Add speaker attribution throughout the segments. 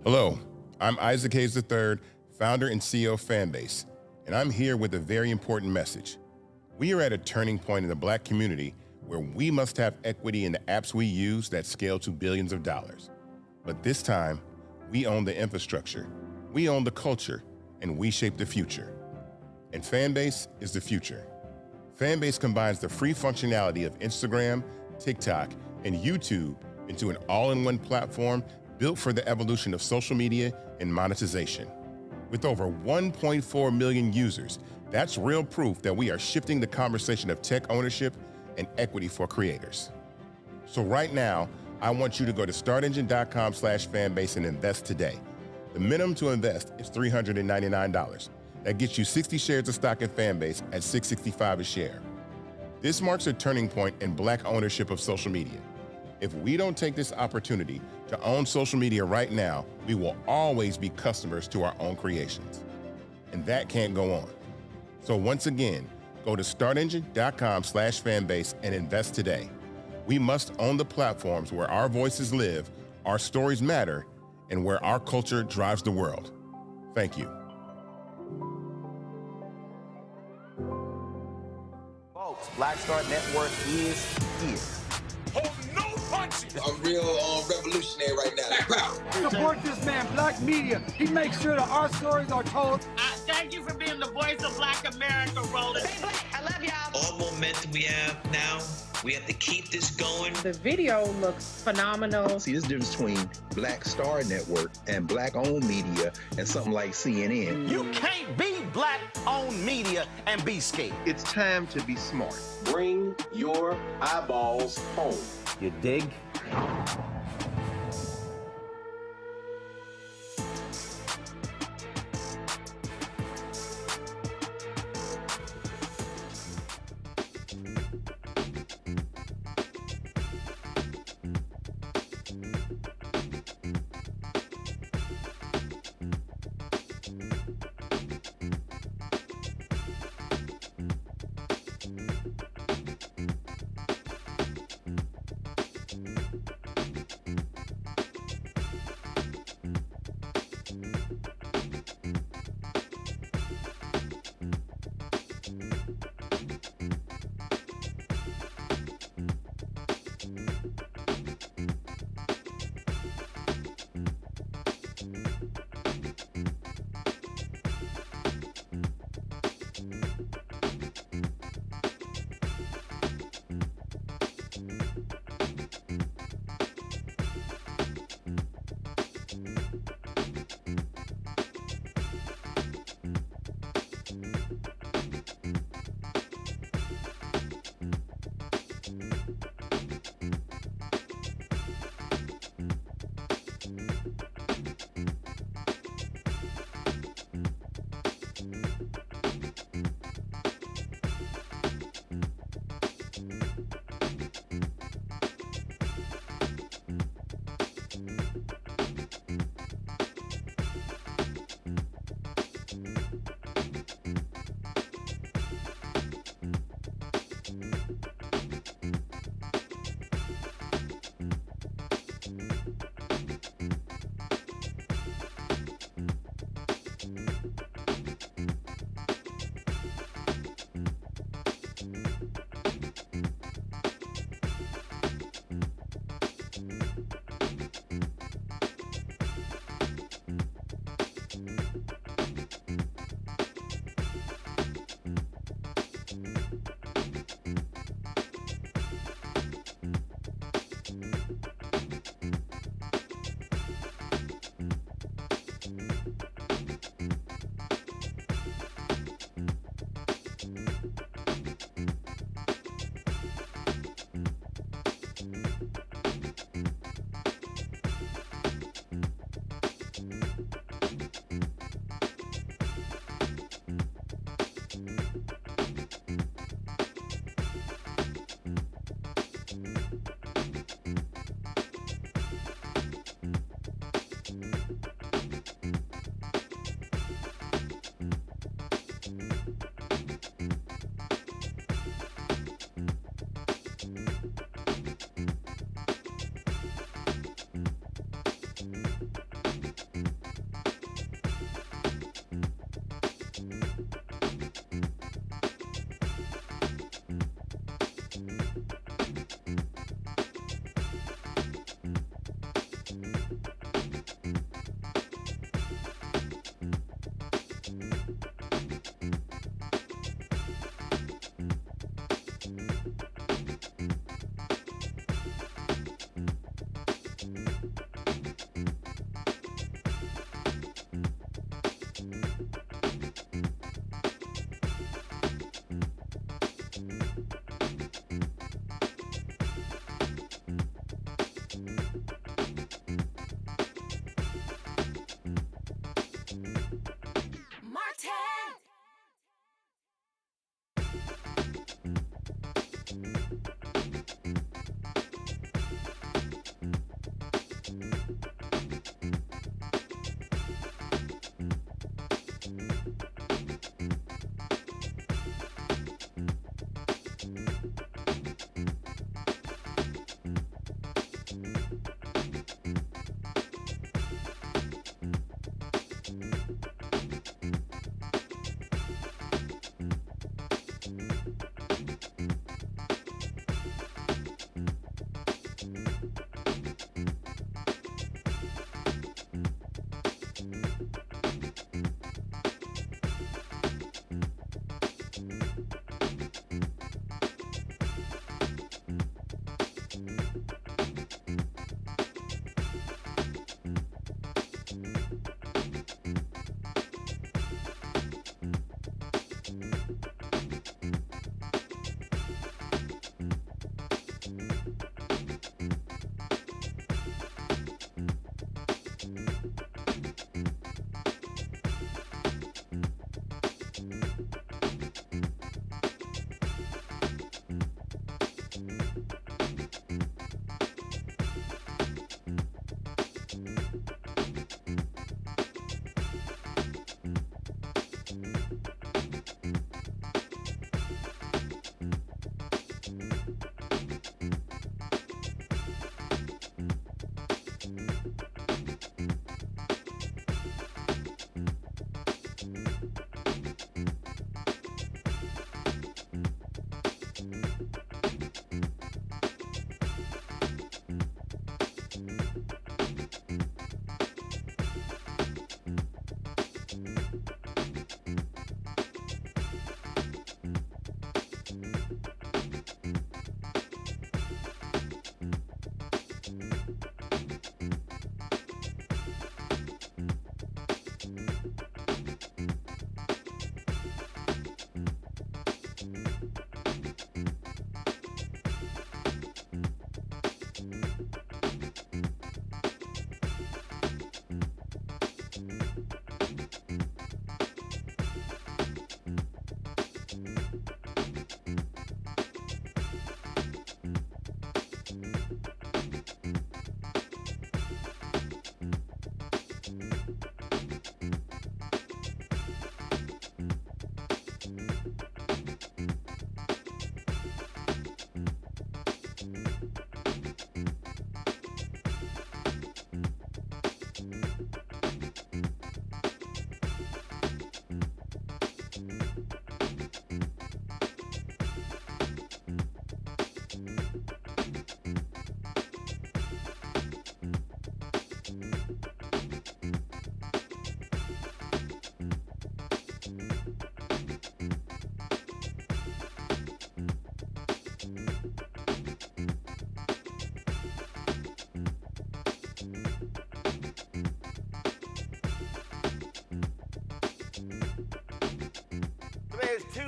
Speaker 1: Hello, I'm Isaac Hayes III, founder and CEO of Fanbase, and I'm here with a very important message. We are at a turning point in the Black community where we must have equity in the apps we use that scale to billions of dollars. But this time, we own the infrastructure, we own the culture, and we shape the future. And Fanbase is the future. Fanbase combines the free functionality of Instagram, TikTok, and YouTube into an all-in-one platform built for the evolution of social media and monetization. With over 1.4 million users, that's real proof that we are shifting the conversation of tech ownership and equity for creators. So right now, I want you to go to startengine.com/fanbase and invest today. The minimum to invest is $399. That gets you 60 shares of stock in Fanbase at $665 a share. This marks a turning point in Black ownership of social media. If we don't take this opportunity to own social media right now, we will always be customers to our own creations. And that can't go on. So once again, go to startengine.com/fanbase and invest today. We must own the platforms where our voices live, our stories matter, and where our culture drives the world. Thank you.
Speaker 2: Folks, Black Star Network is here.
Speaker 3: Hold no punches.
Speaker 4: I'm real revolutionary right now. Black power.
Speaker 5: Support this man, Black media. He makes sure that our stories are told.
Speaker 6: Thank you for being the voice of Black America, Roland.
Speaker 7: Stay black. I love y'all.
Speaker 8: All momentum we have now, we have to keep this going.
Speaker 9: The video looks phenomenal.
Speaker 10: See, this difference between Black Star Network and Black-owned media and something like CNN.
Speaker 2: You can't be Black-owned media and be scared.
Speaker 11: It's time to be smart.
Speaker 12: Bring your eyeballs home.
Speaker 2: You dig?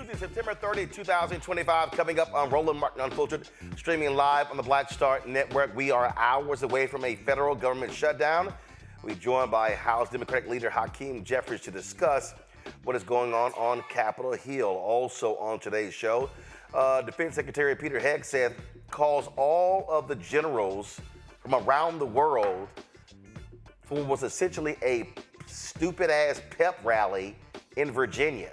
Speaker 2: Tuesday, September 30th, 2025, coming up on Roland Martin Unfiltered, streaming live on the Black Star Network. We are hours away from a federal government shutdown. We're joined by House Democratic Leader Hakeem Jeffries to discuss what is going on Capitol Hill. Also on today's show, Defense Secretary Pete Hegseth calls all of the generals from around the world for what was essentially a stupid-ass pep rally in Virginia.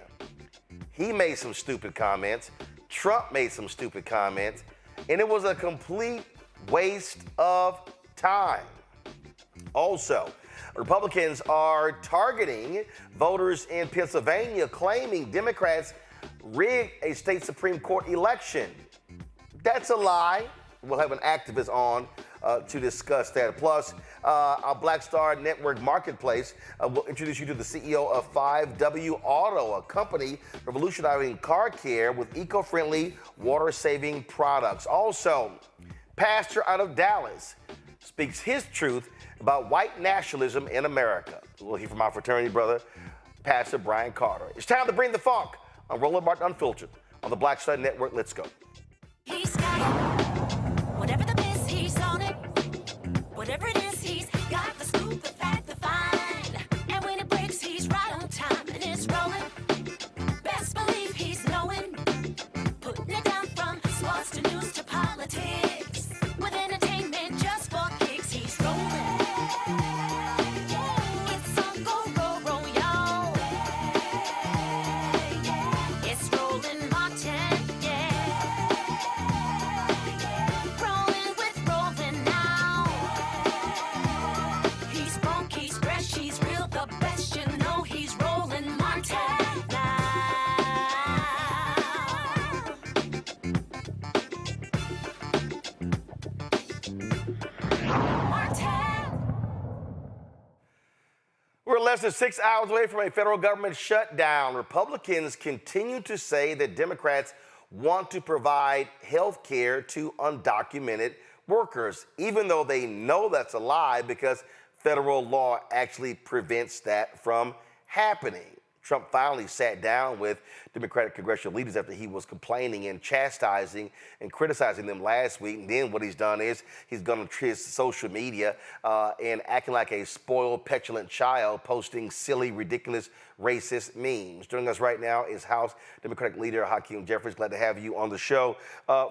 Speaker 2: He made some stupid comments. Trump made some stupid comments. And it was a complete waste of time. Also, Republicans are targeting voters in Pennsylvania, claiming Democrats rigged a state Supreme Court election. That's a lie. We'll have an activist on to discuss that. Plus, our Black Star Network Marketplace will introduce you to the CEO of 5W Auto, a company revolutionizing car care with eco-friendly, water-saving products. Also, pastor out of Dallas speaks his truth about white nationalism in America. We'll hear from our fraternity brother, Pastor Brian Carter. It's time to bring the funk on Roland Martin Unfiltered on the Black Star Network. Let's go.
Speaker 7: He's got it. Whatever the miss, he's on it. Whatever it is, he's got the scoop, the fact, the find. And when it breaks, he's right on time and it's rolling. Best believe he's knowing. Putting it down from sports to news to politics. With entertainment just for kicks, he's rolling. It's on go, roll, y'all. It's Roland Martin, rolling with Roland now. He's funky, he's fresh, he's real, the best, you know he's Roland Martin now.
Speaker 2: We're less than 6 hours away from a federal government shutdown. Republicans continue to say that Democrats want to provide health care to undocumented workers, even though they know that's a lie because federal law actually prevents that from happening. Trump finally sat down with Democratic congressional leaders after he was complaining and chastising and criticizing them last week. And then what he's done is he's gone to his social media and acting like a spoiled, petulant child, posting silly, ridiculous, racist memes. Joining us right now is House Democratic Leader Hakeem Jeffries. Glad to have you on the show.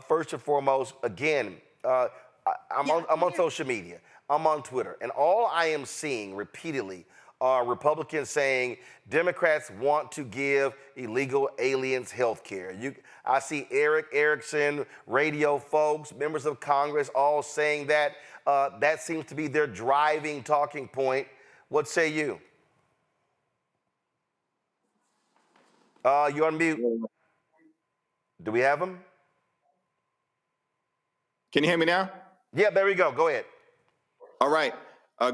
Speaker 2: First and foremost, again, I'm on social media. I'm on Twitter. And all I am seeing repeatedly are Republicans saying Democrats want to give illegal aliens health care. I see Eric Erickson, radio folks, members of Congress all saying that. That seems to be their driving talking point. What say you? You on mute. Do we have him?
Speaker 11: Can you hear me now?
Speaker 2: Yeah, there we go. Go ahead.
Speaker 11: All right.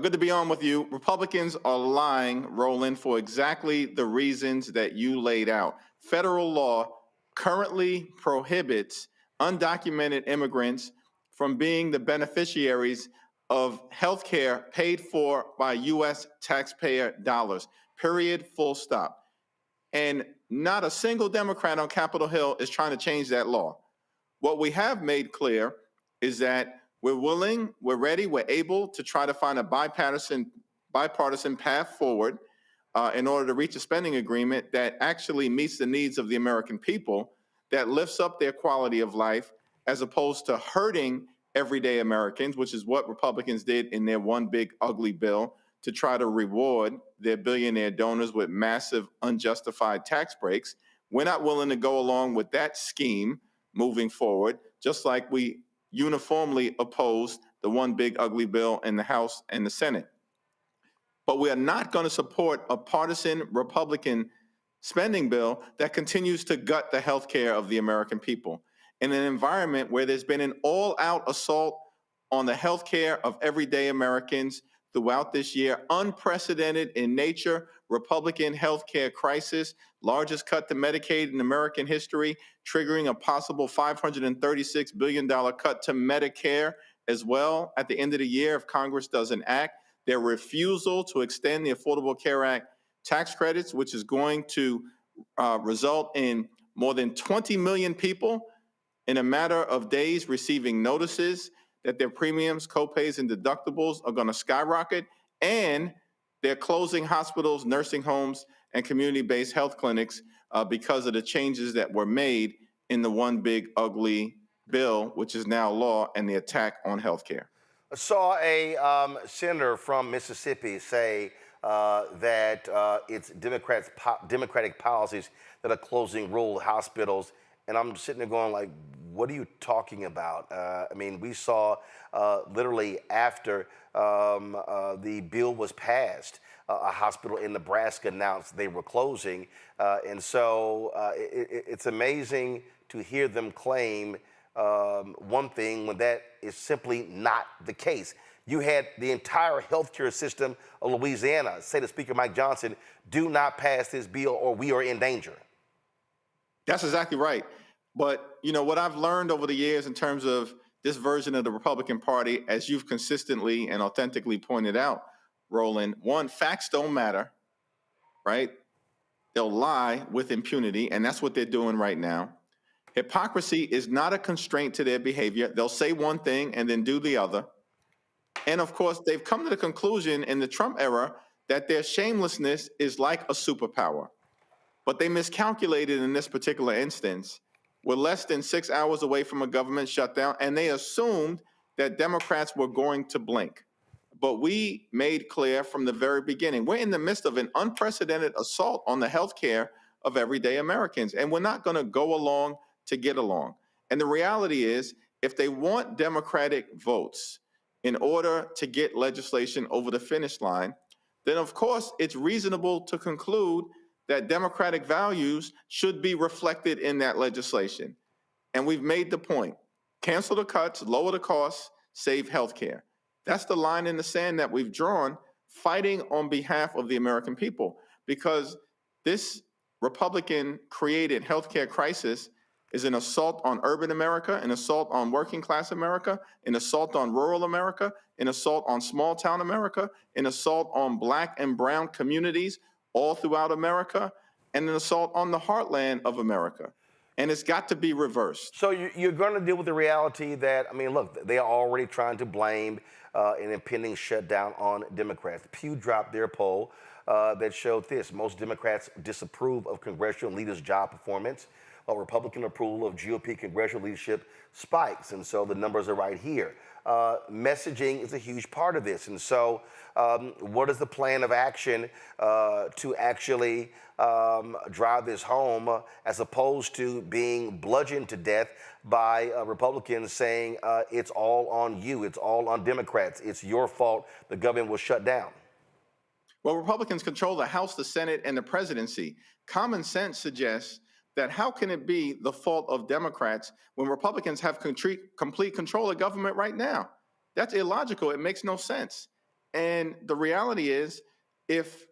Speaker 11: Good to be on with you. Republicans are lying, Roland, for exactly the reasons that you laid out. Federal law currently prohibits undocumented immigrants from being the beneficiaries of health care paid for by U.S. taxpayer dollars, period, full stop. And not a single Democrat on Capitol Hill is trying to change that law. What we have made clear is that we're willing, we're ready, we're able to try to find a bipartisan path forward in order to reach a spending agreement that actually meets the needs of the American people, that lifts up their quality of life, as opposed to hurting everyday Americans, which is what Republicans did in their one big ugly bill to try to reward their billionaire donors with massive unjustified tax breaks. We're not willing to go along with that scheme moving forward, just like we uniformly opposed the one big ugly bill in the House and the Senate. But we are not going to support a partisan Republican spending bill that continues to gut the health care of the American people. In an environment where there's been an all-out assault on the health care of everyday Americans throughout this year, unprecedented in nature, Republican health care crisis, largest cut to Medicaid in American history, triggering a possible $536 billion cut to Medicare as well at the end of the year if Congress doesn't act. Their refusal to extend the Affordable Care Act tax credits, which is going to result in more than 20 million people in a matter of days receiving notices that their premiums, copays, and deductibles are going to skyrocket, and they're closing hospitals, nursing homes, and community-based health clinics because of the changes that were made in the one big ugly bill, which is now law, and the attack on health care.
Speaker 2: I saw a senator from Mississippi say that it's Democratic policies that are closing rural hospitals. And I'm sitting there going like, what are you talking about? I mean, we saw literally after the bill was passed, a hospital in Nebraska announced they were closing. And so it's amazing to hear them claim one thing when that is simply not the case. You had the entire healthcare system of Louisiana say to Speaker Mike Johnson, do not pass this bill or we are in danger.
Speaker 11: That's exactly right. But, you know, what I've learned over the years in terms of this version of the Republican Party, as you've consistently and authentically pointed out, Roland, one, facts don't matter, right? They'll lie with impunity, and that's what they're doing right now. Hypocrisy is not a constraint to their behavior. They'll say one thing and then do the other. And of course, they've come to the conclusion in the Trump era that their shamelessness is like a superpower. But they miscalculated in this particular instance. We're less than 6 hours away from a government shutdown, and they assumed that Democrats were going to blink. But we made clear from the very beginning, we're in the midst of an unprecedented assault on the health care of everyday Americans, and we're not going to go along to get along. And the reality is, if they want Democratic votes in order to get legislation over the finish line, then of course it's reasonable to conclude that Democratic values should be reflected in that legislation. And we've made the point. Cancel the cuts, lower the costs, save health care. That's the line in the sand that we've drawn, fighting on behalf of the American people, because this Republican-created healthcare crisis is an assault on urban America, an assault on working class America, an assault on rural America, an assault on small town America, an assault on Black and brown communities all throughout America, and an assault on the heartland of America. And it's got to be reversed.
Speaker 2: So you're going to deal with the reality that, I mean, look, they are already trying to blame an impending shutdown on Democrats. Pew dropped their poll that showed this. Most Democrats disapprove of congressional leaders' job performance, while Republican approval of GOP congressional leadership spikes. And so the numbers are right here. Messaging is a huge part of this. And so what is the plan of action to actually drive this home as opposed to being bludgeoned to death by Republicans saying it's all on you, it's all on Democrats, it's your fault, the government will shut down?
Speaker 11: Well, Republicans control the House, the Senate, and the presidency. Common sense suggests that how can it be the fault of Democrats when Republicans have complete control of government right now? That's illogical. It makes no sense. And the reality is, if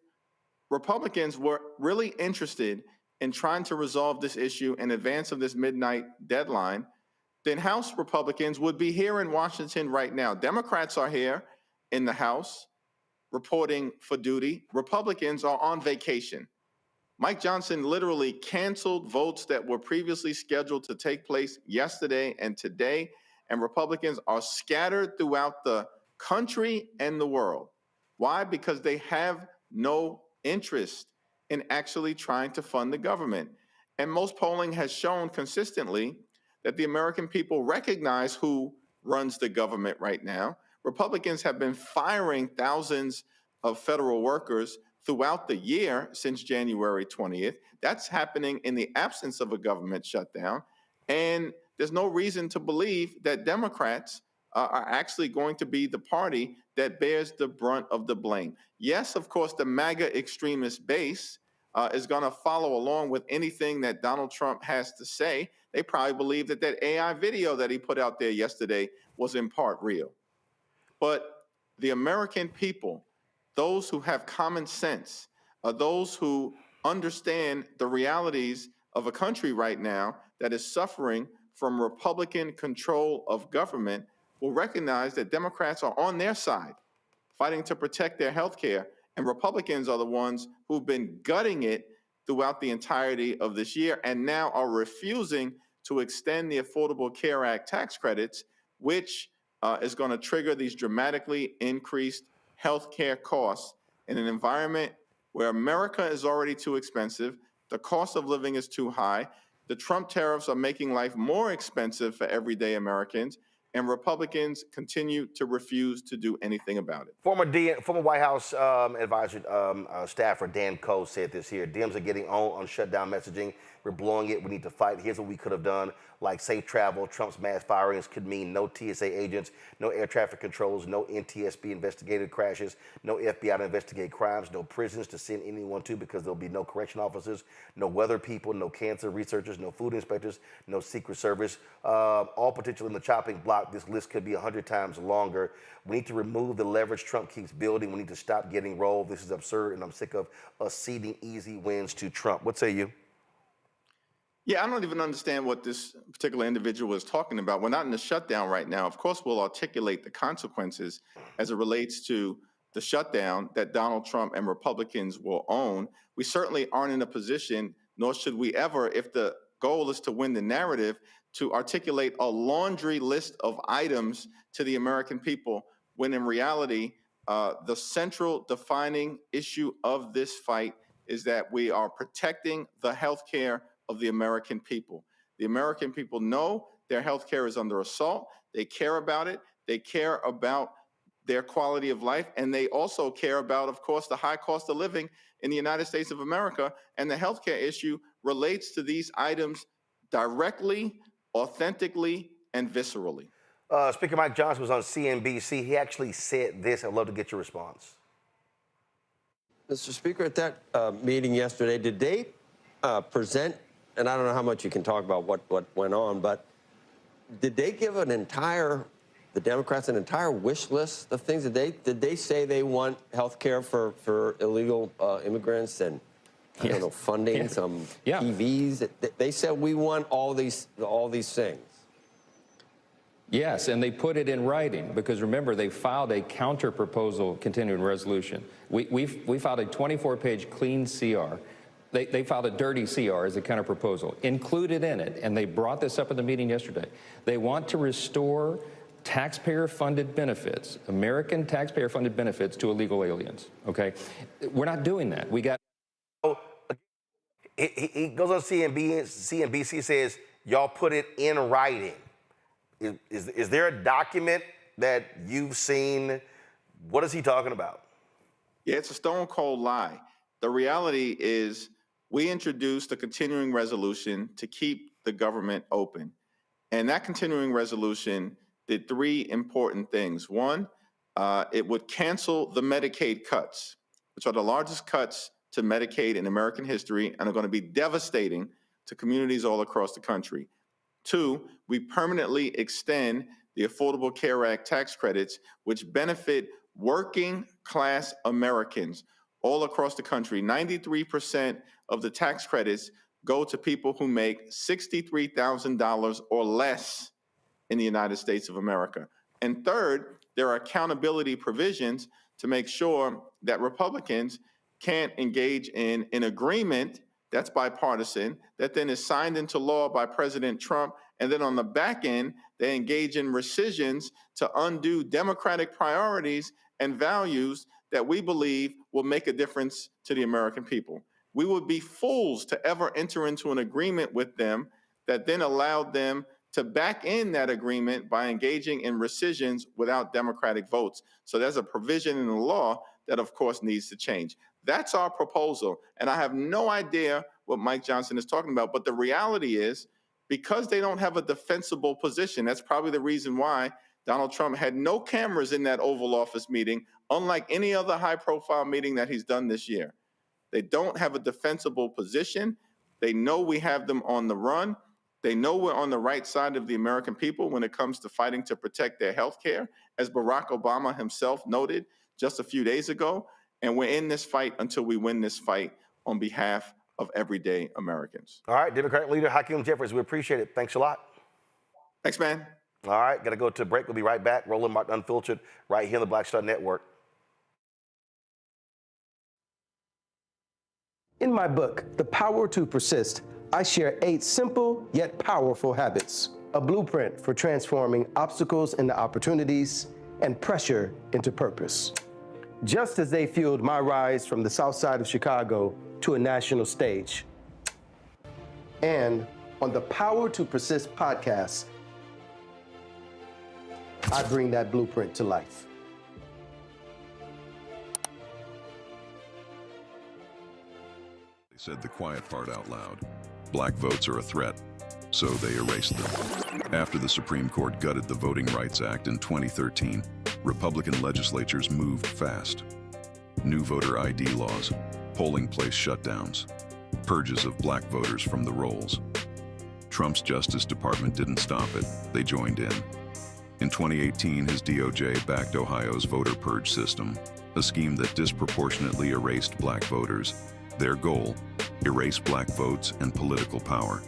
Speaker 11: Republicans were really interested in trying to resolve this issue in advance of this midnight deadline, then House Republicans would be here in Washington right now. Democrats are here in the House reporting for duty. Republicans are on vacation. Mike Johnson literally canceled votes that were previously scheduled to take place yesterday and today, and Republicans are scattered throughout the country and the world. Why? Because they have no interest in actually trying to fund the government. And most polling has shown consistently that the American people recognize who runs the government right now. Republicans have been firing thousands of federal workers throughout the year since January 20th. That's happening in the absence of a government shutdown. And there's no reason to believe that Democrats are actually going to be the party that bears the brunt of the blame. Yes, of course, the MAGA extremist base is going to follow along with anything that Donald Trump has to say. They probably believe that that AI video that he put out there yesterday was in part real. But the American people, those who have common sense, those who understand the realities of a country right now that is suffering from Republican control of government, will recognize that Democrats are on their side, fighting to protect their health care, and Republicans are the ones who've been gutting it throughout the entirety of this year, and now are refusing to extend the Affordable Care Act tax credits, which is going to trigger these dramatically increased health care costs in an environment where America is already too expensive, the cost of living is too high, the Trump tariffs are making life more expensive for everyday Americans, and Republicans continue to refuse to do anything about it.
Speaker 2: Former White House advisor, staffer Dan Coe said this here: Dems are getting on shutdown messaging. We're blowing it. We need to fight. Here's what we could have done, like safe travel. Trump's mass firings could mean no TSA agents, no air traffic controls, no NTSB investigated crashes, no FBI to investigate crimes, no prisons to send anyone to because there'll be no correction officers, no weather people, no cancer researchers, no food inspectors, no Secret Service, all potentially in the chopping block. This list could be 100 times longer. We need to remove the leverage Trump keeps building. We need to stop getting rolled. This is absurd, and I'm sick of us ceding easy wins to Trump. What say you?
Speaker 11: Yeah, I don't even understand what this particular individual is talking about. We're not in a shutdown right now. Of course, we'll articulate the consequences as it relates to the shutdown that Donald Trump and Republicans will own. We certainly aren't in a position, nor should we ever, if the goal is to win the narrative, to articulate a laundry list of items to the American people, when in reality, the central defining issue of this fight is that we are protecting the health care of the American people. The American people know their health care is under assault. They care about it. They care about their quality of life. And they also care about, of course, the high cost of living in the United States of America. And the healthcare issue relates to these items directly, authentically, and viscerally.
Speaker 2: Speaker Mike Johnson was on CNBC. He actually said this. I'd love to get your response.
Speaker 13: Mr. Speaker, at that meeting yesterday, did they present, and I don't know how much you can talk about what went on, but did they give the Democrats an entire wish list of things? Did they say they want health care for illegal immigrants and I don't know, funding, some TVs? They said we want all these things.
Speaker 14: Yes, and they put it in writing because remember they filed a counter proposal continuing resolution. We filed a 24-page clean CR. They filed a dirty CR as a counter proposal, included in it, and they brought this up at the meeting yesterday. They want to restore taxpayer-funded benefits, American taxpayer-funded benefits to illegal aliens, okay? We're not doing that. We got...
Speaker 2: He goes on CNBC, says, y'all put it in writing. Is there a document that you've seen? What is he talking about?
Speaker 11: Yeah, it's a stone cold lie. The reality is we introduced a continuing resolution to keep the government open. And that continuing resolution did three important things. One, it would cancel the Medicaid cuts, which are the largest cuts to Medicaid in American history and are going to be devastating to communities all across the country. Two, we permanently extend the Affordable Care Act tax credits, which benefit working class Americans all across the country. 93% of the tax credits go to people who make $63,000 or less in the United States of America. And third, there are accountability provisions to make sure that Republicans can't engage in an agreement that's bipartisan, that then is signed into law by President Trump, and then on the back end, they engage in rescissions to undo Democratic priorities and values that we believe will make a difference to the American people. We would be fools to ever enter into an agreement with them that then allowed them to back in that agreement by engaging in rescissions without Democratic votes. So there's a provision in the law that, of course, needs to change. That's our proposal. And I have no idea what Mike Johnson is talking about. But the reality is, because they don't have a defensible position, that's probably the reason why Donald Trump had no cameras in that Oval Office meeting, unlike any other high-profile meeting that he's done this year. They don't have a defensible position. They know we have them on the run. They know we're on the right side of the American people when it comes to fighting to protect their health care, as Barack Obama himself noted just a few days ago. And we're in this fight until we win this fight on behalf of everyday Americans.
Speaker 2: All right, Democratic Leader Hakeem Jeffries, we appreciate it. Thanks a lot.
Speaker 11: Thanks, man.
Speaker 2: All right, got to go to a break. We'll be right back. Roland Martin Unfiltered right here on the Black Star Network.
Speaker 15: In my book, The Power to Persist, I share 8 simple yet powerful habits, a blueprint for transforming obstacles into opportunities and pressure into purpose. Just as they fueled my rise from the South Side of Chicago to a national stage. And on the Power to Persist podcast, I bring that blueprint to life.
Speaker 16: They said the quiet part out loud. Black votes are a threat, so they erased them. After the Supreme Court gutted the Voting Rights Act in 2013, Republican legislatures moved fast. New voter ID laws, polling place shutdowns, purges of black voters from the rolls. Trump's Justice Department didn't stop it, they joined in. In 2018, his DOJ backed Ohio's voter purge system, a scheme that disproportionately erased black voters. Their goal, erase black votes and political power.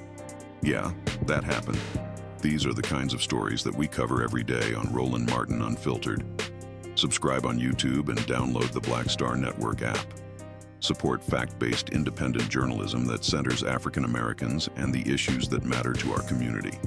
Speaker 16: Yeah, that happened. These are the kinds of stories that we cover every day on Roland Martin Unfiltered. Subscribe on YouTube and download the Black Star Network app. Support fact-based independent journalism that centers African Americans and the issues that matter to our community.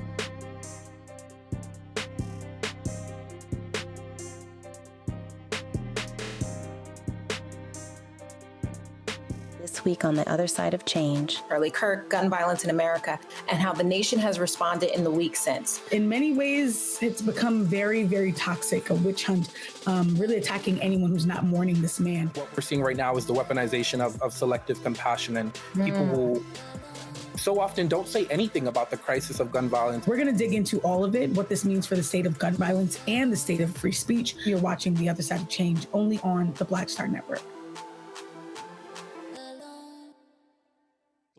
Speaker 17: This week on The Other Side of Change.
Speaker 18: Charlie Kirk, gun violence in America, and how the nation has responded in the week since.
Speaker 19: In many ways, it's become very, very toxic, a witch hunt, really attacking anyone who's not mourning this man.
Speaker 20: What we're seeing right now is the weaponization of selective compassion, and people will so often don't say anything about the crisis of gun violence.
Speaker 19: We're going to dig into all of it, what this means for the state of gun violence and the state of free speech. You're watching The Other Side of Change only on the Black Star Network.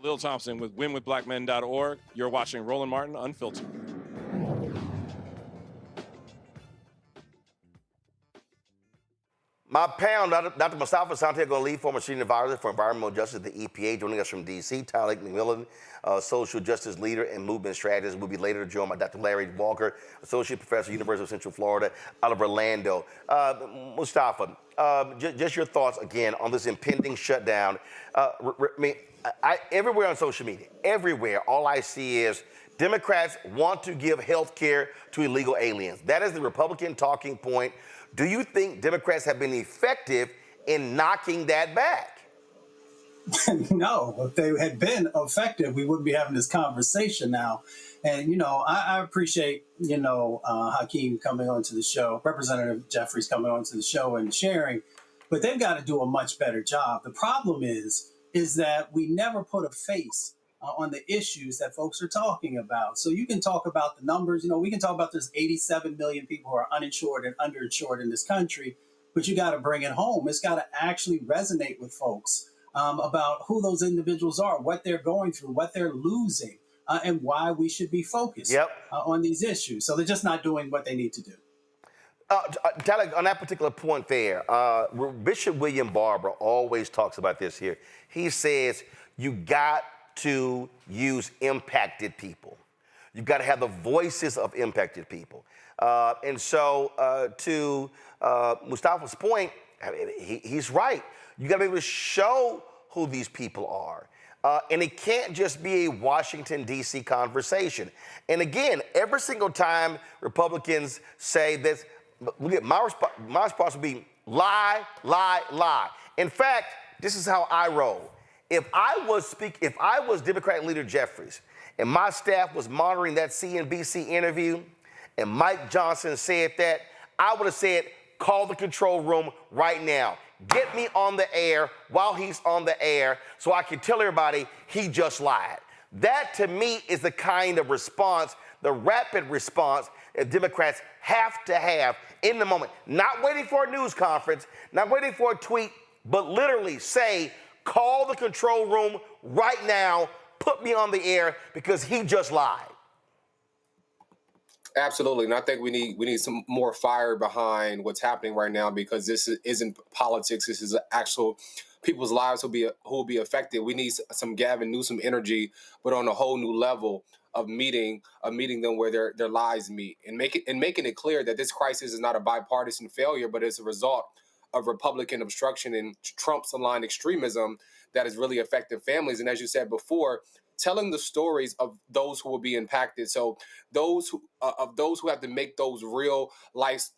Speaker 21: Lil Thompson with winwithblackmen.org. You're watching Roland Martin Unfiltered.
Speaker 2: My panel, Dr. Mustafa Santiago Lee, former senior advisor for environmental justice at the EPA, joining us from D.C. Tyler McMillan, social justice leader and movement strategist. We'll be later joined by Dr. Larry Walker, associate professor, University of Central Florida, out of Orlando. Mustafa, just your thoughts again on this impending shutdown. Everywhere on social media, everywhere, all I see is Democrats want to give health care to illegal aliens. That is the Republican talking point. Do you think Democrats have been effective in knocking that back?
Speaker 22: No, if they had been effective, we wouldn't be having this conversation now. And, I appreciate, Hakeem coming onto the show, Representative Jeffries coming onto the show and sharing, but they've got to do a much better job. The problem is that we never put a face on the issues that folks are talking about. So you can talk about the numbers, we can talk about there's 87 million people who are uninsured and underinsured in this country, but you got to bring it home. It's got to actually resonate with folks about who those individuals are, what they're going through, what they're losing, and why we should be focused on these issues. So they're just not doing what they need to do.
Speaker 2: Tyler, on that particular point there, Bishop William Barber always talks about this here. He says you got to use impacted people. You've got to have the voices of impacted people. And so to Mustafa's point, he's right. You got to be able to show who these people are. And it can't just be a Washington, D.C. conversation. And again, every single time Republicans say this, look at my response would be lie, lie, lie. In fact, this is how I roll. If I was Democratic Leader Jeffries and my staff was monitoring that CNBC interview and Mike Johnson said that, I would have said, call the control room right now. Get me on the air while he's on the air so I can tell everybody he just lied. That to me is the kind of response, the rapid response that Democrats have to have in the moment. Not waiting for a news conference, not waiting for a tweet, but literally say, call the control room right now, put me on the air because he just lied.
Speaker 23: Absolutely, and I think we need some more fire behind what's happening right now, because this isn't politics. This is actual people's lives who will be affected. We need some Gavin Newsom energy, but on a whole new level of meeting them where their lives meet, and making it clear that this crisis is not a bipartisan failure, but it's a result of Republican obstruction and Trump's aligned extremism that is really affecting families. And as you said before, telling the stories of those who will be impacted. So those who have to make those real life,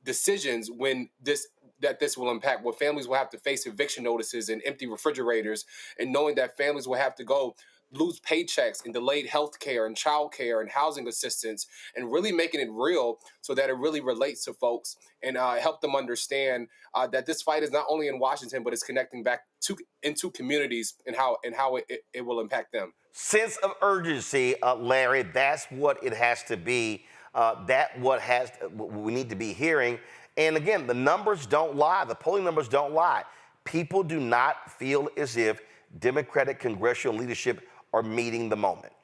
Speaker 23: decisions when this will impact, where families will have to face eviction notices and empty refrigerators, and knowing that families will have to lose paychecks and delayed health care and child care and housing assistance, and really making it real so that it really relates to folks and help them understand that this fight is not only in Washington, but it's connecting back into communities and how it will impact them.
Speaker 2: Sense of urgency, Larry, that's what it has to be. We need to be hearing. And again, the numbers don't lie. The polling numbers don't lie. People do not feel as if Democratic congressional leadership are meeting the moment.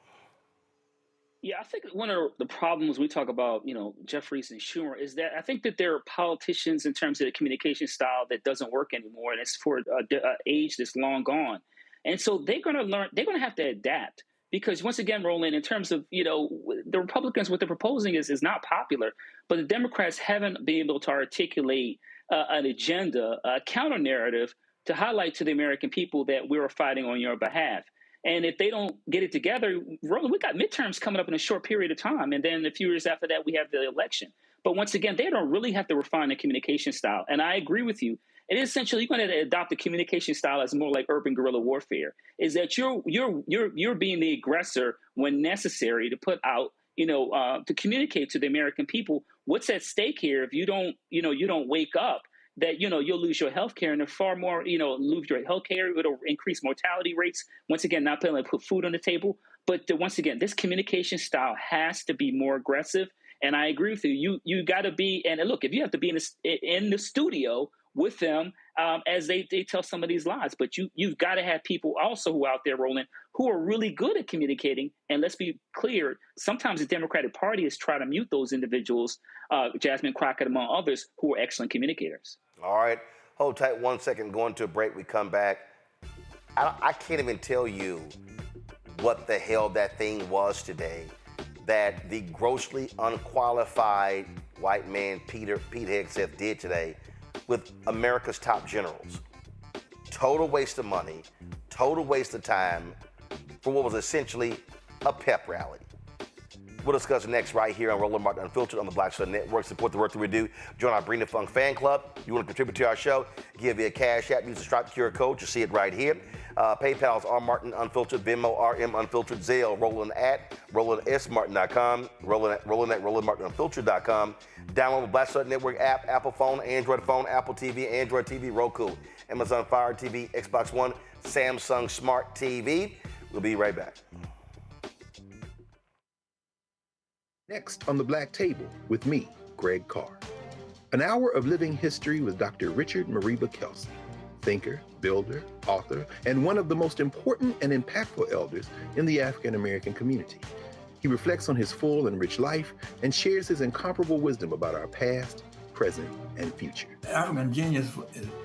Speaker 1: Yeah, I think one of the problems we talk about, Jeffries and Schumer, is that I think that there are politicians in terms of the communication style that doesn't work anymore, and it's for an age that's long gone. And so they're going to learn, they're going to have to adapt. Because once again, Roland, in terms of, the Republicans, what they're proposing is not popular, but the Democrats haven't been able to articulate an agenda, a counter narrative to highlight to the American people that we're fighting on your behalf. And if they don't get it together, Roland, we got midterms coming up in a short period of time. And then a few years after that, we have the election. But once again, they don't really have to refine the communication style. And I agree with you. It is essentially, you're going to adopt a communication style as more like urban guerrilla warfare. Is that you're being the aggressor when necessary to put out, to communicate to the American people what's at stake here. If you don't wake up, that you'll lose your health care, and if far more lose your health care, it'll increase mortality rates. Once again, not being able to put food on the table. But once again, this communication style has to be more aggressive. And I agree with you. You got to be, and look, if you have to be in the studio with them as they tell some of these lies. But you've got to have people also who are out there, Roland, who are really good at communicating. And let's be clear, sometimes the Democratic Party is trying to mute those individuals, Jasmine Crockett among others, who are excellent communicators.
Speaker 2: All right. Hold tight 1 second. Going to a break. We come back. I can't even tell you what the hell that thing was today that the grossly unqualified white man Pete Hegseth did today with America's top generals. Total waste of money, total waste of time for what was essentially a pep rally. We'll discuss next right here on Roland Martin Unfiltered on the Black Shutdown Network. Support the work that we do. Join our Bring the Funk fan club. You want to contribute to our show? Give via Cash App. Use the Stripe QR code. You see it right here. PayPal's R Martin Unfiltered, Venmo RM Unfiltered, Zelle Roland at RolandSMartin.com, Roland at RolandMartinUnfiltered.com. Download the Black Shutdown Network app, Apple phone, Android phone, Apple TV, Android TV, Roku, Amazon Fire TV, Xbox One, Samsung Smart TV. We'll be right back.
Speaker 10: Next on the Black Table with me, Greg Carr. An hour of living history with Dr. Richard Mariba Kelsey, thinker, builder, author, and one of the most important and impactful elders in the African American community. He reflects on his full and rich life and shares his incomparable wisdom about our past, present, and future.
Speaker 3: African genius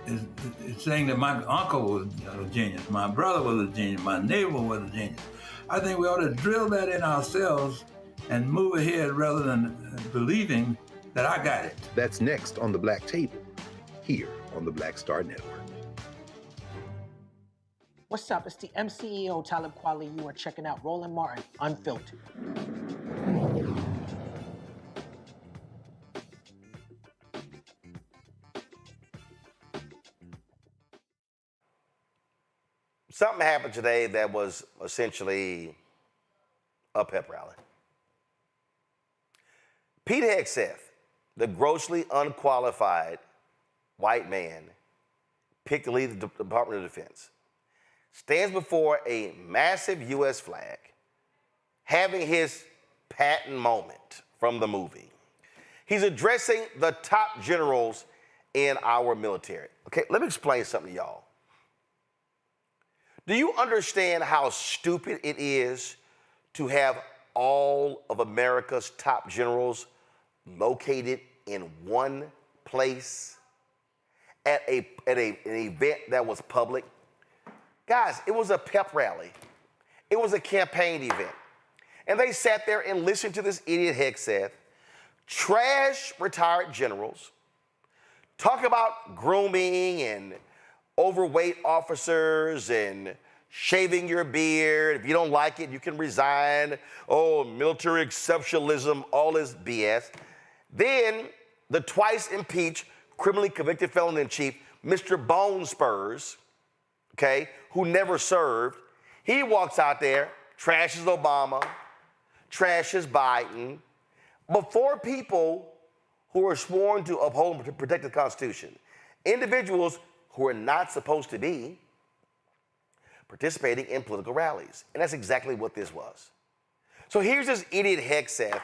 Speaker 3: is saying that my uncle was a genius, my brother was a genius, my neighbor was a genius. I think we ought to drill that in ourselves and move ahead rather than believing that I got it.
Speaker 10: That's next on the Black Table, here on the Black Star Network.
Speaker 4: What's up? It's the MCEO Talib Kweli. You are checking out Roland Martin Unfiltered.
Speaker 2: Something happened today that was essentially a pep rally. Pete Hegseth, the grossly unqualified white man picked to lead the Department of Defense, stands before a massive U.S. flag, having his Patton moment from the movie. He's addressing the top generals in our military. Okay, let me explain something to y'all. Do you understand how stupid it is to have all of America's top generals located in one place at an event that was public? Guys, it was a pep rally. It was a campaign event. And they sat there and listened to this idiot Hegseth trash retired generals, talk about grooming and overweight officers and shaving your beard. If you don't like it, you can resign. Oh, military exceptionalism, all this BS. Then the twice impeached, criminally convicted felon-in-chief, Mr. Bone Spurs, okay, who never served, he walks out there, trashes Obama, trashes Biden, before people who are sworn to uphold and protect the Constitution. Individuals who are not supposed to be participating in political rallies. And that's exactly what this was. So here's this idiot Hegseth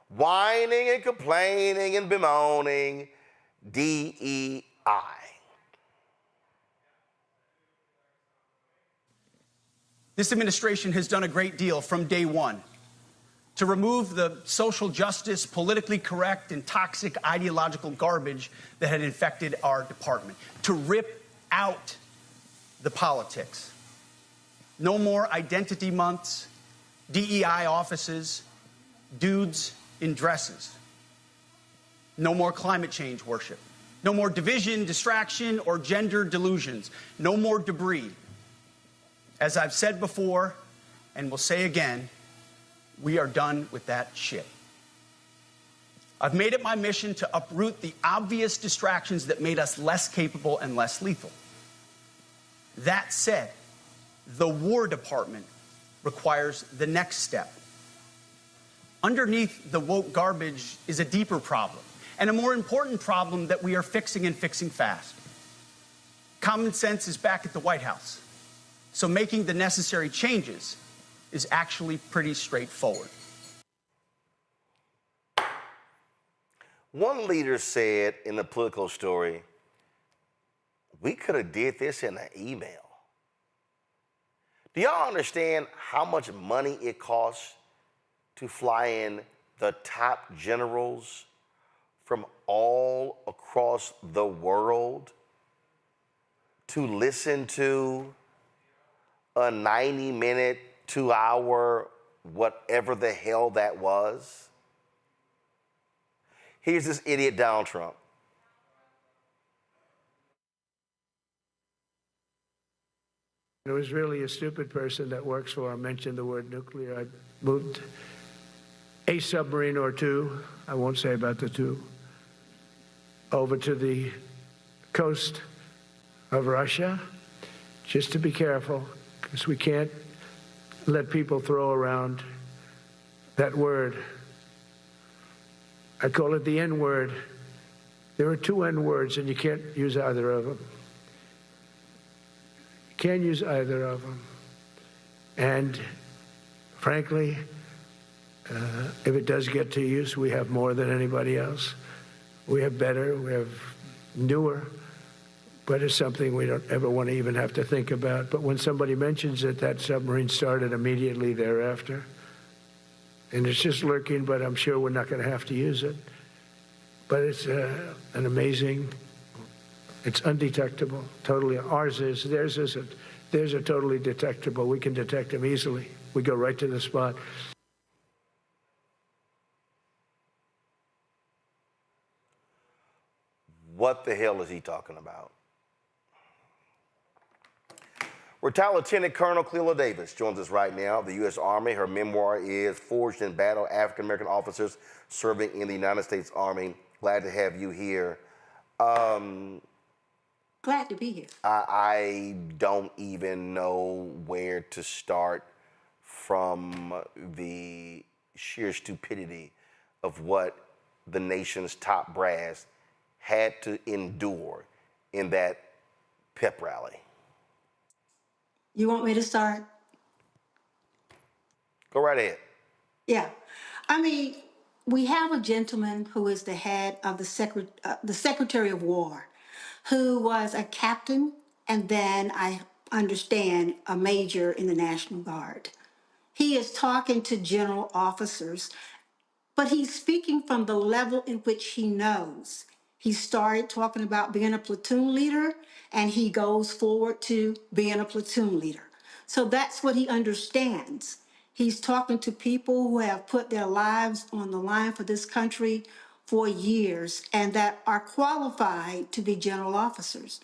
Speaker 2: whining and complaining and bemoaning DEI.
Speaker 5: This administration has done a great deal from day one to remove the social justice, politically correct, and toxic ideological garbage that had infected our department, to rip out the politics. No more identity months, DEI offices, dudes in dresses. No more climate change worship. No more division, distraction, or gender delusions. No more debris. As I've said before, and will say again, we are done with that shit. I've made it my mission to uproot the obvious distractions that made us less capable and less lethal. That said, the War Department requires the next step. Underneath the woke garbage is a deeper problem, and a more important problem that we are fixing and fixing fast. Common sense is back at the White House, so making the necessary changes is actually pretty straightforward.
Speaker 2: One leader said in the Politico story, we could have did this in an email. Do y'all understand how much money it costs to fly in the top generals from all across the world to listen to a 90-minute, 2-hour, whatever the hell that was? Here's this idiot Donald Trump.
Speaker 6: It was really a stupid person that works for him mentioned the word nuclear. I moved a submarine or two, I won't say about the two, over to the coast of Russia, just to be careful, because we can't let people throw around that word. I call it the N-word. There are two N-words, and you can't use either of them. You can't use either of them. And frankly, if it does get to use, we have more than anybody else. We have better, we have newer, but it's something we don't ever want to even have to think about. But when somebody mentions it, that submarine started immediately thereafter. And it's just lurking, but I'm sure we're not going to have to use it. But it's an amazing, it's undetectable, totally. Ours is, theirs isn't. Theirs are totally detectable. We can detect them easily. We go right to the spot.
Speaker 2: What the hell is he talking about? Retired Lieutenant Colonel Cleo Davis joins us right now, the U.S. Army. Her memoir is Forged in Battle, African-American Officers Serving in the United States Army. Glad to have you here.
Speaker 8: Glad to be here.
Speaker 2: I don't even know where to start from the sheer stupidity of what the nation's top brass had to endure in that pep rally.
Speaker 8: You want me to start?
Speaker 2: Go right ahead.
Speaker 8: Yeah. I mean, we have a gentleman who is the head of the Secretary of War, who was a captain and then, I understand, a major in the National Guard. He is talking to general officers, but he's speaking from the level in which he knows. He started talking about being a platoon leader, and he goes forward to being a platoon leader. So that's what he understands. He's talking to people who have put their lives on the line for this country for years and that are qualified to be general officers.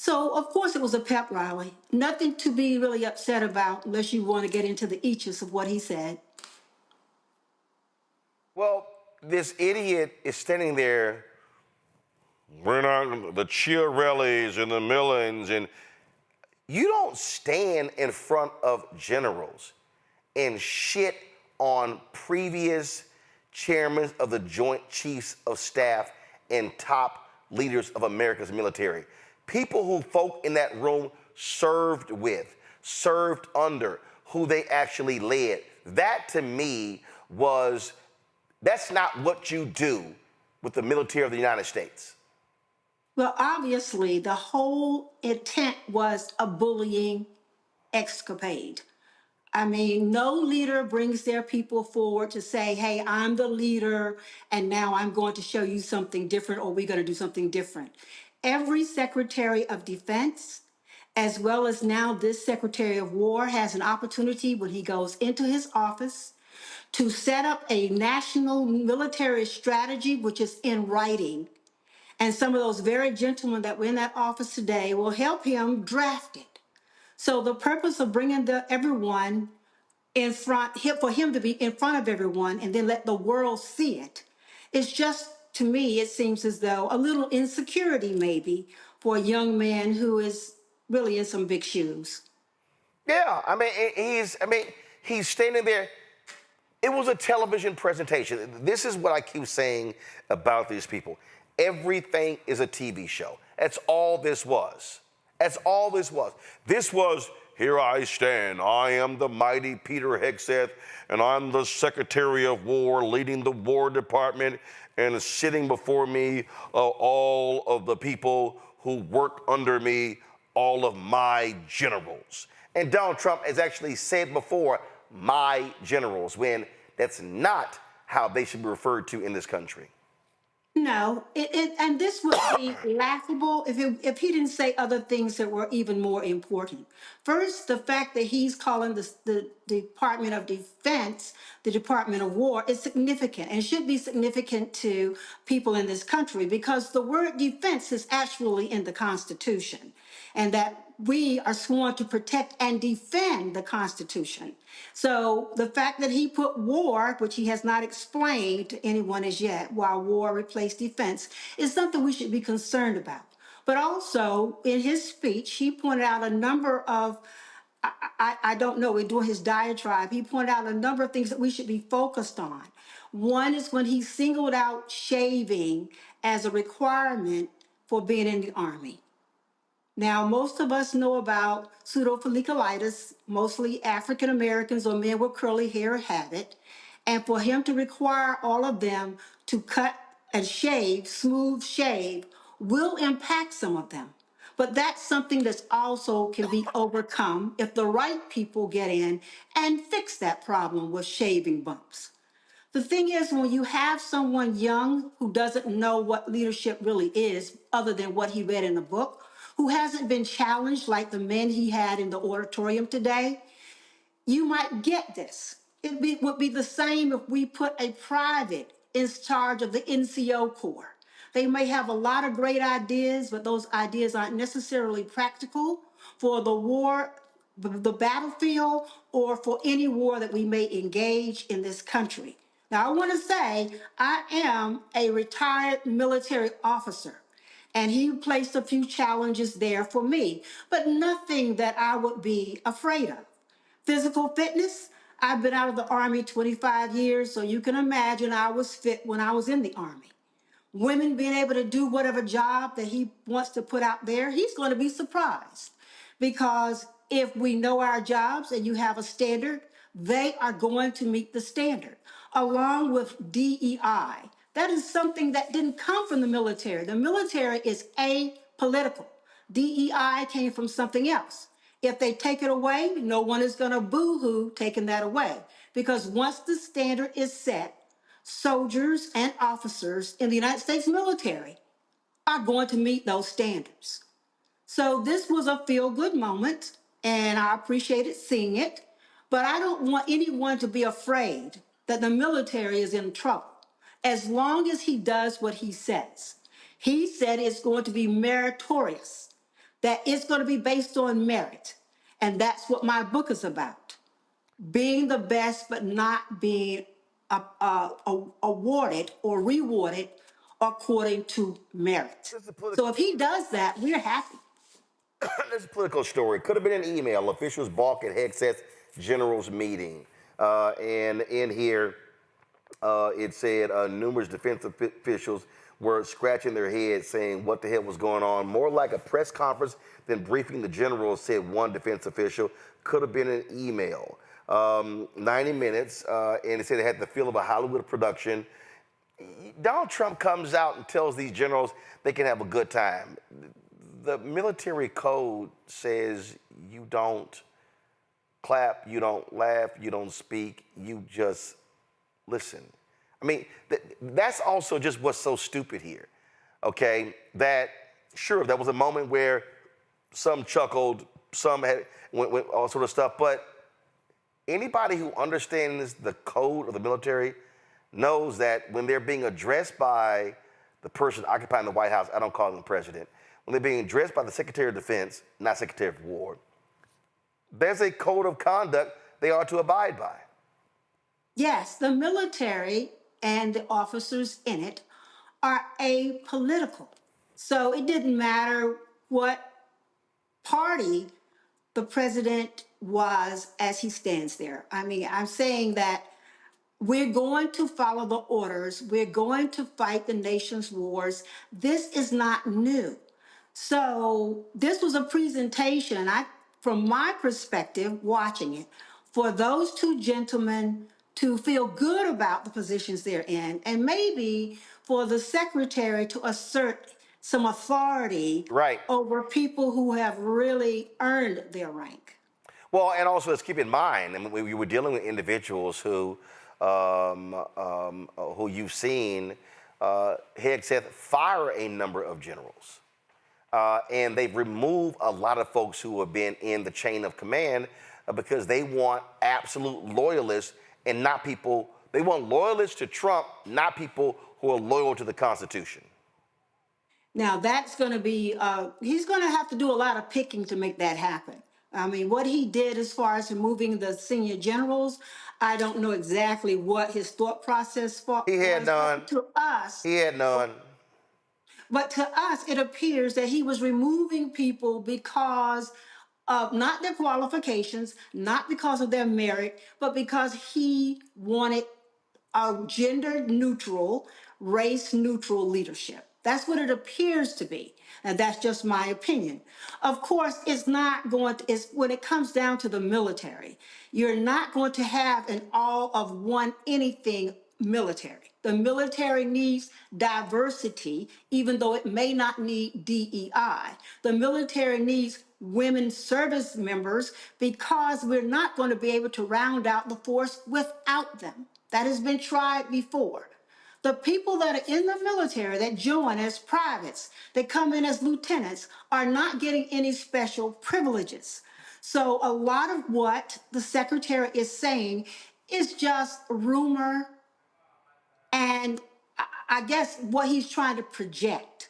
Speaker 8: So, of course, it was a pep rally. Nothing to be really upset about unless you want to get into the eaches of what he said.
Speaker 2: Well, this idiot is standing there, we're not the Chiarellis and the Millens, and you don't stand in front of generals and shit on previous chairmen of the Joint Chiefs of Staff and top leaders of America's military. People who folk in that room served with, served under, who they actually led. That to me that's not what you do with the military of the United States.
Speaker 8: Well, obviously, the whole intent was a bullying escapade. I mean, no leader brings their people forward to say, hey, I'm the leader, and now I'm going to show you something different, or we're going to do something different. Every Secretary of Defense, as well as now this Secretary of War, has an opportunity when he goes into his office to set up a national military strategy, which is in writing. And some of those very gentlemen that were in that office today will help him draft it. So the purpose of bringing everyone in front, for him to be in front of everyone and then let the world see it, is just, to me, it seems as though a little insecurity maybe for a young man who is really in some big shoes.
Speaker 2: Yeah, he's standing there. It was a television presentation. This is what I keep saying about these people. Everything is a TV show. That's all this was. That's all this was. This was, here I stand. I am the mighty Peter Hegseth, and I'm the Secretary of War leading the War Department, and sitting before me all of the people who work under me, all of my generals. And Donald Trump has actually said before, my generals, when that's not how they should be referred to in this country.
Speaker 8: No, and this would be laughable if he didn't say other things that were even more important. First, the fact that he's calling the Department of Defense the Department of War is significant, and should be significant to people in this country, because the word defense is actually in the Constitution, and that we are sworn to protect and defend the Constitution. So the fact that he put war, which he has not explained to anyone as yet, why war replaced defense, is something we should be concerned about. But also, in his speech, he pointed out a number of, I don't know, during his diatribe, he pointed out a number of things that we should be focused on. One is when he singled out shaving as a requirement for being in the Army. Now, most of us know about pseudofolliculitis. Mostly African Americans or men with curly hair have it. And for him to require all of them to cut and shave, smooth shave, will impact some of them. But that's something that's also can be overcome if the right people get in and fix that problem with shaving bumps. The thing is, when you have someone young who doesn't know what leadership really is, other than what he read in a book, who hasn't been challenged like the men he had in the auditorium today, you might get this. Would be the same if we put a private in charge of the NCO Corps. They may have a lot of great ideas, but those ideas aren't necessarily practical for the war, the battlefield, or for any war that we may engage in this country. Now, I want to say I am a retired military officer, and he placed a few challenges there for me, but nothing that I would be afraid of. Physical fitness, I've been out of the Army 25 years, so you can imagine I was fit when I was in the Army. Women being able to do whatever job that he wants to put out there, he's going to be surprised. Because if we know our jobs and you have a standard, they are going to meet the standard, along with DEI. That is something that didn't come from the military. The military is apolitical. DEI came from something else. If they take it away, no one is going to boo-hoo taking that away. Because once the standard is set, soldiers and officers in the United States military are going to meet those standards. So this was a feel-good moment, and I appreciated seeing it. But I don't want anyone to be afraid that the military is in trouble, as long as he does what he says. He said it's going to be meritorious. that it's going to be based on merit. And that's what my book is about. Being the best, but not being awarded or rewarded according to merit. So if he does that, we're happy.
Speaker 2: There's a political story. Could have been an email. Officials balk at Hegseth General's meeting. And in here, it said numerous defense officials were scratching their heads saying what the hell was going on. More like a press conference than briefing the general, said one defense official. Could have been an email. 90 minutes, and it said it had the feel of a Hollywood production. Donald Trump comes out and tells these generals they can have a good time. The military code says you don't clap, you don't laugh, you don't speak, you just listen. I mean, that's also just what's so stupid here, okay? That, sure, there was a moment where some chuckled, some had went all sort of stuff, but anybody who understands the code of the military knows that when they're being addressed by the person occupying the White House, I don't call them the president, when they're being addressed by the Secretary of Defense, not Secretary of War, there's a code of conduct they are to abide by.
Speaker 8: Yes, the military and the officers in it are apolitical. So it didn't matter what party the president was as he stands there. I mean, I'm saying that we're going to follow the orders. We're going to fight the nation's wars. This is not new. So this was a presentation, from my perspective, watching it, for those two gentlemen to feel good about the positions they're in, and maybe for the secretary to assert some authority over people who have really earned their rank.
Speaker 2: Well, and also let's keep in mind, I mean, we were dealing with individuals who you've seen Hegseth fire a number of generals. And they've removed a lot of folks who have been in the chain of command because they want absolute loyalists and not people, they want loyalists to Trump, not people who are loyal to the Constitution.
Speaker 8: Now that's going to be, he's going to have to do a lot of picking to make that happen. I mean, what he did as far as removing the senior generals, I don't know exactly what his thought process was.
Speaker 2: He had none.
Speaker 8: To us,
Speaker 2: he had none.
Speaker 8: But to us, it appears that he was removing people because of not their qualifications, not because of their merit, but because he wanted a gender-neutral, race-neutral leadership. That's what it appears to be, and that's just my opinion. Of course, it's not going to, when it comes down to the military, you're not going to have an all-of-one-anything military. The military needs diversity, even though it may not need DEI. The military needs women service members because we're not going to be able to round out the force without them. That has been tried before. The people that are in the military that join as privates, that come in as lieutenants, are not getting any special privileges. So a lot of what the secretary is saying is just rumor and I guess what he's trying to project.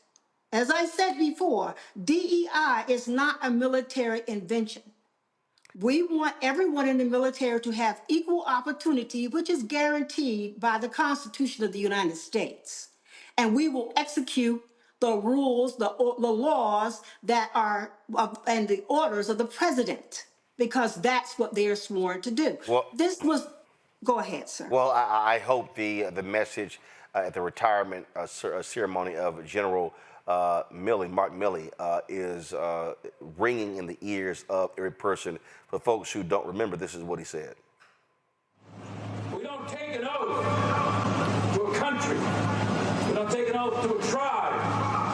Speaker 8: As I said before, DEI is not a military invention. We want everyone in the military to have equal opportunity, which is guaranteed by the Constitution of the United States. And we will execute the rules, the laws that are, and the orders of the president, because that's what they're sworn to do.
Speaker 2: Well,
Speaker 8: go ahead, sir.
Speaker 2: Well, I hope the message at the retirement ceremony of General Mark Milley, is ringing in the ears of every person. For folks who don't remember, this is what he said.
Speaker 7: We don't take an oath to a country. We don't take an oath to a tribe.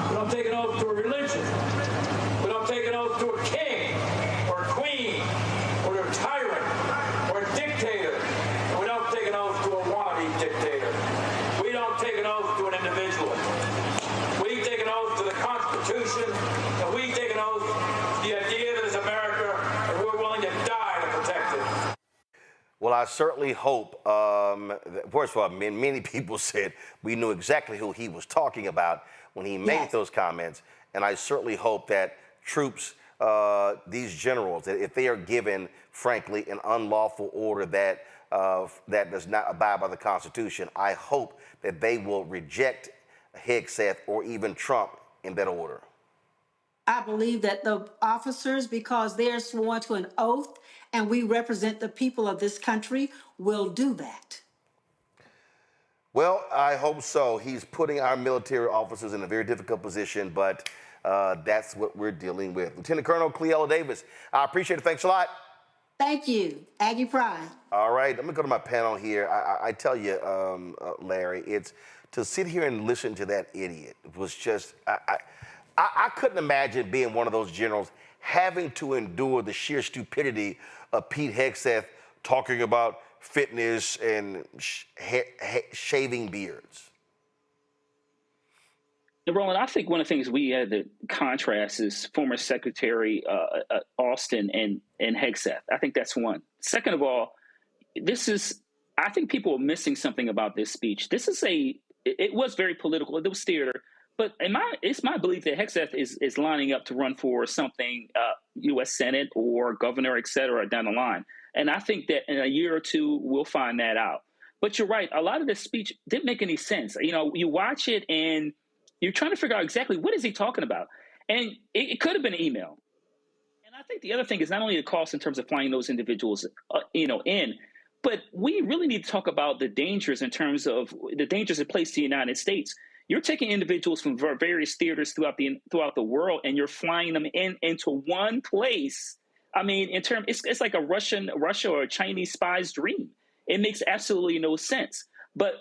Speaker 7: We don't take an oath to a religion. We don't take an oath to a king or a queen or a tyrant or a dictator. And we don't take an oath to a wannabe dictator. We don't take an oath to an individual. We take an oath to the Constitution, and we take an oath to the idea that is America, and we're willing to die to protect it.
Speaker 2: Well, I certainly hope, first of all, many people said we knew exactly who he was talking about when he made those comments, and I certainly hope that troops, these generals, that if they are given, frankly, an unlawful order that that does not abide by the Constitution, I hope that they will reject Hegseth or even Trump in that order.
Speaker 8: I believe that the officers, because they are sworn to an oath and we represent the people of this country, will do that.
Speaker 2: Well, I hope so. He's putting our military officers in a very difficult position, but that's what we're dealing with. Lieutenant Colonel Cleella Davis, I appreciate it. Thanks a lot.
Speaker 8: Thank you. Aggie Pride.
Speaker 2: All right, I'm going to go to my panel here. I tell you, Larry, it's to sit here and listen to that idiot was just, I couldn't imagine being one of those generals having to endure the sheer stupidity of Pete Hegseth talking about fitness and shaving beards.
Speaker 1: Roland, I think one of the things we had to contrast is former Secretary Austin and Hegseth. I think that's one. Second of all, I think people are missing something about this speech. It was very political. It was theater. But it's my belief that Hegseth is lining up to run for something, U.S. Senate or governor, et cetera, down the line. And I think that in a year or two, we'll find that out. But you're right. A lot of this speech didn't make any sense. You know, you watch it and you're trying to figure out exactly what is he talking about. And it could have been an email. And I think the other thing is not only the cost in terms of flying those individuals, in, but we really need to talk about the dangers in terms of the dangers that place the United States. You're taking individuals from various theaters throughout the world, and you're flying them into one place. I mean, it's like a Russia or a Chinese spy's dream. It makes absolutely no sense. But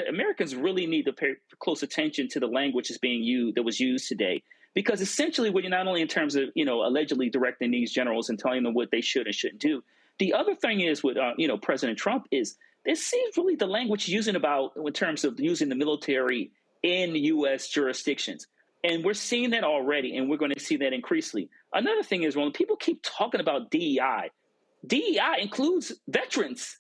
Speaker 1: Americans really need to pay close attention to the language that was used today, because essentially, we're not only in terms of allegedly directing these generals and telling them what they should and shouldn't do. The other thing is with President Trump is this seems really the language using in terms of using the military in U.S. jurisdictions. And we're seeing that already, and we're going to see that increasingly. Another thing is, when people keep talking about DEI includes veterans.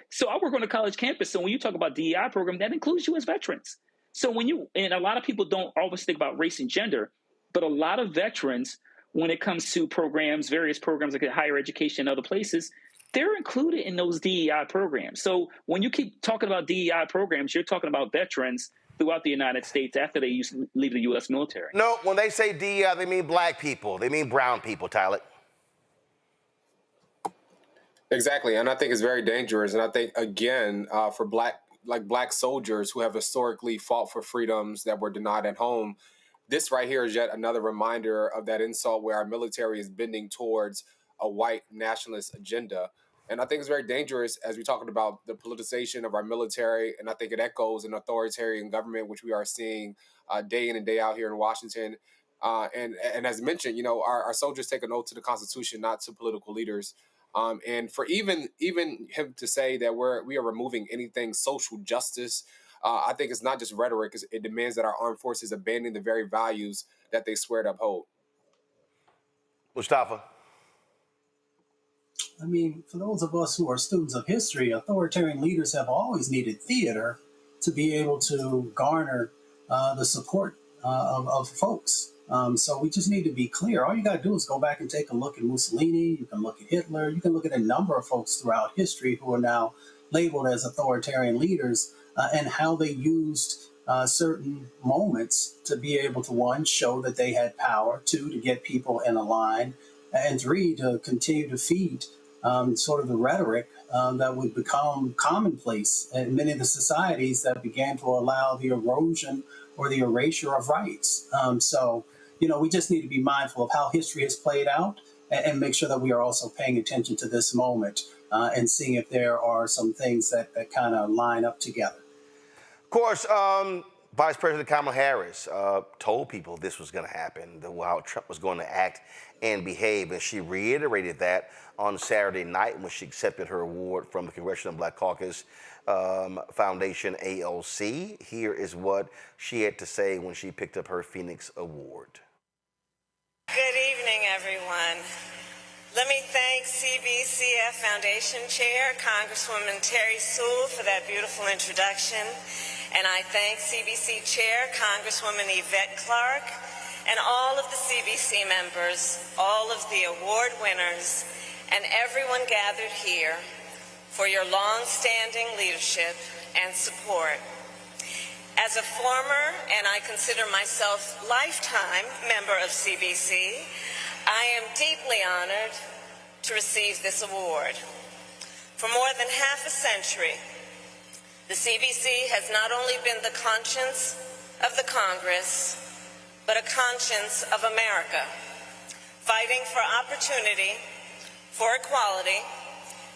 Speaker 1: So I work on a college campus. So when you talk about DEI program, that includes you as veterans. So and a lot of people don't always think about race and gender, but a lot of veterans, when it comes to various programs like higher education and other places, they're included in those DEI programs. So when you keep talking about DEI programs, you're talking about veterans throughout the United States after they leave the U.S. military.
Speaker 2: No, when they say DEI, they mean black people. They mean brown people, Tyler.
Speaker 23: Exactly, and I think it's very dangerous. And I think, again, for black soldiers who have historically fought for freedoms that were denied at home, this right here is yet another reminder of that insult where our military is bending towards a white nationalist agenda. And I think it's very dangerous as we're talking about the politicization of our military. And I think it echoes an authoritarian government, which we are seeing day in and day out here in Washington. And as mentioned, our soldiers take an oath to the Constitution, not to political leaders. And for even him to say that we are removing anything social justice, I think it's not just rhetoric. It demands that our armed forces abandon the very values that they swear to uphold.
Speaker 2: Mustafa.
Speaker 22: I mean, for those of us who are students of history, authoritarian leaders have always needed theater to be able to garner the support of folks. So we just need to be clear. All you got to do is go back and take a look at Mussolini. You can look at Hitler. You can look at a number of folks throughout history who are now labeled as authoritarian leaders and how they used certain moments to be able to, one, show that they had power, two, to get people in a line, and three, to continue to feed sort of the rhetoric that would become commonplace in many of the societies that began to allow the erosion or the erasure of rights. So, we just need to be mindful of how history has played out and make sure that we are also paying attention to this moment and seeing if there are some things that kind of line up together.
Speaker 2: Of course, Vice President Kamala Harris told people this was going to happen, how Trump was going to act and behave, and she reiterated that on Saturday night when she accepted her award from the Congressional Black Caucus Foundation, ALC. Here is what she had to say when she picked up her Phoenix Award.
Speaker 9: Good evening, everyone. Let me thank CBCF Foundation Chair, Congresswoman Terry Sewell, for that beautiful introduction. And I thank CBC Chair, Congresswoman Yvette Clarke. and all of the CBC members, all of the award winners, and everyone gathered here for your long-standing leadership and support. As a former, and I consider myself lifetime member of CBC, I am deeply honored to receive this award. For more than half a century, the CBC has not only been the conscience of the Congress, but a conscience of America, fighting for opportunity, for equality,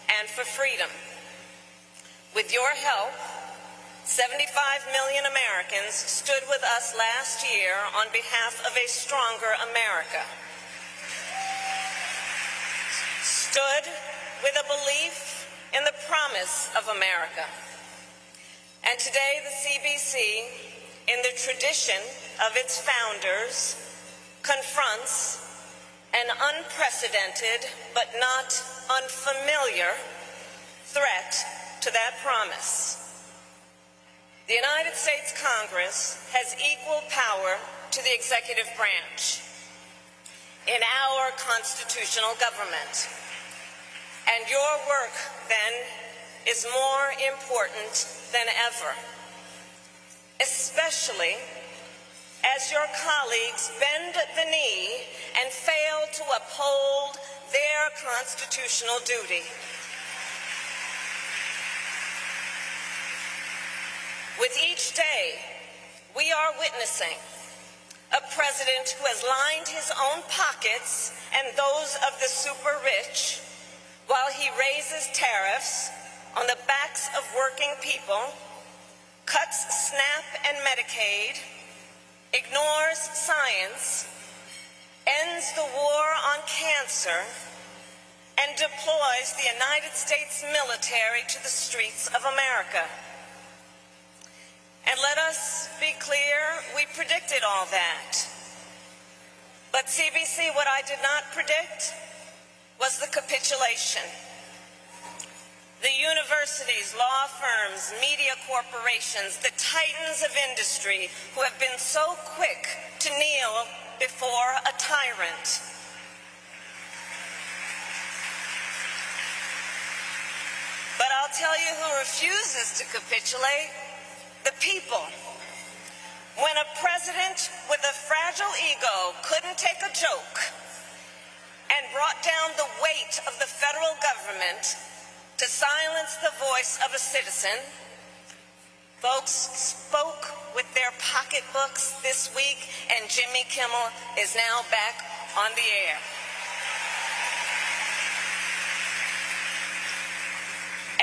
Speaker 9: and for freedom. With your help, 75 million Americans stood with us last year on behalf of a stronger America. Stood with a belief in the promise of America. And today the CBC, in the tradition of its founders, confronts an unprecedented but not unfamiliar threat to that promise. The United States Congress has equal power to the executive branch in our constitutional government. And your work, then, is more important than ever, especially as your colleagues bend the knee and fail to uphold their constitutional duty. With each day, we are witnessing a president who has lined his own pockets and those of the super rich while he raises tariffs on the backs of working people, cuts SNAP and Medicaid, ignores science, ends the war on cancer, and deploys the United States military to the streets of America. And let us be clear, we predicted all that. But CBC, what I did not predict was the capitulation. The universities, law firms, media corporations, the titans of industry who have been so quick to kneel before a tyrant. But I'll tell you who refuses to capitulate: the people. When a president with a fragile ego couldn't take a joke and brought down the weight of the federal government to silence the voice of a citizen, folks spoke with their pocketbooks this week, and Jimmy Kimmel is now back on the air.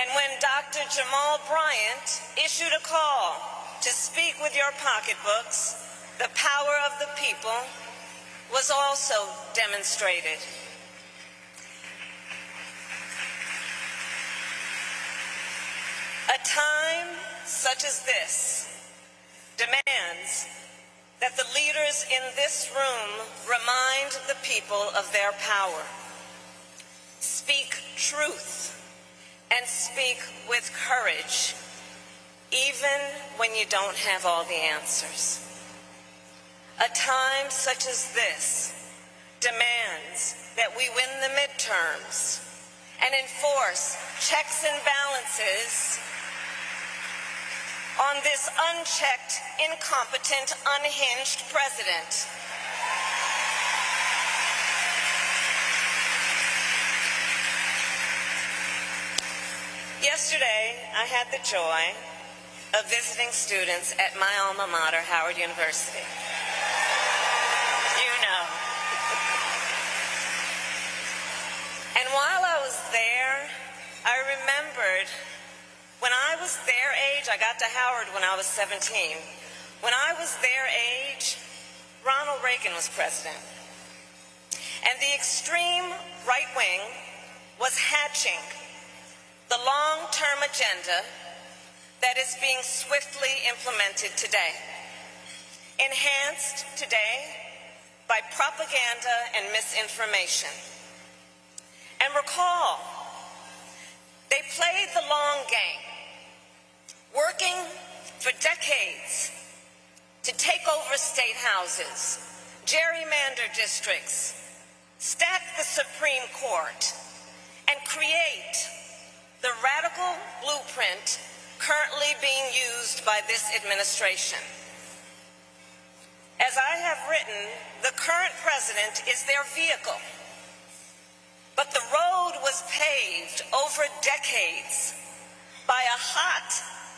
Speaker 9: And when Dr. Jamal Bryant issued a call to speak with your pocketbooks, the power of the people was also demonstrated. A time such as this demands that the leaders in this room remind the people of their power. Speak truth and speak with courage, even when you don't have all the answers. A time such as this demands that we win the midterms and enforce checks and balances on this unchecked, incompetent, unhinged president. Yesterday, I had the joy of visiting students at my alma mater, Howard University. You know. And while I was there, I remembered when I was their age, I got to Howard when I was 17. When I was their age, Ronald Reagan was president. And the extreme right wing was hatching the long-term agenda that is being swiftly implemented today, enhanced today by propaganda and misinformation. And recall, they played the long game, working for decades to take over state houses, gerrymander districts, stack the Supreme Court, and create the radical blueprint currently being used by this administration. As I have written, the current president is their vehicle, but the road was paved over decades by a hot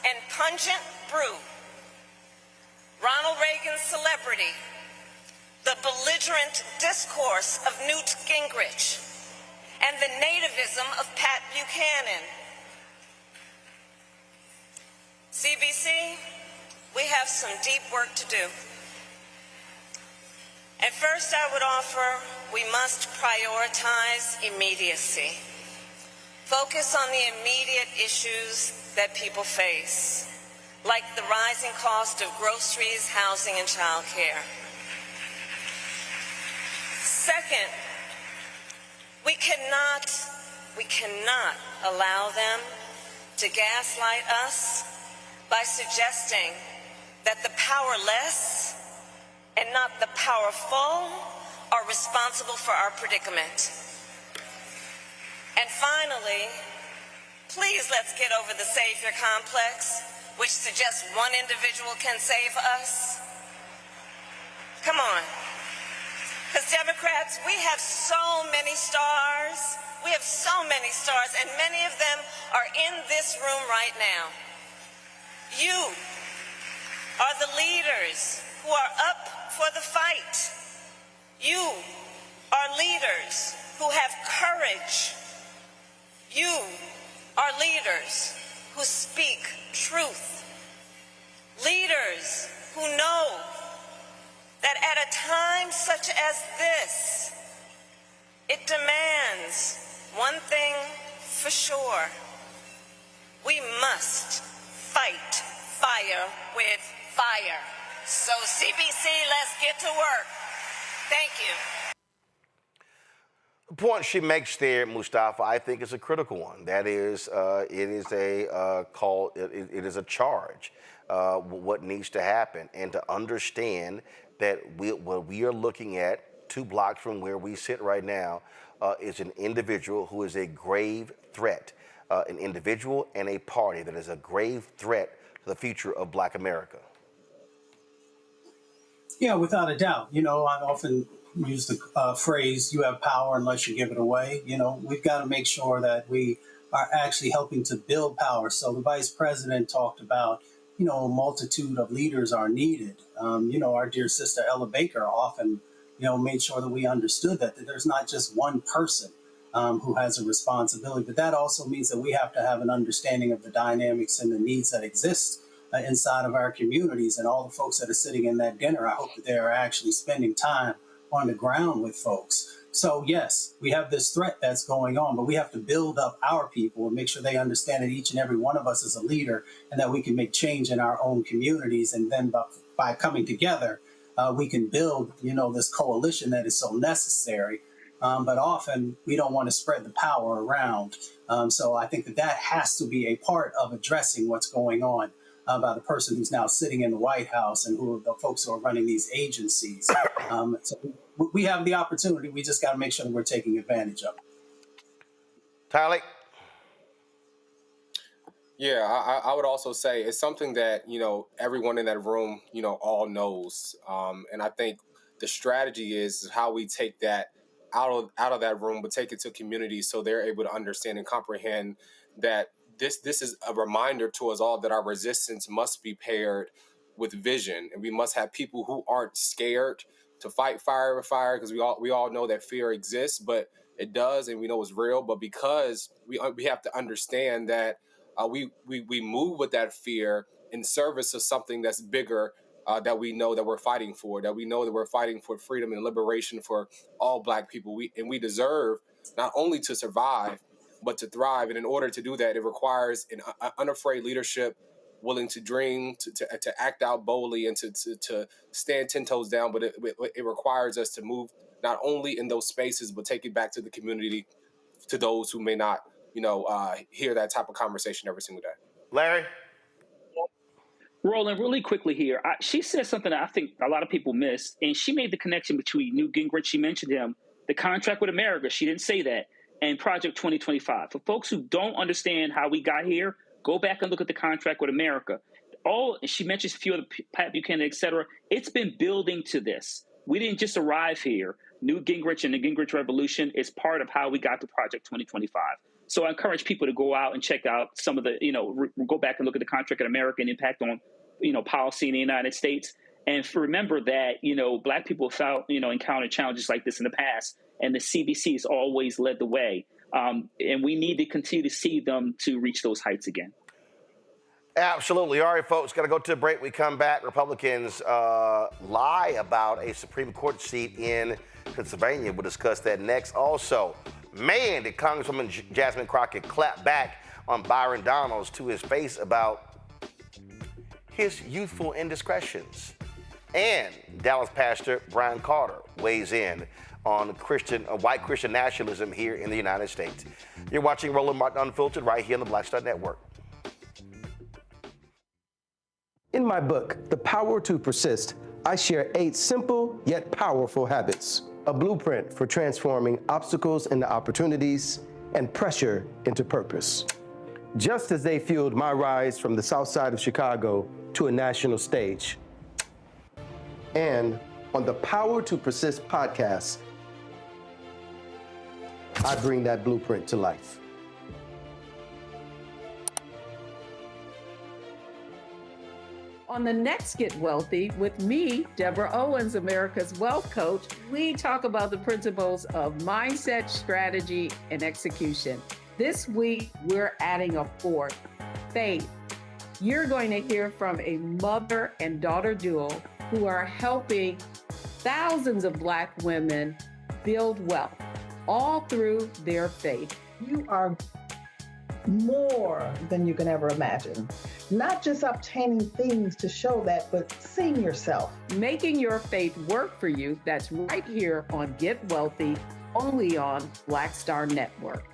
Speaker 9: and pungent brew. Ronald Reagan's celebrity, the belligerent discourse of Newt Gingrich, and the nativism of Pat Buchanan. CBC, we have some deep work to do. And first I would offer, we must prioritize immediacy. Focus on the immediate issues that people face, like the rising cost of groceries, housing, and childcare. Second, we cannot allow them to gaslight us by suggesting that the powerless and not the powerful are responsible for our predicament. And finally, please let's get over the savior complex, which suggests one individual can save us. Come on. Because Democrats, we have so many stars. We have so many stars, and many of them are in this room right now. You are the leaders who are up for the fight. You are leaders who have courage. You are leaders who speak truth. Leaders who know that at a time such as this, it demands one thing for sure. We must fight fire with fire. So CBC, let's get to work. Thank you.
Speaker 2: The point she makes there, Mustafa, I think is a critical one. That is, it is a call. It is a charge. What needs to happen, and to understand that what we are looking at 2 blocks from where we sit right now is an individual who is a grave threat, an individual and a party that is a grave threat to the future of Black America.
Speaker 22: Yeah, without a doubt. You know, I often use the phrase, you have power unless you give it away. You know, we've got to make sure that we are actually helping to build power. So the vice president talked about, you know, a multitude of leaders are needed. You know, our dear sister Ella Baker often, you know, made sure that we understood that there's not just one person who has a responsibility, but that also means that we have to have an understanding of the dynamics and the needs that exist inside of our communities. And all the folks that are sitting in that dinner, I hope that they are actually spending time on the ground with folks. So yes, we have this threat that's going on, but we have to build up our people and make sure they understand that each and every one of us is a leader and that we can make change in our own communities. And then by coming together, we can build, you know, this coalition that is so necessary. But often we don't want to spread the power around. So I think that has to be a part of addressing what's going on by the person who's now sitting in the White House and who are the folks who are running these agencies. So we have the opportunity. We just got to make sure that we're taking advantage of it.
Speaker 2: Tyler?
Speaker 23: Yeah, I would also say it's something that, you know, everyone in that room, you know, all knows. And I think the strategy is how we take that out of that room, but take it to communities so they're able to understand and comprehend that this is a reminder to us all that our resistance must be paired with vision, and we must have people who aren't scared to fight fire with fire, because we all know that fear exists, but it does, and we know it's real. But because we have to understand that we move with that fear in service of something that's bigger, that we know that we're fighting for, that we know that we're fighting for freedom and liberation for all Black people. We deserve not only to survive, but to thrive. And in order to do that, it requires an unafraid leadership, willing to dream, to act out boldly, and to stand 10 toes down. But it requires us to move not only in those spaces, but take it back to the community, to those who may not, you know, hear that type of conversation every single day.
Speaker 2: Larry?
Speaker 1: Roland, really quickly here. She said something that I think a lot of people miss, and she made the connection between Newt Gingrich, she mentioned him, the contract with America, she didn't say that, and Project 2025. For folks who don't understand how we got here, go back and look at the contract with America. She mentions a few of the Pat Buchanan, et cetera. It's been building to this. We didn't just arrive here. Newt Gingrich and the Gingrich Revolution is part of how we got to Project 2025. So I encourage people to go out and check out some of the, go back and look at the contract in America and impact on, policy in the United States. And remember that, Black people have encountered challenges like this in the past, and the CBC has always led the way. And we need to continue to see them to reach those heights again.
Speaker 2: Absolutely. All right, folks, got to go to a break. We come back. Republicans lie about a Supreme Court seat in Pennsylvania. We'll discuss that next. Also, man, did Congresswoman Jasmine Crockett clap back on Byron Donalds to his face about his youthful indiscretions. And Dallas pastor Brian Carter weighs in on white Christian nationalism here in the United States. You're watching Roland Martin Unfiltered right here on the Black Star Network.
Speaker 15: In my book, The Power to Persist, I share 8 simple yet powerful habits, a blueprint for transforming obstacles into opportunities and pressure into purpose. Just as they fueled my rise from the South Side of Chicago to a national stage. And on the Power to Persist podcast, I bring that blueprint to life.
Speaker 12: On the next Get Wealthy with me, Deborah Owens, America's Wealth Coach, we talk about the principles of mindset, strategy, and execution. This week, we're adding a 4th, faith. You're going to hear from a mother and daughter duo who are helping thousands of Black women build wealth, all through their faith.
Speaker 13: You are more than you can ever imagine. Not just obtaining things to show that, but seeing yourself.
Speaker 12: Making your faith work for you. That's right here on Get Wealthy, only on Black Star Network.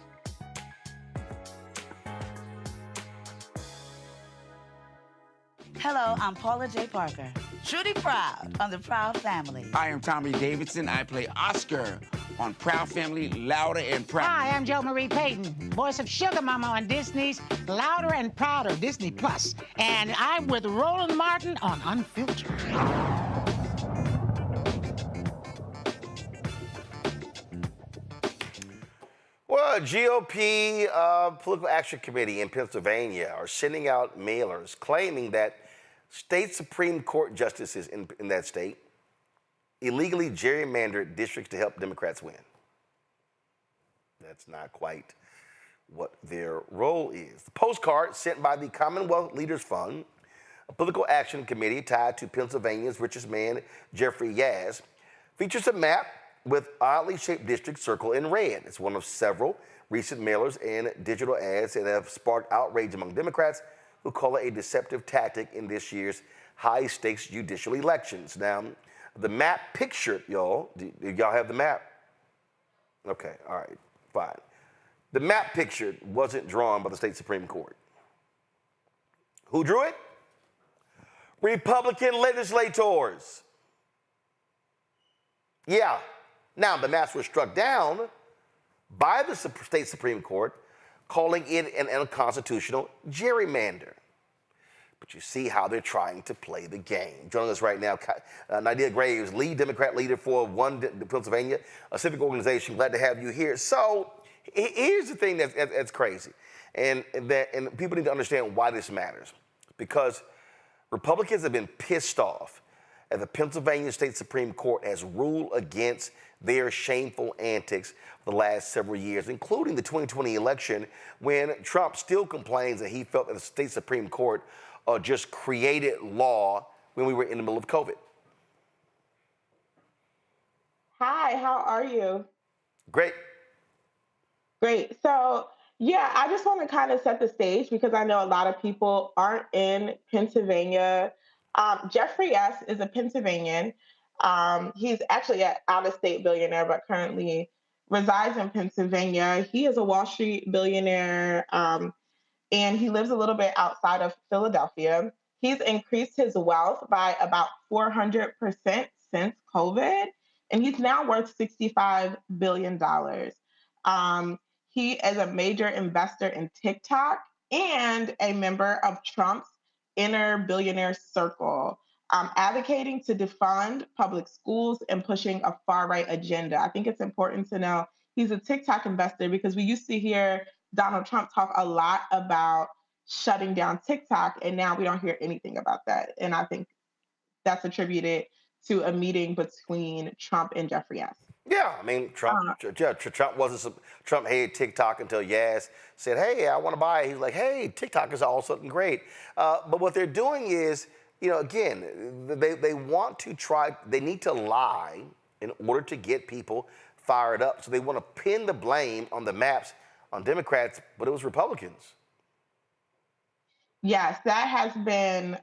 Speaker 14: Hello, I'm Paula J. Parker, truly proud on the Proud Family.
Speaker 24: I am Tommy Davidson. I play Oscar on Proud Family, Louder and Proud.
Speaker 25: Hi, I'm Jo Marie Payton, voice of Sugar Mama on Disney's Louder and Prouder, Disney Plus. And I'm with Roland Martin on Unfiltered.
Speaker 2: Well, GOP Political Action Committee in Pennsylvania are sending out mailers claiming that state Supreme Court justices in that state illegally gerrymandered districts to help Democrats win. That's not quite what their role is. The postcard sent by the Commonwealth Leaders Fund, a political action committee tied to Pennsylvania's richest man, Jeffrey Yazd, features a map with oddly shaped districts circled in red. It's one of several recent mailers and digital ads that have sparked outrage among Democrats who call it a deceptive tactic in this year's high-stakes judicial elections. Now, the map pictured, y'all, do y'all have the map? Okay, all right, fine. The map pictured wasn't drawn by the state Supreme Court. Who drew it? Republican legislators. Yeah. Now, the maps were struck down by the state Supreme Court, calling it an unconstitutional gerrymander. But you see how they're trying to play the game. Joining us right now, Nydia Graves, lead Democrat leader for One Pennsylvania, a civic organization. Glad to have you here. So here's the thing that's crazy, and people need to understand why this matters. Because Republicans have been pissed off as the Pennsylvania State Supreme Court has ruled against their shameful antics for the last several years, including the 2020 election, when Trump still complains that he felt that the state Supreme Court just created law when we were in the middle of COVID.
Speaker 26: Hi, how are you?
Speaker 2: Great.
Speaker 26: Great. So, yeah, I just want to kind of set the stage because I know a lot of people aren't in Pennsylvania. Jeffrey S. is a Pennsylvanian. He's actually an out-of-state billionaire, but currently resides in Pennsylvania. He is a Wall Street billionaire, and he lives a little bit outside of Philadelphia. He's increased his wealth by about 400% since COVID, and he's now worth $65 billion. He is a major investor in TikTok and a member of Trump's inner billionaire circle, advocating to defund public schools and pushing a far-right agenda. I think it's important to know he's a TikTok investor because we used to hear Donald Trump talk a lot about shutting down TikTok, and now we don't hear anything about that. And I think that's attributed to a meeting between Trump and Jeffrey S.
Speaker 2: Yeah, I mean, Trump hated TikTok until Yaz said, hey, I want to buy it. He's like, hey, TikTok is all something great. But what they're doing is, again, they want to try, they need to lie in order to get people fired up. So they want to pin the blame on the maps on Democrats, but it was Republicans.
Speaker 26: Yes, that has been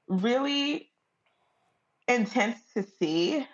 Speaker 26: really intense to see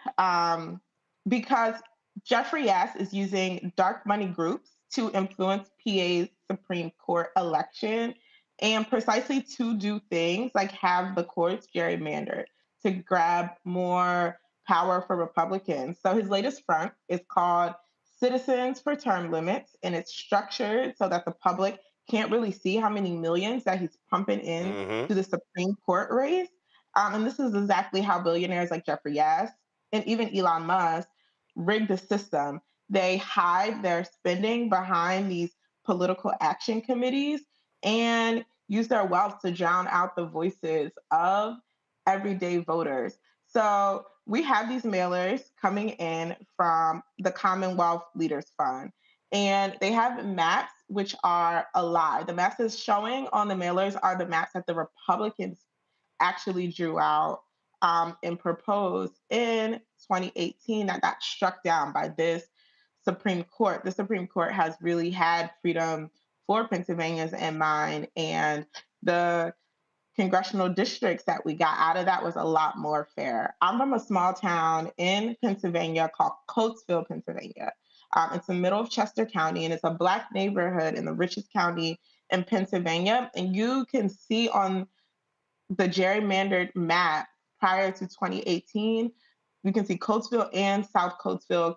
Speaker 26: because Jeffrey S. is using dark money groups to influence PA's Supreme Court election and precisely to do things like have the courts gerrymandered to grab more power for Republicans. So his latest front is called Citizens for Term Limits, and it's structured so that the public can't really see how many millions that he's pumping in to the Supreme Court race. And this is exactly how billionaires like Jeffrey S. and even Elon Musk rig the system. They hide their spending behind these political action committees and use their wealth to drown out the voices of everyday voters. So we have these mailers coming in from the Commonwealth Leaders Fund, and they have maps which are a lie. The maps that's showing on the mailers are the maps that the Republicans actually drew out and proposed in 2018 that got struck down by this Supreme Court. The Supreme Court has really had freedom for Pennsylvanians in mind, and the congressional districts that we got out of that was a lot more fair. I'm from a small town in Pennsylvania called Coatesville, Pennsylvania. It's in the middle of Chester County, and it's a Black neighborhood in the richest county in Pennsylvania. And you can see on the gerrymandered map prior to 2018, you can see Coatesville and South Coatesville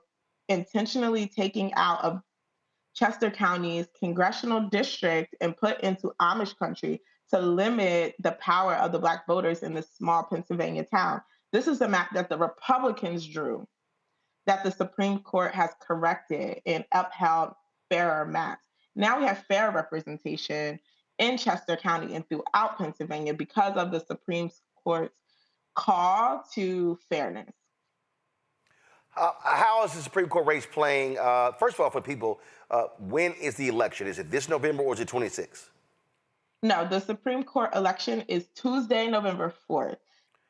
Speaker 26: intentionally taking out of Chester County's congressional district and put into Amish country to limit the power of the Black voters in this small Pennsylvania town. This is the map that the Republicans drew, that the Supreme Court has corrected and upheld fairer maps. Now we have fair representation in Chester County and throughout Pennsylvania because of the Supreme Court's call to fairness.
Speaker 2: How is the Supreme Court race playing? First of all, for people, when is the election? Is it this November or is it 26?
Speaker 26: No, the Supreme Court election is Tuesday, November 4th.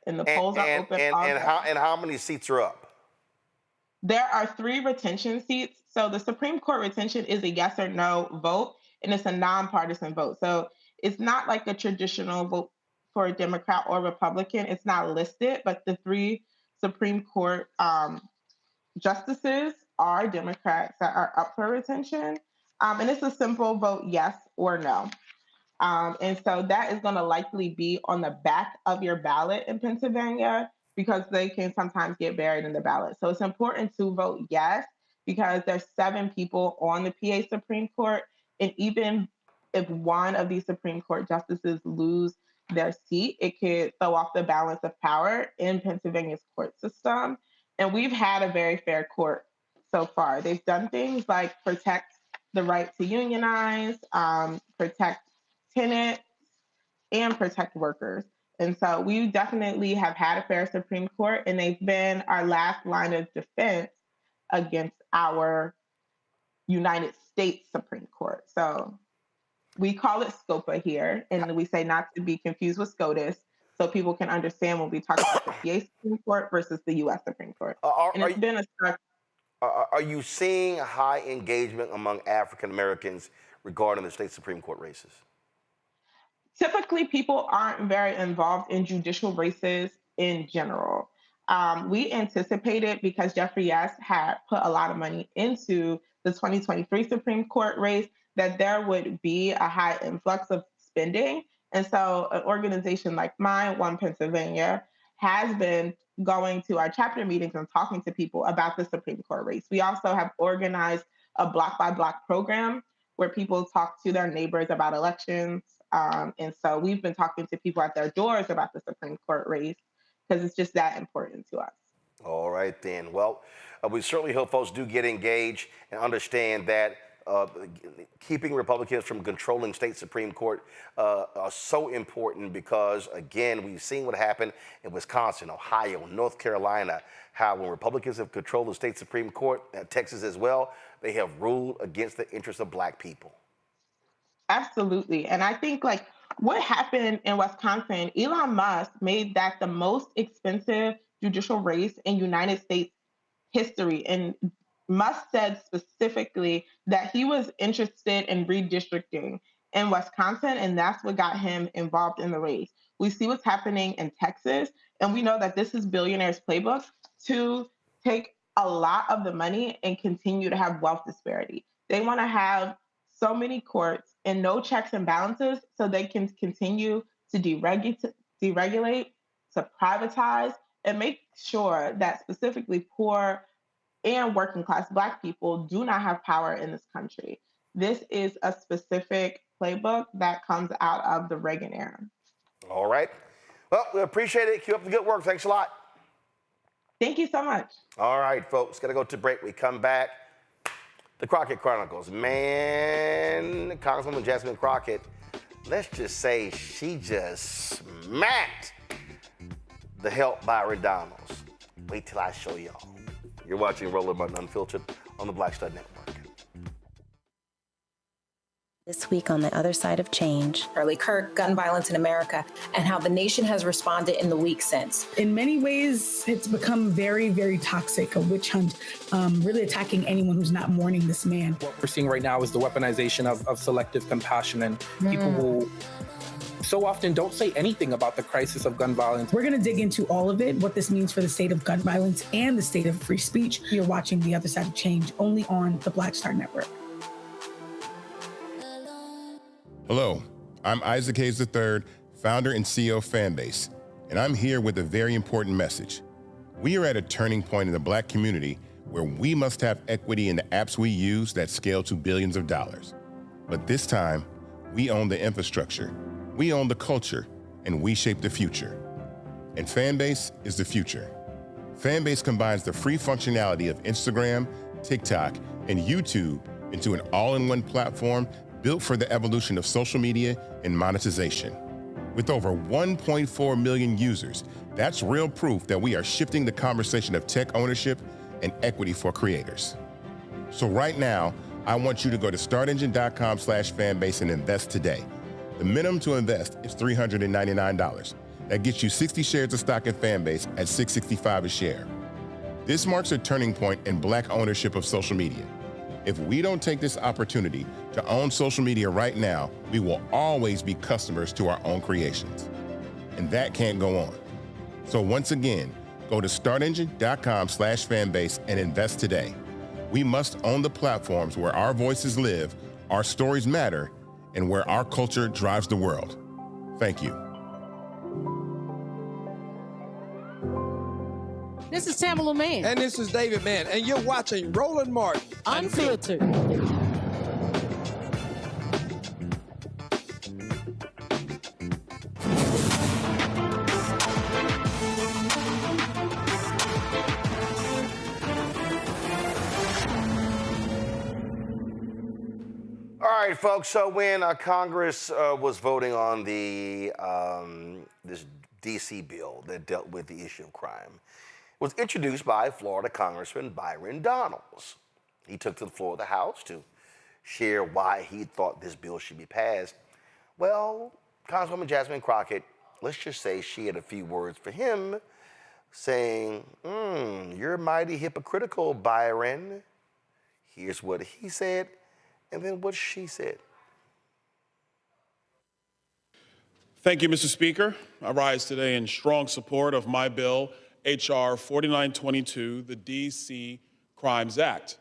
Speaker 26: And the polls are open.
Speaker 2: And how many seats are up?
Speaker 26: There are 3 retention seats. So the Supreme Court retention is a yes or no vote, and it's a nonpartisan vote. So it's not like a traditional vote for a Democrat or Republican. It's not listed, but the 3 Supreme Court justices are Democrats that are up for retention. And it's a simple vote, yes or no. And so that is going to likely be on the back of your ballot in Pennsylvania because they can sometimes get buried in the ballot. So it's important to vote yes because there's 7 people on the PA Supreme Court. And even if one of these Supreme Court justices lose their seat, it could throw off the balance of power in Pennsylvania's court system. And we've had a very fair court so far. They've done things like protect the right to unionize, protect tenants, and protect workers. And so we definitely have had a fair Supreme Court, and they've been our last line of defense against our United States Supreme Court. So we call it SCOPA here, and we say not to be confused with SCOTUS, so people can understand when we talk about the PA Supreme Court versus the U.S. Supreme Court.
Speaker 2: Are you seeing high engagement among African Americans regarding the state Supreme Court races?
Speaker 26: Typically, people aren't very involved in judicial races in general. We anticipated, because Jeffrey S. had put a lot of money into the 2023 Supreme Court race, that there would be a high influx of spending. And so an organization like mine, One Pennsylvania, has been going to our chapter meetings and talking to people about the Supreme Court race. We also have organized a block by block program where people talk to their neighbors about elections. And so we've been talking to people at their doors about the Supreme Court race because it's just that important to us.
Speaker 2: All right, then. Well, we certainly hope folks do get engaged and understand that keeping Republicans from controlling state Supreme Court are so important because, again, we've seen what happened in Wisconsin, Ohio, North Carolina, how when Republicans have controlled the state Supreme Court, Texas as well, they have ruled against the interests of Black people.
Speaker 26: Absolutely. And I think like what happened in Wisconsin, Elon Musk made that the most expensive judicial race in United States history. And Musk said specifically that he was interested in redistricting in Wisconsin, and that's what got him involved in the race. We see what's happening in Texas, and we know that this is billionaires' playbook to take a lot of the money and continue to have wealth disparity. They want to have so many courts and no checks and balances so they can continue to deregulate, to privatize, and make sure that specifically poor and working class Black people do not have power in this country. This is a specific playbook that comes out of the Reagan era.
Speaker 2: All right. Well, we appreciate it. Keep up the good work. Thanks a lot.
Speaker 26: Thank you so much.
Speaker 2: All right, folks. Got to go to break. We come back. The Crockett Chronicles. Man, Congresswoman Jasmine Crockett, let's just say she just smacked the help Byron Donalds. Wait till I show y'all. You're watching Roland Martin Unfiltered on the Black Star Network.
Speaker 11: This week on The Other Side of Change.
Speaker 16: Charlie Kirk, gun violence in America, and how the nation has responded in the week since.
Speaker 17: In many ways, it's become very, very toxic, a witch hunt, really attacking anyone who's not mourning this man.
Speaker 18: What we're seeing right now is the weaponization of selective compassion and people who so often don't say anything about the crisis of gun violence.
Speaker 17: We're going to dig into all of it, what this means for the state of gun violence and the state of free speech. You're watching The Other Side of Change only on the Black Star Network.
Speaker 19: Hello, I'm Isaac Hayes III, founder and CEO of Fanbase, and I'm here with a very important message. We are at a turning point in the Black community where we must have equity in the apps we use that scale to billions of dollars. But this time, we own the infrastructure, we own the culture, and we shape the future. And Fanbase is the future. Fanbase combines the free functionality of Instagram, TikTok, and YouTube into an all-in-one platform built for the evolution of social media and monetization. With over 1.4 million users, that's real proof that we are shifting the conversation of tech ownership and equity for creators. So right now, I want you to go to startengine.com/fanbase and invest today. The minimum to invest is $399. That gets you 60 shares of stock in Fanbase at $665 a share. This marks a turning point in Black ownership of social media. If we don't take this opportunity to own social media right now, we will always be customers to our own creations. And that can't go on. So once again, go to startengine.com/fanbase and invest today. We must own the platforms where our voices live, our stories matter, and where our culture drives the world. Thank you.
Speaker 20: This is Tamala Mann.
Speaker 27: And this is David Mann. And you're watching Roland Martin
Speaker 20: Unfiltered.
Speaker 2: All right, folks. So when Congress was voting on the this D.C. bill that dealt with the issue of crime, was introduced by Florida Congressman Byron Donalds. He took to the floor of the House to share why he thought this bill should be passed. Well, Congresswoman Jasmine Crockett, let's just say she had a few words for him, saying, you're mighty hypocritical, Byron. Here's what he said, and then what she said.
Speaker 28: Thank you, Mr. Speaker. I rise today in strong support of my bill, H.R. 4922, the D.C. Crimes Act.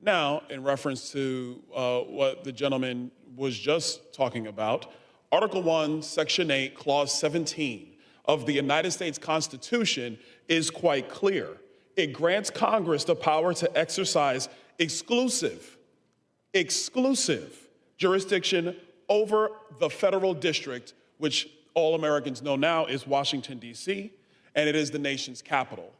Speaker 28: Now, in reference to what the gentleman was just talking about, Article 1, Section 8, Clause 17 of the United States Constitution is quite clear. It grants Congress the power to exercise exclusive jurisdiction over the federal district, which all Americans know now is Washington, D.C., and it is the nation's capital.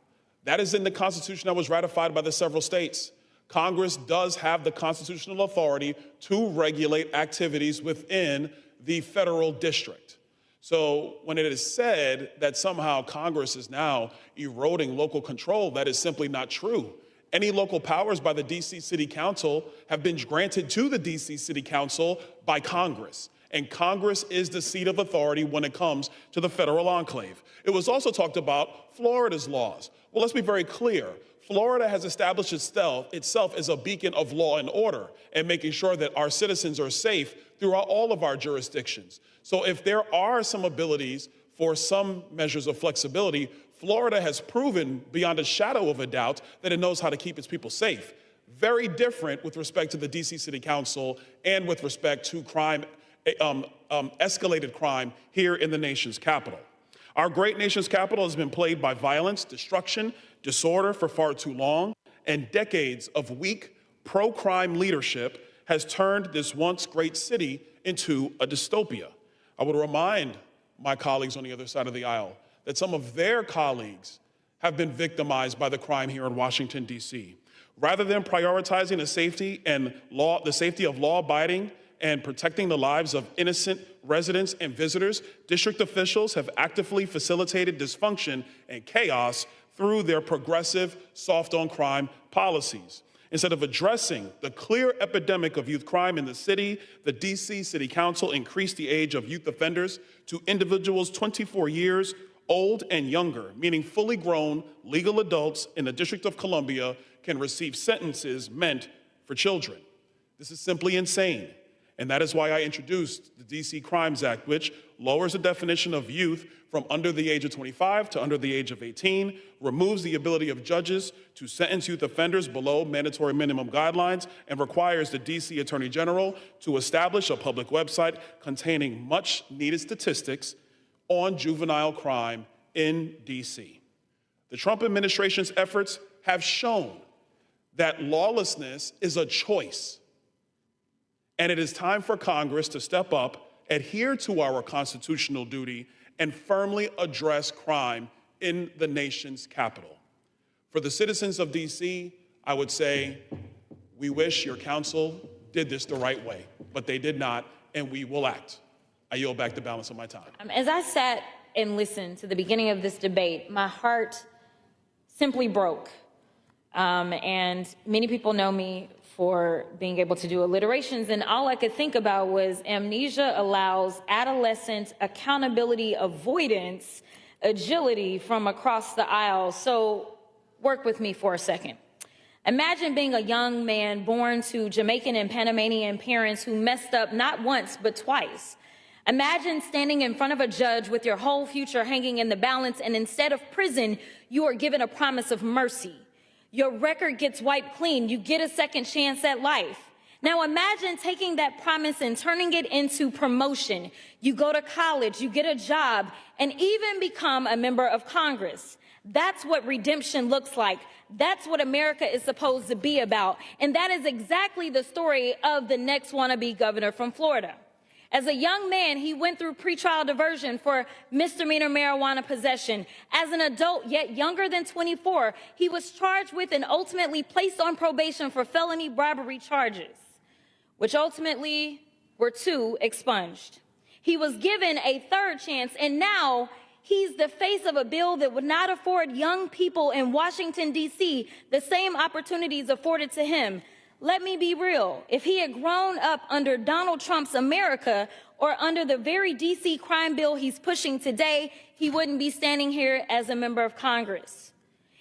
Speaker 28: That is in the Constitution that was ratified by the several states. Congress does have the constitutional authority to regulate activities within the federal district. So when it is said that somehow Congress is now eroding local control, that is simply not true. Any local powers by the D.C. City Council have been granted to the D.C. City Council by Congress. And Congress is the seat of authority when it comes to the federal enclave. It was also talked about Florida's laws. Well, let's be very clear. Florida has established itself as a beacon of law and order and making sure that our citizens are safe throughout all of our jurisdictions. So if there are some abilities for some measures of flexibility, Florida has proven beyond a shadow of a doubt that it knows how to keep its people safe. Very different with respect to the D.C. City Council and with respect to crime, escalated crime here in the nation's capital. Our great nation's capital has been plagued by violence, destruction, disorder for far too long, and decades of weak pro-crime leadership has turned this once great city into a dystopia. I would remind my colleagues on the other side of the aisle that some of their colleagues have been victimized by the crime here in Washington, D.C. Rather than prioritizing the safety of law-abiding and protecting the lives of innocent residents and visitors, district officials have actively facilitated dysfunction and chaos through their progressive soft-on-crime policies. Instead of addressing the clear epidemic of youth crime in the city, the D.C. City Council increased the age of youth offenders to individuals 24 years old and younger, meaning fully grown legal adults in the District of Columbia can receive sentences meant for children. This is simply insane. And that is why I introduced the D.C. Crimes Act, which lowers the definition of youth from under the age of 25 to under the age of 18, removes the ability of judges to sentence youth offenders below mandatory minimum guidelines, and requires the D.C. Attorney General to establish a public website containing much-needed statistics on juvenile crime in D.C. The Trump administration's efforts have shown that lawlessness is a choice. And it is time for Congress to step up, adhere to our constitutional duty, and firmly address crime in the nation's capital. For the citizens of D.C., I would say, we wish your council did this the right way, but they did not, and we will act. I yield back the balance of my time.
Speaker 3: As I sat and listened to the beginning of this debate, my heart simply broke. And many people know me for being able to do alliterations, and all I could think about was amnesia allows adolescent accountability avoidance agility from across the aisle. So work with me for a second. Imagine being a young man born to Jamaican and Panamanian parents who messed up not once but twice. Imagine standing in front of a judge with your whole future hanging in the balance, and instead of prison, you are given a promise of mercy. Your record gets wiped clean. You get a second chance at life. Now imagine taking that promise and turning it into promotion. You go to college, you get a job, and even become a member of Congress. That's what redemption looks like. That's what America is supposed to be about. And that is exactly the story of the next wannabe governor from Florida. As a young man, he went through pretrial diversion for misdemeanor marijuana possession. As an adult, yet younger than 24, he was charged with and ultimately placed on probation for felony bribery charges, which ultimately were 2 expunged. He was given a 3rd chance, and now he's the face of a bill that would not afford young people in Washington, D.C. the same opportunities afforded to him. Let me be real. If he had grown up under Donald Trump's America or under the very D.C. crime bill he's pushing today, he wouldn't be standing here as a member of Congress.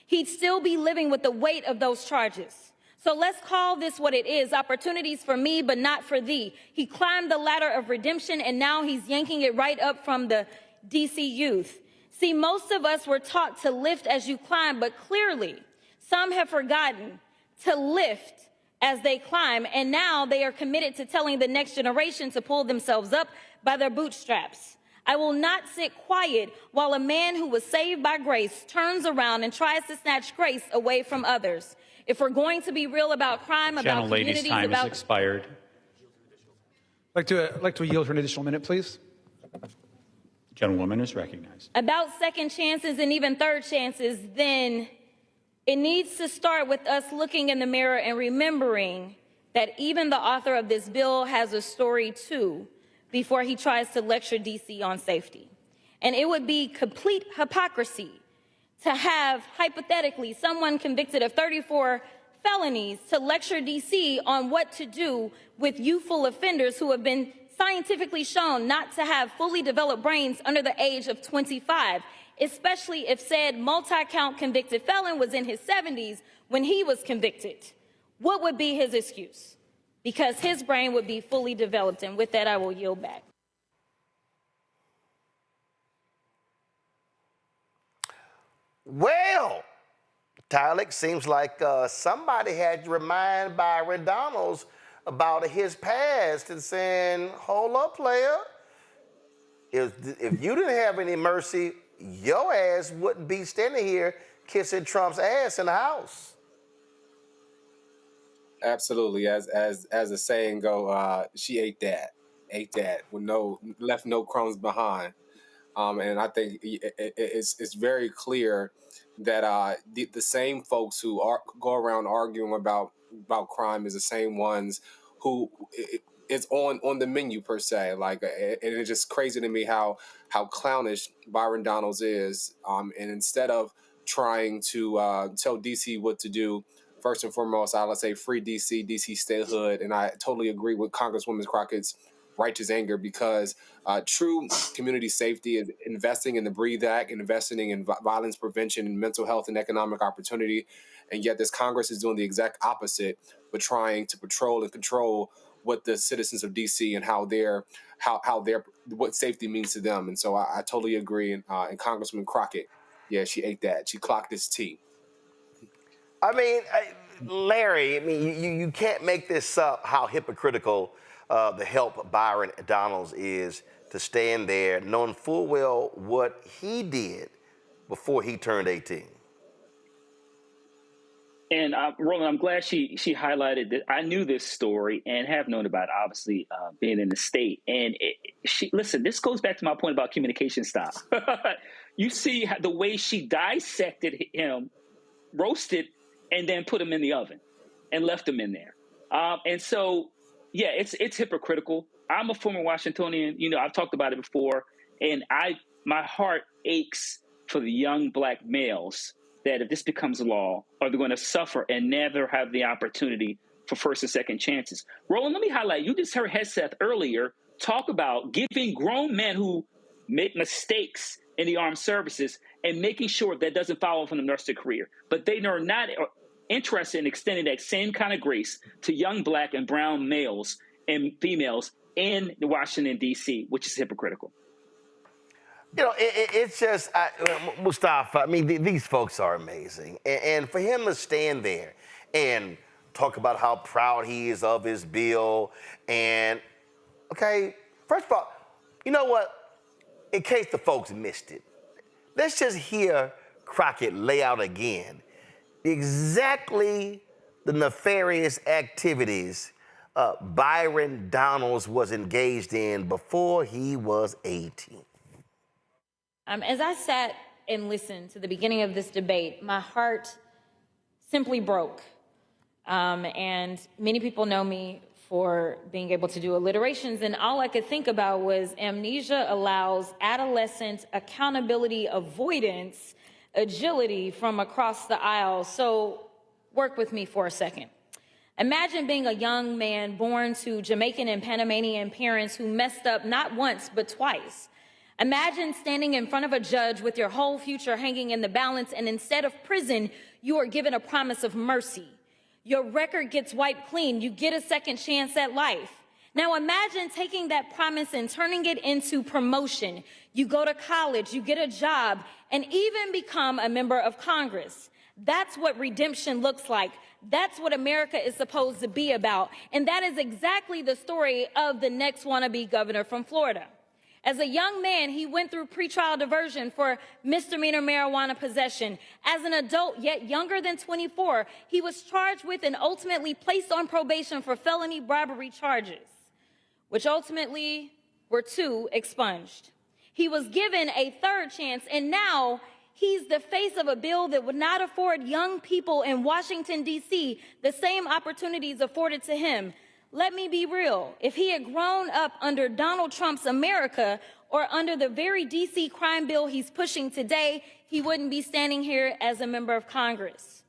Speaker 3: He'd still be living with the weight of those charges. So let's call this what it is, opportunities for me, but not for thee. He climbed the ladder of redemption, and now he's yanking it right up from the D.C. youth. See, most of us were taught to lift as you climb, but clearly some have forgotten to lift as they climb, and now they are committed to telling the next generation to pull themselves up by their bootstraps. I will not sit quiet while a man who was saved by grace turns around and tries to snatch grace away from others. If we're going to be real about crime, about communities,
Speaker 4: time
Speaker 3: about...
Speaker 4: has expired.
Speaker 5: I'd like to yield for an additional minute, please.
Speaker 4: The gentlewoman is recognized.
Speaker 3: About second chances and even third chances, then it needs to start with us looking in the mirror and remembering that even the author of this bill has a story too before he tries to lecture DC on safety. And it would be complete hypocrisy to have, hypothetically, someone convicted of 34 felonies to lecture DC on what to do with youthful offenders who have been scientifically shown not to have fully developed brains under the age of 25, especially if said multi-count convicted felon was in his 70s when he was convicted. What would be his excuse? Because his brain would be fully developed. And with that, I will yield back.
Speaker 2: Well, Tyler, seems like somebody had to remind Byron Donalds about his past and saying, hold up, player. If you didn't have any mercy, your ass wouldn't be standing here kissing Trump's ass in the House.
Speaker 23: Absolutely. As the saying go, she ate that with left no crumbs behind. And I think it's very clear that the same folks who go around arguing about crime is the same ones who it's on the menu per se. Like, and it's just crazy to me how clownish Byron Donalds is. And instead of trying to tell DC what to do, first and foremost, I would say free DC stay hood. And I totally agree with Congresswoman Crockett's righteous anger, because true community safety is investing in the BREATHE Act, investing in violence prevention and mental health and economic opportunity. And yet this Congress is doing the exact opposite, but trying to patrol and control what the citizens of DC and what safety means to them. And so I totally agree. And Congressman Crockett, yeah, she ate that. She clocked this tea.
Speaker 2: I mean, Larry, I mean, you can't make this up, how hypocritical the help Byron Donalds is to stand there knowing full well what he did before he turned 18.
Speaker 1: And Roland, I'm glad she highlighted that. I knew this story and have known about it, obviously, being in the state. And listen, this goes back to my point about communication style. You see the way she dissected him, roasted, and then put him in the oven and left him in there. And so, yeah, it's hypocritical. I'm a former Washingtonian. You know, I've talked about it before, and my heart aches for the young black males that if this becomes law, are they going to suffer and never have the opportunity for first and second chances? Roland, let me highlight, you just heard Hegseth earlier talk about giving grown men who make mistakes in the armed services and making sure that doesn't follow from the rest of their career. But they are not interested in extending that same kind of grace to young black and brown males and females in Washington, D.C., which is hypocritical.
Speaker 2: You know, it's just, Mustafa, I mean, these folks are amazing. And for him to stand there and talk about how proud he is of his bill and, okay, first of all, you know what? In case the folks missed it, let's just hear Crockett lay out again exactly the nefarious activities Byron Donalds was engaged in before he was 18.
Speaker 3: As I sat and listened to the beginning of this debate, my heart simply broke. And many people know me for being able to do alliterations, and all I could think about was amnesia allows adolescent accountability avoidance agility from across the aisle. So work with me for a second. Imagine being a young man born to Jamaican and Panamanian parents who messed up not once but twice. Imagine standing in front of a judge with your whole future hanging in the balance, and instead of prison, you are given a promise of mercy. Your record gets wiped clean. You get a second chance at life. Now imagine taking that promise and turning it into promotion. You go to college, you get a job, and even become a member of Congress. That's what redemption looks like. That's what America is supposed to be about. And that is exactly the story of the next wannabe governor from Florida. As a young man, he went through pretrial diversion for misdemeanor marijuana possession. As an adult, yet younger than 24, he was charged with and ultimately placed on probation for felony bribery charges, which ultimately were 2 expunged. He was given a 3rd chance, and now he's the face of a bill that would not afford young people in Washington, D.C. the same opportunities afforded to him. Let me be real. If he had grown up under Donald Trump's America or under the very D.C. crime bill he's pushing today, he wouldn't be standing here as a member of Congress.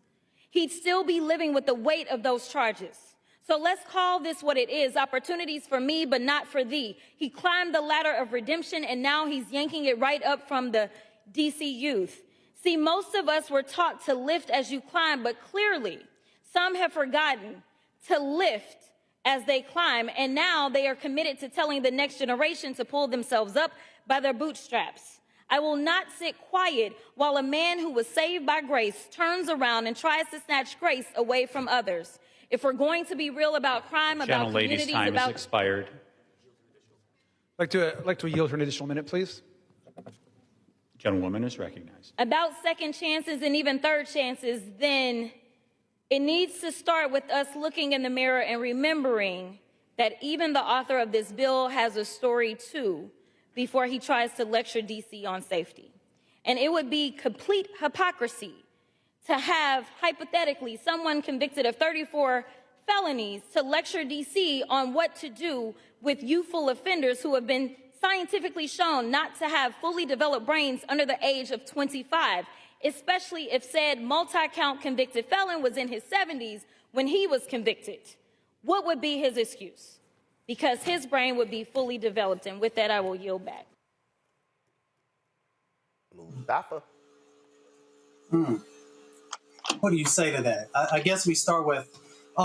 Speaker 3: He'd still be living with the weight of those charges. So let's call this what it is, opportunities for me, but not for thee. He climbed the ladder of redemption, and now he's yanking it right up from the D.C. youth. See, most of us were taught to lift as you climb, but clearly some have forgotten to lift as they climb, and now they are committed to telling the next generation to pull themselves up by their bootstraps. I will not sit quiet while a man who was saved by grace turns around and tries to snatch grace away from others. If we're going to be real about crime, about communities,
Speaker 4: Gentlelady's time has expired.
Speaker 5: I'd like to yield for an additional minute, please.
Speaker 4: Gentlewoman is recognized.
Speaker 3: About second chances and even 3rd chances, then it needs to start with us looking in the mirror and remembering that even the author of this bill has a story too before he tries to lecture D.C. on safety. And it would be complete hypocrisy to have, hypothetically, someone convicted of 34 felonies to lecture D.C. on what to do with youthful offenders who have been scientifically shown not to have fully developed brains under the age of 25. Especially if said multi-count convicted felon was in his 70s when he was convicted. What would be his excuse? Because his brain would be fully developed. And with that, I will yield back.
Speaker 2: Mustafa.
Speaker 6: What do you say to that? I guess we start with,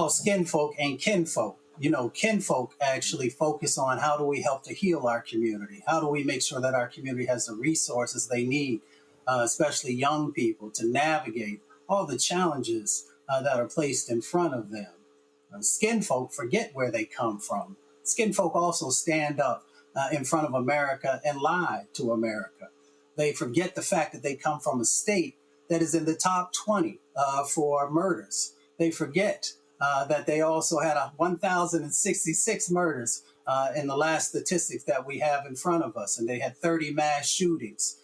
Speaker 6: skin folk and kinfolk. You know, kinfolk actually focus on how do we help to heal our community? How do we make sure that our community has the resources they need, especially young people, to navigate all the challenges that are placed in front of them. Skin folk forget where they come from. Skin folk also stand up in front of America and lie to America. They forget the fact that they come from a state that is in the top 20 for murders. They forget that they also had 1,066 murders in the last statistics that we have in front of us, and they had 30 mass shootings.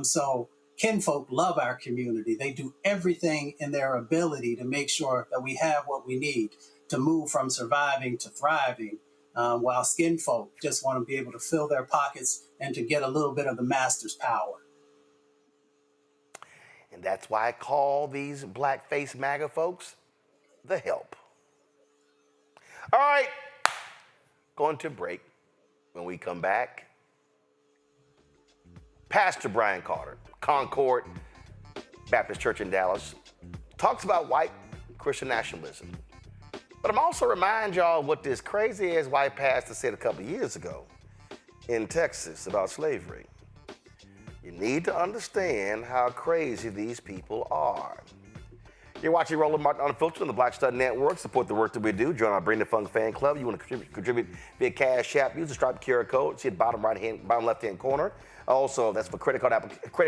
Speaker 6: So kinfolk love our community. They do everything in their ability to make sure that we have what we need to move from surviving to thriving, while skinfolk just want to be able to fill their pockets and to get a little bit of the master's power.
Speaker 2: And that's why I call these blackface MAGA folks the help. All right, going to break. When we come back, Pastor Brian Carter, Concord Baptist Church in Dallas, talks about white Christian nationalism. But I'm also remind y'all what this crazy-ass white pastor said a couple years ago in Texas about slavery. You need to understand how crazy these people are. You're watching Roland Martin Unfiltered on the Black Star Network. Support the work that we do. Join our Bring the Funk fan club. You want to contribute via Cash App. Use the Stripe QR code. See at bottom left-hand corner. Also, that's for credit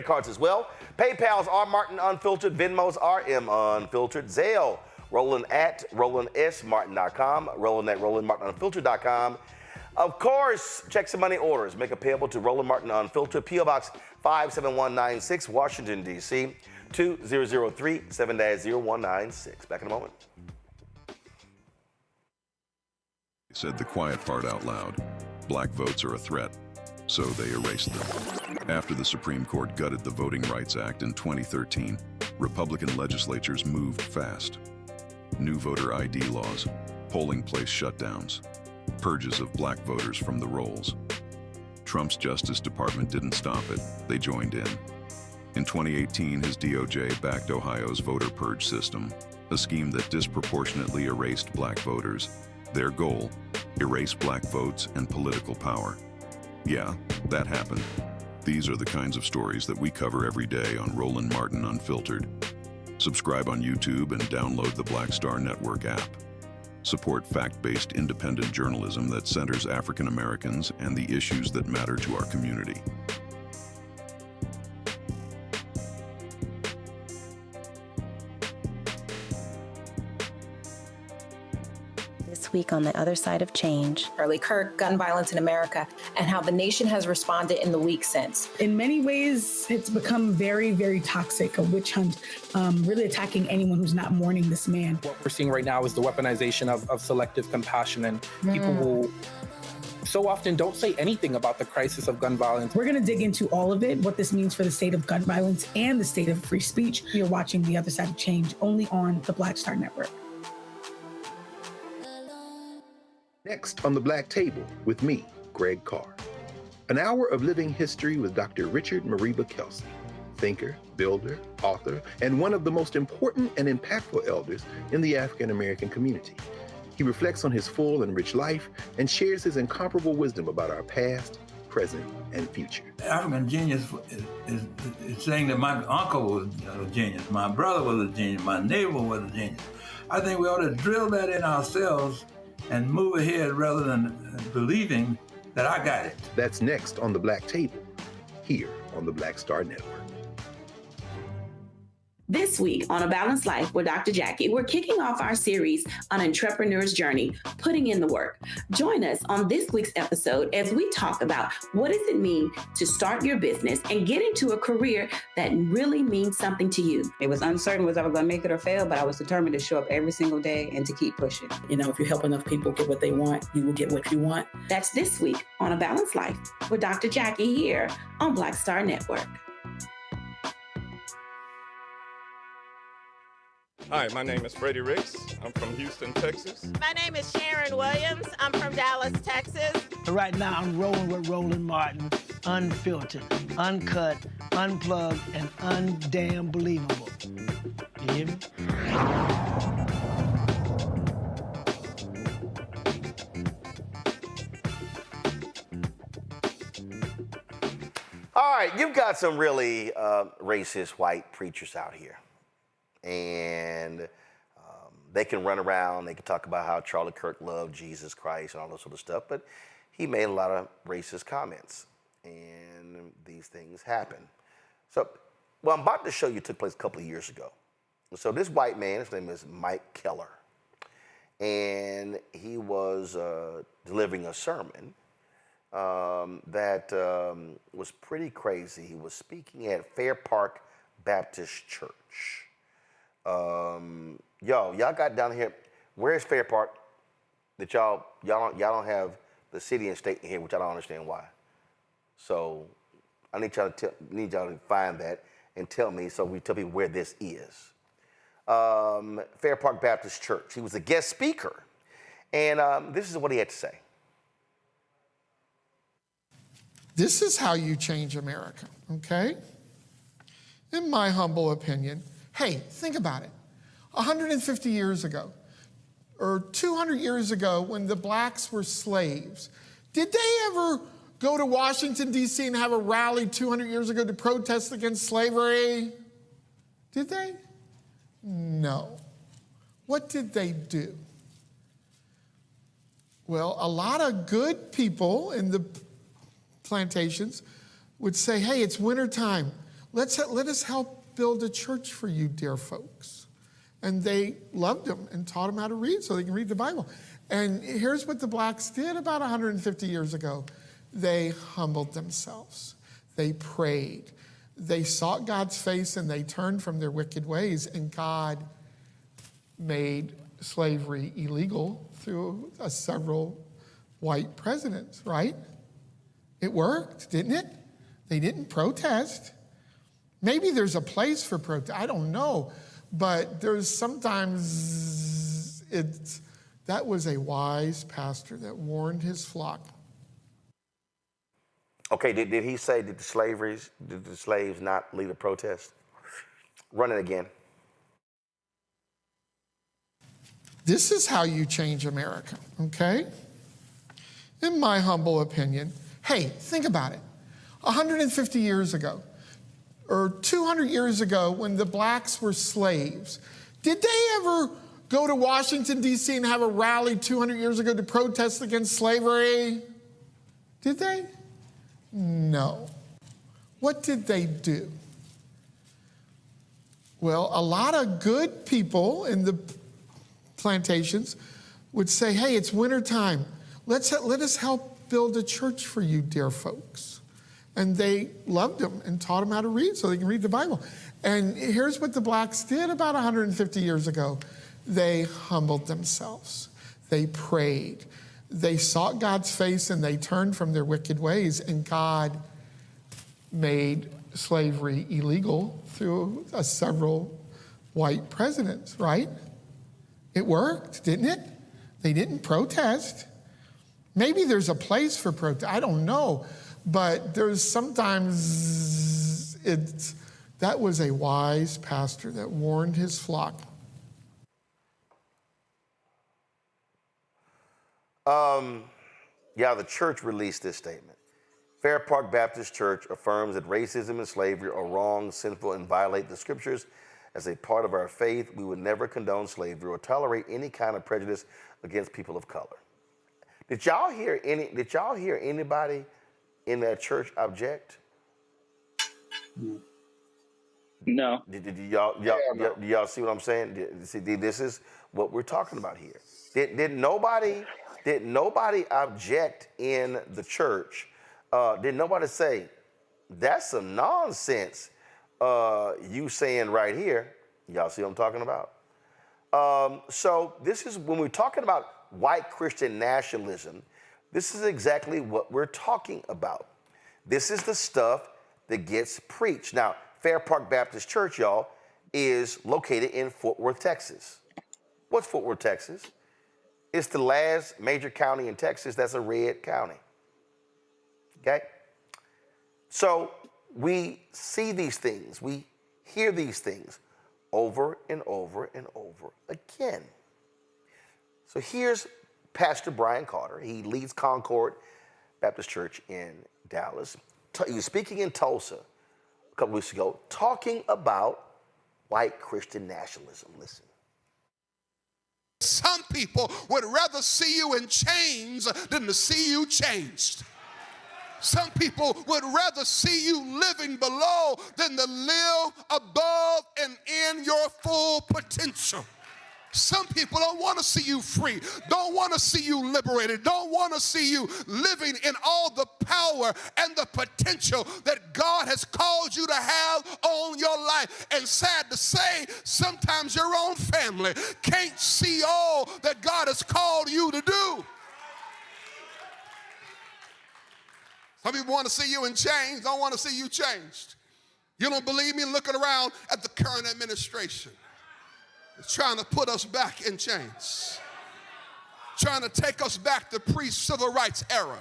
Speaker 2: cards as well. PayPal's R Martin Unfiltered. Venmo's RM Unfiltered. Zelle, Roland at RolandSMartin.com. Roland at RolandMartinUnfiltered.com. Of course, check some money orders. Make a payable to Roland Martin Unfiltered. P.O. Box 57196, Washington, D.C. 2003 7-0196. Back in a moment.
Speaker 7: Said the quiet part out loud. Black votes are a threat, so they erased them. After the Supreme Court gutted the Voting Rights Act in 2013, Republican legislatures moved fast. New voter ID laws, polling place shutdowns, purges of black voters from the rolls. Trump's Justice Department didn't stop it, they joined in. In 2018, his DOJ backed Ohio's voter purge system, a scheme that disproportionately erased black voters. Their goal, erase black votes and political power. Yeah, that happened. These are the kinds of stories that we cover every day on Roland Martin Unfiltered. Subscribe on YouTube and download the Black Star Network app. Support fact-based independent journalism that centers African Americans and the issues that matter to our community.
Speaker 11: This week on the other side of change.
Speaker 16: Charlie Kirk, gun violence in America, and how the nation has responded in the week since.
Speaker 17: In many ways, it's become very, very toxic, a witch hunt, really attacking anyone who's not mourning this man.
Speaker 18: What we're seeing right now is the weaponization of selective compassion, and people will so often don't say anything about the crisis of gun violence.
Speaker 17: We're going to dig into all of it, what this means for the state of gun violence and the state of free speech. You're watching The Other Side of Change only on the Black Star Network.
Speaker 8: Next on the Black Table with me, Greg Carr. An hour of living history with Dr. Richard Mariba Kelsey, thinker, builder, author, and one of the most important and impactful elders in the African American community. He reflects on his full and rich life and shares his incomparable wisdom about our past, present, and future.
Speaker 9: African genius is saying that my uncle was a genius, my brother was a genius, my neighbor was a genius. I think we ought to drill that in ourselves and move ahead rather than believing that I got it.
Speaker 8: That's next on the Black Table, here on the Black Star Network.
Speaker 10: This week on A Balanced Life with Dr. Jackie, we're kicking off our series on entrepreneur's journey, putting in the work. Join us on this week's episode as we talk about what does it mean to start your business and get into a career that really means something to you.
Speaker 12: It was uncertain whether I was going to make it or fail, but I was determined to show up every single day and to keep pushing.
Speaker 13: You know, if you help enough people get what they want, you will get what you want.
Speaker 10: That's this week on A Balanced Life with Dr. Jackie here on Black Star Network.
Speaker 15: Hi, my name is Freddie Ricks. I'm from Houston, Texas.
Speaker 21: My name is Sharon Williams. I'm from Dallas, Texas.
Speaker 22: Right now, I'm rolling with Roland Martin, unfiltered, uncut, unplugged, and undamn believable. You hear me?
Speaker 2: All right, you've got some really racist white preachers out here. And they can run around, they can talk about how Charlie Kirk loved Jesus Christ and all that sort of stuff, but he made a lot of racist comments, and these things happen. So what I'm about to show you took place a couple of years ago. So this white man, his name is Mike Keller, and he was delivering a sermon that was pretty crazy. He was speaking at Fair Park Baptist Church. Y'all got down here. Where's Fair Park? That y'all don't have the city and state in here, which I don't understand why. So I need y'all to find that and tell me, so we tell people where this is. Fair Park Baptist Church. He was a guest speaker, and this is what he had to say.
Speaker 29: This is how you change America, okay? In my humble opinion. Hey, think about it. 150 years ago, or 200 years ago, when the blacks were slaves, did they ever go to Washington, D.C. and have a rally 200 years ago to protest against slavery? Did they? No. What did they do? Well, a lot of good people in the plantations would say, hey, it's wintertime. Let us help build a church for you, dear folks. And they loved them and taught them how to read so they can read the Bible. And here's what the blacks did about 150 years ago. They humbled themselves. They prayed. They sought God's face and they turned from their wicked ways. And God made slavery illegal through several white presidents, right? It worked, didn't it? They didn't protest. Maybe there's a place for protest, I don't know, but there's sometimes that was a wise pastor that warned his flock.
Speaker 2: Okay, did he say did the slaves not lead a protest? Run it again.
Speaker 29: This is how you change America, okay? In my humble opinion. Hey, think about it. 150 years ago, or 200 years ago when the blacks were slaves, did they ever go to Washington, D.C. and have a rally 200 years ago to protest against slavery? Did they? No. What did they do? Well, a lot of good people in the plantations would say, hey, it's wintertime. Let us help build a church for you, dear folks. And they loved them and taught them how to read so they can read the Bible. And here's what the blacks did about 150 years ago. They humbled themselves. They prayed. They sought God's face and they turned from their wicked ways. And God made slavery illegal through several white presidents, right? It worked, didn't it? They didn't protest. Maybe there's a place for protest, I don't know. But there's sometimes that was a wise pastor that warned his flock.
Speaker 2: The church released this statement. Fair Park Baptist Church affirms that racism and slavery are wrong, sinful, and violate the scriptures. As a part of our faith, we would never condone slavery or tolerate any kind of prejudice against people of color. Did y'all hear anybody in that church object?
Speaker 1: No.
Speaker 2: Did y'all see what I'm saying? See, this is what we're talking about here. Did nobody object in the church? Did nobody say, that's some nonsense you saying right here? Y'all see what I'm talking about? So this is, when we're talking about white Christian nationalism, this is exactly what we're talking about. This is the stuff that gets preached. Now, Fair Park Baptist Church, y'all, is located in Fort Worth, Texas. What's Fort Worth, Texas? It's the last major county in Texas that's a red county. Okay? So we see these things, we hear these things over and over and over again. So here's Pastor Brian Carter. He leads Concord Baptist Church in Dallas. He was speaking in Tulsa a couple weeks ago, talking about white Christian nationalism. Listen.
Speaker 14: Some people would rather see you in chains than to see you changed. Some people would rather see you living below than to live above and in your full potential. Some people don't want to see you free, don't want to see you liberated, don't want to see you living in all the power and the potential that God has called you to have on your life. And sad to say, sometimes your own family can't see all that God has called you to do. Some people want to see you in chains, don't want to see you changed. You don't believe me? Looking around at the current administration. It's trying to put us back in chains, trying to take us back to pre-civil rights era.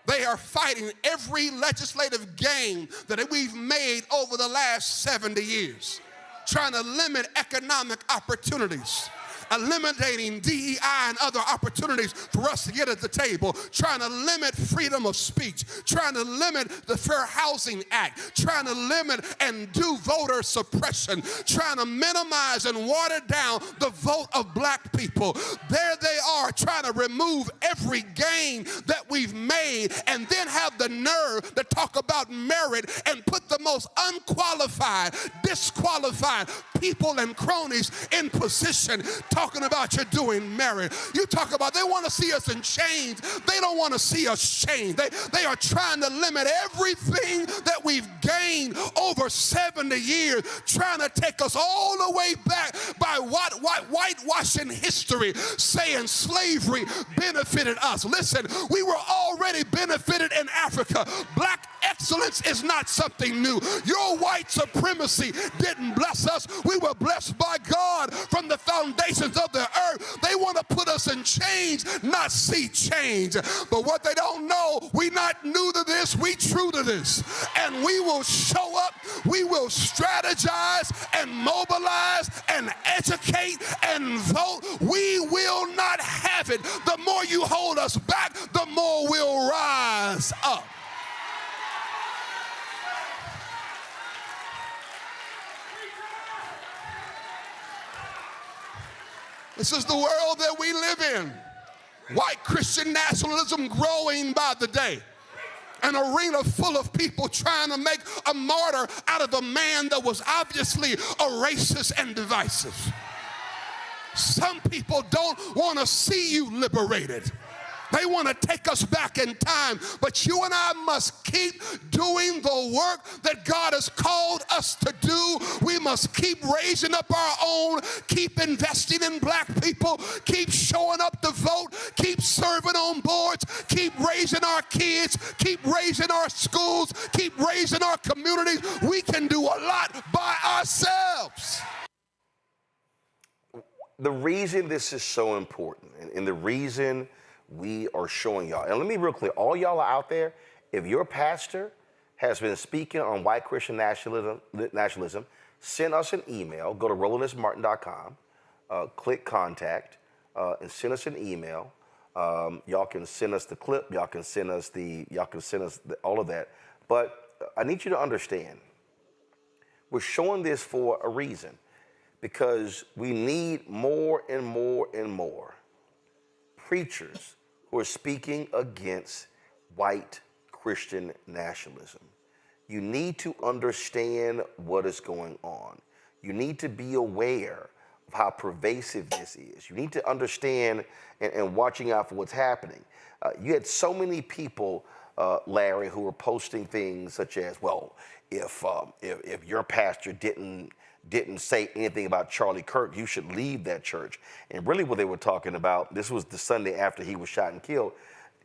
Speaker 14: They are fighting every legislative gain that we've made over the last 70 years, trying to limit economic opportunities, eliminating DEI and other opportunities for us to get at the table, trying to limit freedom of speech, trying to limit the Fair Housing Act, trying to limit and do voter suppression, trying to minimize and water down the vote of black people. There they are, trying to remove every gain that we've made and then have the nerve to talk about merit and put the most unqualified, disqualified people and cronies in position, talking about you're doing merit. You talk about they want to see us in chains. They don't want to see us chained. They are trying to limit everything that we've gained over 70 years, trying to take us all the way back by whitewashing history, saying slavery benefited us. Listen, we were already benefited in Africa. Black excellence is not something new. Your white supremacy didn't bless us. We were blessed by God from the foundations of the earth. They want to put us in chains, not see change. But what they don't know, we not new to this, we true to this. And we will show up, we will strategize and mobilize and educate and vote. We will not have it. The more you hold us back, the more we'll rise up. This is the world that we live in. White Christian nationalism growing by the day. An arena full of people trying to make a martyr out of a man that was obviously a racist and divisive. Some people don't want to see you liberated. They want to take us back in time, but you and I must keep doing the work that God has called us to do. We must keep raising up our own, keep investing in black people, keep showing up to vote, keep serving on boards, keep raising our kids, keep raising our schools, keep raising our communities. We can do a lot by ourselves.
Speaker 2: The reason this is so important, and the reason we are showing y'all, and let me be real clear, all y'all are out there, if your pastor has been speaking on white Christian nationalism, send us an email. Go to revolutionizing.com, click contact, and send us an email. Y'all can send us the clip, y'all can send us all of that. But I need you to understand, we're showing this for a reason, because we need more and more and more preachers who are speaking against white Christian nationalism. You need to understand what is going on. You need to be aware of how pervasive this is. You need to understand and watching out for what's happening. You had so many people, Larry, who were posting things such as, well, if your pastor didn't say anything about Charlie Kirk, you should leave that church. And really what they were talking about, this was the Sunday after he was shot and killed,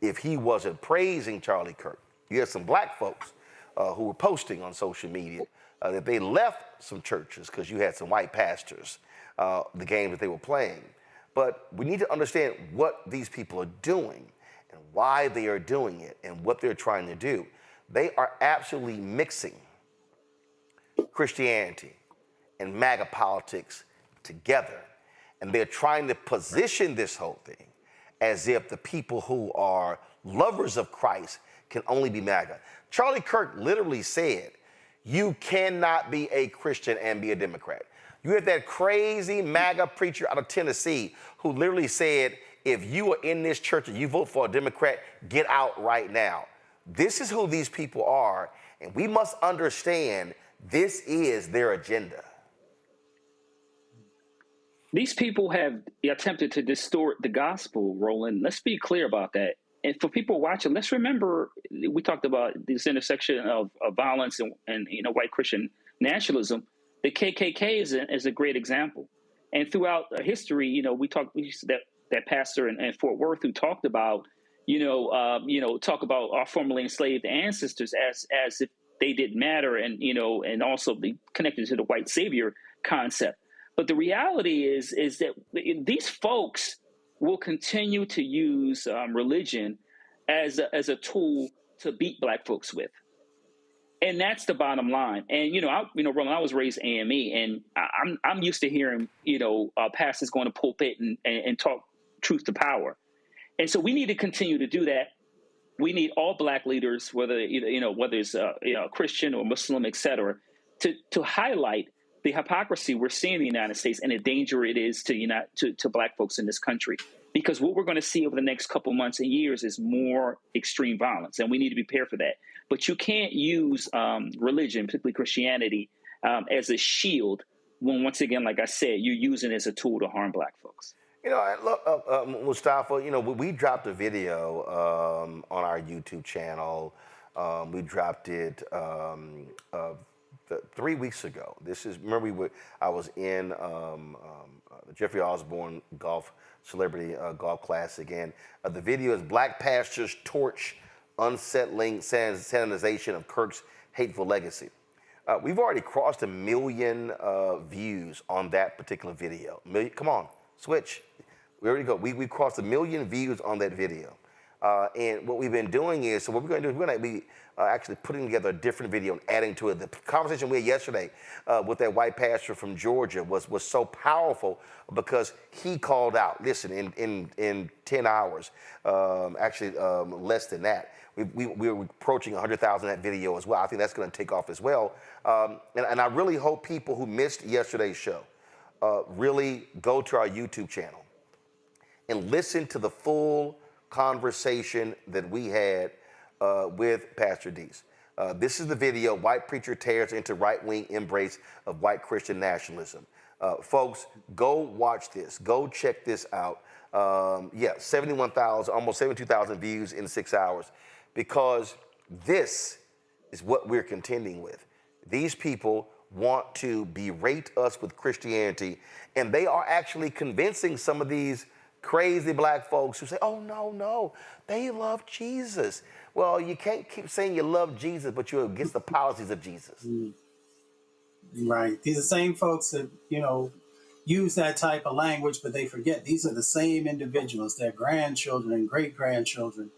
Speaker 2: if he wasn't praising Charlie Kirk. You had some black folks who were posting on social media that they left some churches because you had some white pastors, the game that they were playing. But we need to understand what these people are doing and why they are doing it and what they're trying to do. They are absolutely mixing Christianity and MAGA politics together. And they're trying to position this whole thing as if the people who are lovers of Christ can only be MAGA. Charlie Kirk literally said, you cannot be a Christian and be a Democrat. You have that crazy MAGA preacher out of Tennessee who literally said, if you are in this church and you vote for a Democrat, get out right now. This is who these people are, and we must understand this is their agenda.
Speaker 1: These people have attempted to distort the gospel, Roland. Let's be clear about that. And for people watching, let's remember, we talked about this intersection of violence and white Christian nationalism. The KKK is a great example. And throughout history, we that pastor in Fort Worth who talked about, talk about our formerly enslaved ancestors as if they didn't matter, and also be connected to the white savior concept. But the reality is that these folks will continue to use religion as a tool to beat black folks with. And that's the bottom line. And, Roland, I was raised AME, and I'm used to hearing, pastors going to pulpit and talk truth to power. And so we need to continue to do that. We need all black leaders, whether it's Christian or Muslim, et cetera, to highlight the hypocrisy we're seeing in the United States and the danger it is to black folks in this country. Because what we're going to see over the next couple months and years is more extreme violence, and we need to be prepared for that. But you can't use religion, particularly Christianity, as a shield when, once again, like I said, you're using it as a tool to harm black folks.
Speaker 2: Look, Mustafa, we dropped a video on our YouTube channel. We dropped it 3 weeks ago. I was in the Jeffrey Osborne Celebrity Golf Classic, and the video is Black Pastors Torch Unsettling Sanitization of Kirk's Hateful Legacy. We've already crossed 1 million views on that particular video. Come on, switch. We already go. We crossed 1 million views on that video. And what we've been doing is, so what we're going to do is we're going to be actually putting together a different video and adding to it. The conversation we had yesterday with that white pastor from Georgia was so powerful because he called out, listen, in 10 hours, less than that, we're approaching 100,000 in that video as well. I think that's going to take off as well. And I really hope people who missed yesterday's show really go to our YouTube channel and listen to the full conversation that we had with Pastor Deese. This is the video, White Preacher Tears into Right-Wing Embrace of White Christian Nationalism. Folks, go watch this. Go check this out. 71,000, almost 72,000 views in 6 hours, because this is what we're contending with. These people want to berate us with Christianity, and they are actually convincing some of these crazy black folks who say, oh, no, they love Jesus. Well, you can't keep saying you love Jesus, but you're against the policies of Jesus.
Speaker 6: Right. These are the same folks that, use that type of language, but they forget these are the same individuals, their grandchildren and great-grandchildren,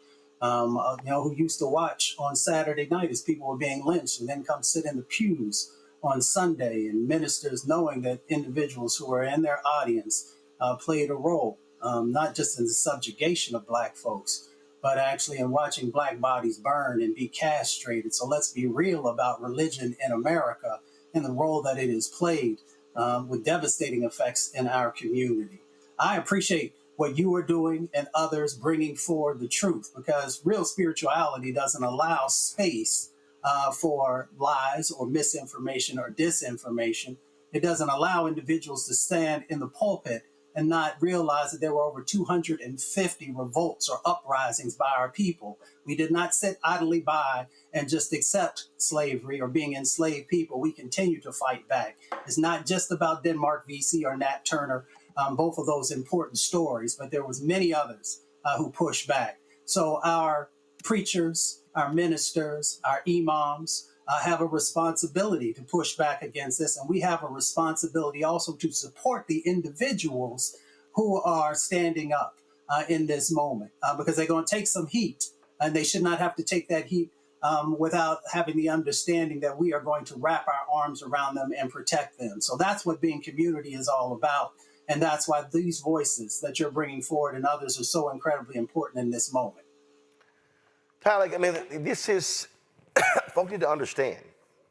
Speaker 6: who used to watch on Saturday night as people were being lynched and then come sit in the pews on Sunday, and ministers knowing that individuals who were in their audience played a role, not just in the subjugation of black folks, but actually in watching black bodies burn and be castrated. So let's be real about religion in America and the role that it has played with devastating effects in our community. I appreciate what you are doing and others bringing forward the truth, because real spirituality doesn't allow space for lies or misinformation or disinformation. It doesn't allow individuals to stand in the pulpit and not realize that there were over 250 revolts or uprisings by our people. We did not sit idly by and just accept slavery or being enslaved people. We continue to fight back. It's not just about Denmark VC or Nat Turner, both of those important stories, but there was many others who pushed back. So our preachers, our ministers, our imams have a responsibility to push back against this. And we have a responsibility also to support the individuals who are standing up in this moment, because they're going to take some heat, and they should not have to take that heat without having the understanding that we are going to wrap our arms around them and protect them. So that's what being community is all about. And that's why these voices that you're bringing forward and others are so incredibly important in this moment.
Speaker 2: Tyler, this is, folks need to understand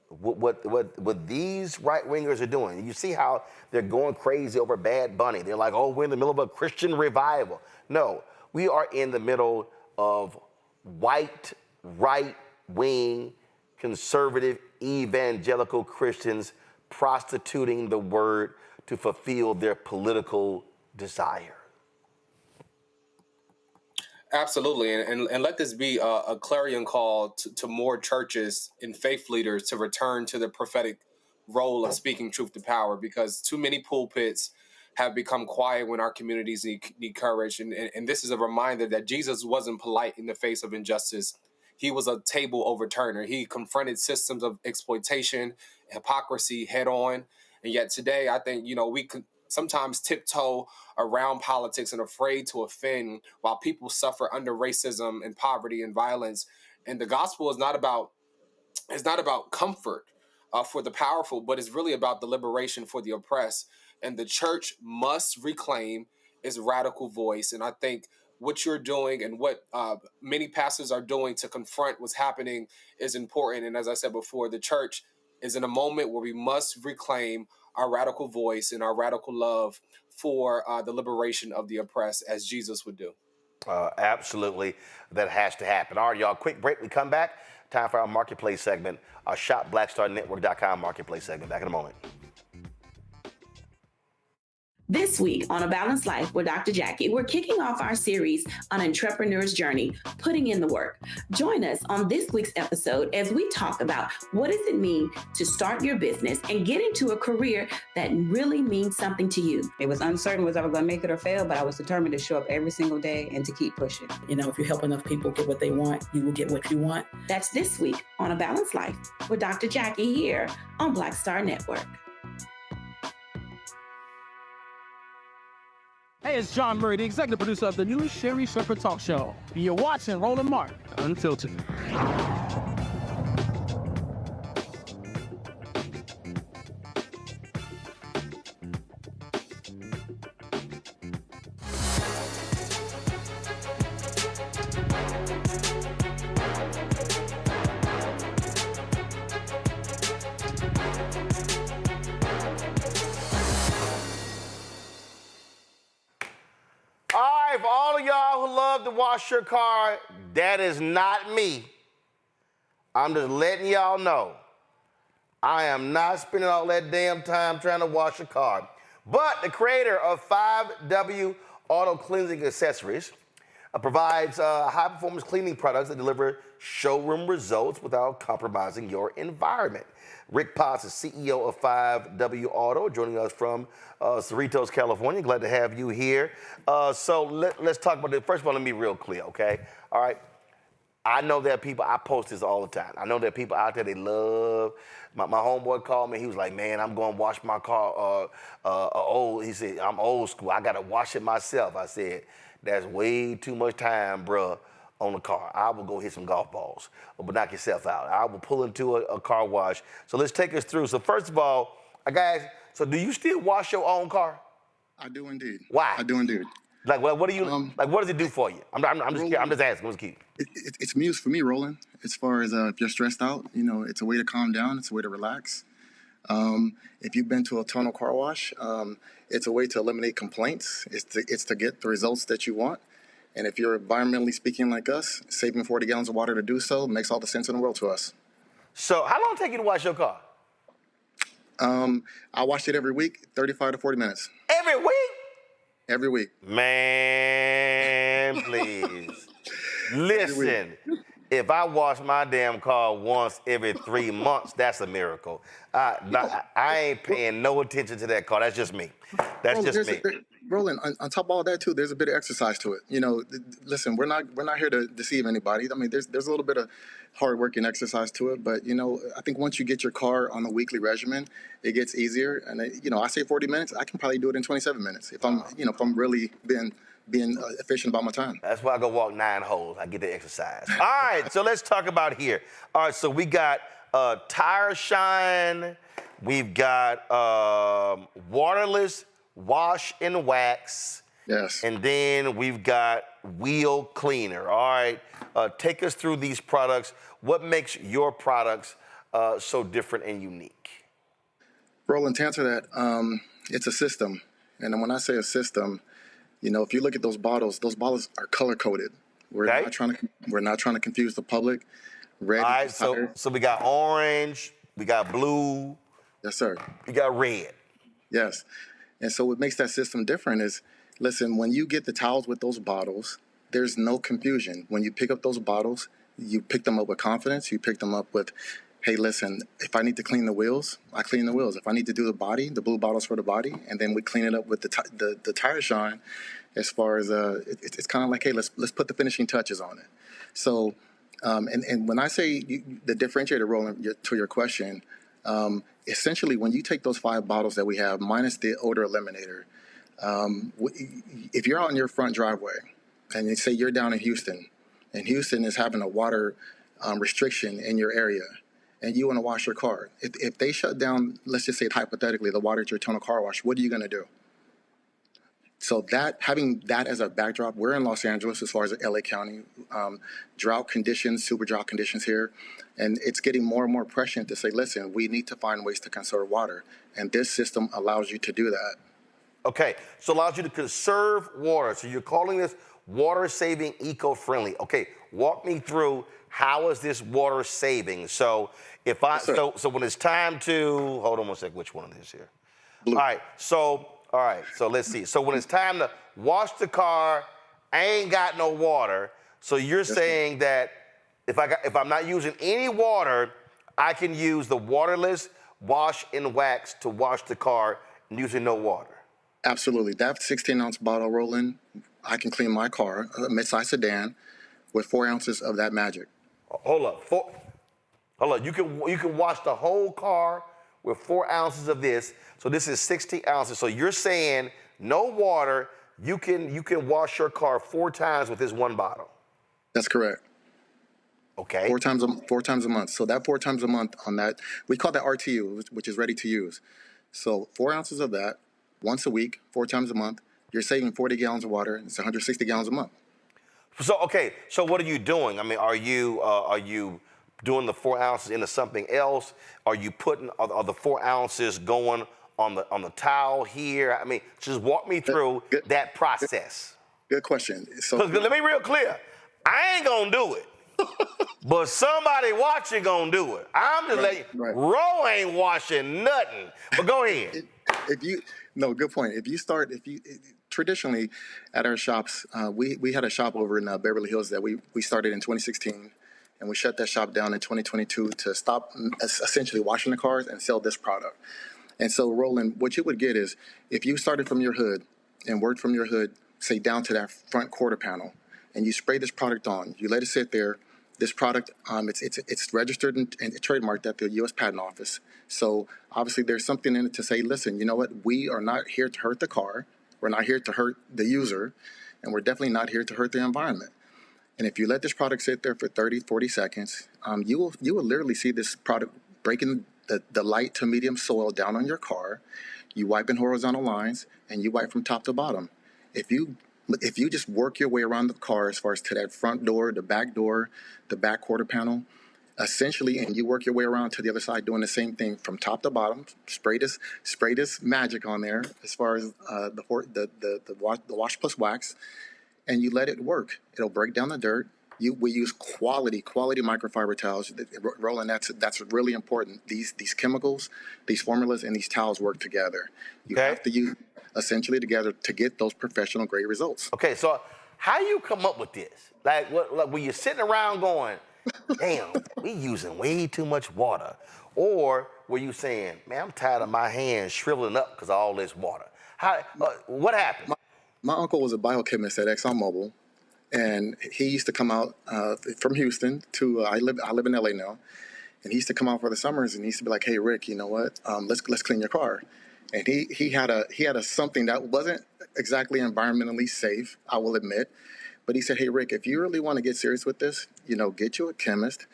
Speaker 2: what these right-wingers are doing. You see how they're going crazy over Bad Bunny. They're like, oh, we're in the middle of a Christian revival. No, we are in the middle of white, right-wing, conservative, evangelical Christians prostituting the word to fulfill their political desire.
Speaker 18: Absolutely, and let this be a clarion call to more churches and faith leaders to return to the prophetic role of speaking truth to power, because too many pulpits have become quiet when our communities need courage. And this is a reminder that Jesus wasn't polite in the face of injustice. He was a table overturner. He confronted systems of exploitation, hypocrisy head on. And yet today, I think, we could sometimes tiptoe around politics and afraid to offend while people suffer under racism and poverty and violence. And the gospel is not about comfort for the powerful, but it's really about the liberation for the oppressed. And the church must reclaim its radical voice. And I think what you're doing and what many pastors are doing to confront what's happening is important. And as I said before, the church is in a moment where we must reclaim our radical voice and our radical love for the liberation of the oppressed, as Jesus would do.
Speaker 2: Absolutely. That has to happen. All right, y'all, quick break. We come back. Time for our marketplace segment, our shopblackstarnetwork.com marketplace segment. Back in a moment.
Speaker 10: This week on A Balanced Life with Dr. Jackie, we're kicking off our series on entrepreneur's journey, putting in the work. Join us on this week's episode as we talk about what does it mean to start your business and get into a career that really means something to you.
Speaker 12: It was uncertain was I was going to make it or fail, but I was determined to show up every single day and to keep pushing.
Speaker 13: If you help enough people get what they want, you will get what you want.
Speaker 10: That's this week on A Balanced Life with Dr. Jackie here on Black Star Network.
Speaker 5: Hey, it's John Murray, the executive producer of the new Sherry Shepherd Talk Show. You're watching Roland Martin Unfiltered.
Speaker 2: wash your car, that is not me. I'm just letting y'all know. I am not spending all that damn time trying to wash a car. But the creator of 5W Auto Cleansing Accessories provides high-performance cleaning products that deliver showroom results without compromising your environment. Rick Potts is CEO of 5W Auto, joining us from Cerritos, California. Glad to have you here. So let's talk about this. First of all, let me be real clear, okay? All right. I know there are people, I post this all the time. I know there are people out there, they love, my homeboy called me, he was like, man, I'm going to wash my car he said, I'm old school, I got to wash it myself. I said, that's way too much time, bruh, on the car. I will go hit some golf balls, but knock yourself out. I will pull into a car wash. So let's take us through. So first of all, guys, so do you still wash your own car?
Speaker 4: I do indeed.
Speaker 2: Why?
Speaker 4: I do indeed.
Speaker 2: Like, what do you, like, what does it do for you? I'm just asking, what's key?
Speaker 4: It's muse for me, Roland. As far as if you're stressed out, you know, it's a way to calm down. It's a way to relax. If you've been to a tonal car wash, it's a way to eliminate complaints. It's to get the results that you want. And if you're environmentally speaking like us, saving 40 gallons of water to do so makes all the sense in the world to us.
Speaker 2: So how long does it take you to wash your car?
Speaker 4: I wash it every week, 35 to 40 minutes.
Speaker 2: Every week?
Speaker 4: Every week.
Speaker 2: Man, please. Listen, if I wash my damn car once every 3 months, that's a miracle. I ain't paying no attention to that car. That's just me. That's just me.
Speaker 4: Roland, on top of all that too, there's a bit of exercise to it. You know, listen, we're not here to deceive anybody. I mean, there's a little bit of hard work and exercise to it, but you know, I think once you get your car on the weekly regimen, it gets easier. And you know, I say 40 minutes, I can probably do it in 27 minutes if I'm really being efficient about my time.
Speaker 2: That's why I go walk 9 holes. I get the exercise. All right, so let's talk about here. All right, so we got tire shine. We've got waterless wash and wax.
Speaker 4: Yes.
Speaker 2: And then we've got wheel cleaner. All right, take us through these products. What makes your products so different and unique?
Speaker 4: Roland, to answer that, it's a system. And then when I say a system, you know, if you look at those bottles are color coded. We're not trying to confuse the public. Red.
Speaker 2: All right, so we got orange, we got blue.
Speaker 4: Yes, sir.
Speaker 2: We got red.
Speaker 4: Yes. And so what makes that system different is, listen, when you get the towels with those bottles, there's no confusion. When you pick up those bottles, you pick them up with confidence. You pick them up with, hey, listen, if I need to clean the wheels, I clean the wheels. If I need to do the body, the blue bottles for the body, and then we clean it up with the tire shine. As far as it's kind of like, hey, let's put the finishing touches on it. So, and when I say the differentiator, Roland, to your question, essentially when you take those 5 bottles that we have, minus the odor eliminator, if you're out in your front driveway, and you say you're down in Houston, and Houston is having a water restriction in your area, and you want to wash your car, if they shut down, let's just say hypothetically, the water at your tonal car wash, what are you going to do? So having that as a backdrop, we're in Los Angeles as far as LA County, drought conditions, super drought conditions here, and it's getting more and more prescient to say, listen, we need to find ways to conserve water, and this system allows you to do that.
Speaker 2: Okay, so it allows you to conserve water. So you're calling this water-saving, eco-friendly. Okay, walk me through how is this water-saving? So if I so when it's time to hold on one second, which one is here? Blue. All right, so let's see. So when it's time to wash the car, I ain't got no water. So you're saying that if I'm not using any water, I can use the waterless wash and wax to wash the car using no water.
Speaker 4: Absolutely. That 16-ounce bottle, Roland, I can clean my car, a mid-size sedan, with 4 ounces of that magic.
Speaker 2: Hold up. You can wash the whole car with 4 ounces of this. So this is 60 ounces. So you're saying no water, you can wash your car 4 times with this one bottle.
Speaker 4: That's correct.
Speaker 2: Okay.
Speaker 4: 4 times a month. So that 4 times a month on that, we call that RTU, which is ready to use. So 4 ounces of that once a week, 4 times a month. You're saving 40 gallons of water. It's 160 gallons a month.
Speaker 2: So okay. So what are you doing? I mean, are you doing the 4 ounces into something else? Are you putting are the 4 ounces going on the towel here? I mean, just walk me through that process.
Speaker 4: Good question. So
Speaker 2: Because let me be real clear. I ain't going to do it. But somebody watching gonna do it. I'm just letting you. Ro ain't washing nothing. But go ahead.
Speaker 4: Good point. Traditionally at our shops, we had a shop over in Beverly Hills that we started in 2016, and we shut that shop down in 2022 to stop essentially washing the cars and sell this product. And so, Roland, what you would get is if you started from your hood and worked from your hood, say down to that front quarter panel, and you spray this product on, you let it sit there. This product, it's registered and trademarked at the U.S. Patent Office. So obviously there's something in it to say, listen, you know what? We are not here to hurt the car. We're not here to hurt the user. And we're definitely not here to hurt the environment. And if you let this product sit there for 30, 40 seconds, you will literally see this product breaking the light to medium soil down on your car. You wipe in horizontal lines, and you wipe from top to bottom. If you just work your way around the car as far as to that front door, the back quarter panel, essentially, and you work your way around to the other side doing the same thing from top to bottom, spray this magic on there as far as the wash plus wax, and you let it work. It'll break down the dirt. We use quality microfiber towels. Roland, that's really important. These chemicals, these formulas, and these towels work together. You have to use essentially together to get those professional grade results.
Speaker 2: Okay, so how you come up with this? Like when you're sitting around going, damn, we using way too much water. Or were you saying, man, I'm tired of my hands shriveling up because of all this water? What happened?
Speaker 4: My uncle was a biochemist at ExxonMobil, and he used to come out from Houston to, I live in LA now, and he used to come out for the summers, and he used to be like, hey, Rick, you know what, let's clean your car. And he had a something that wasn't exactly environmentally safe, I will admit. But he said, hey, Rick, if you really want to get serious with this, get you a chemist,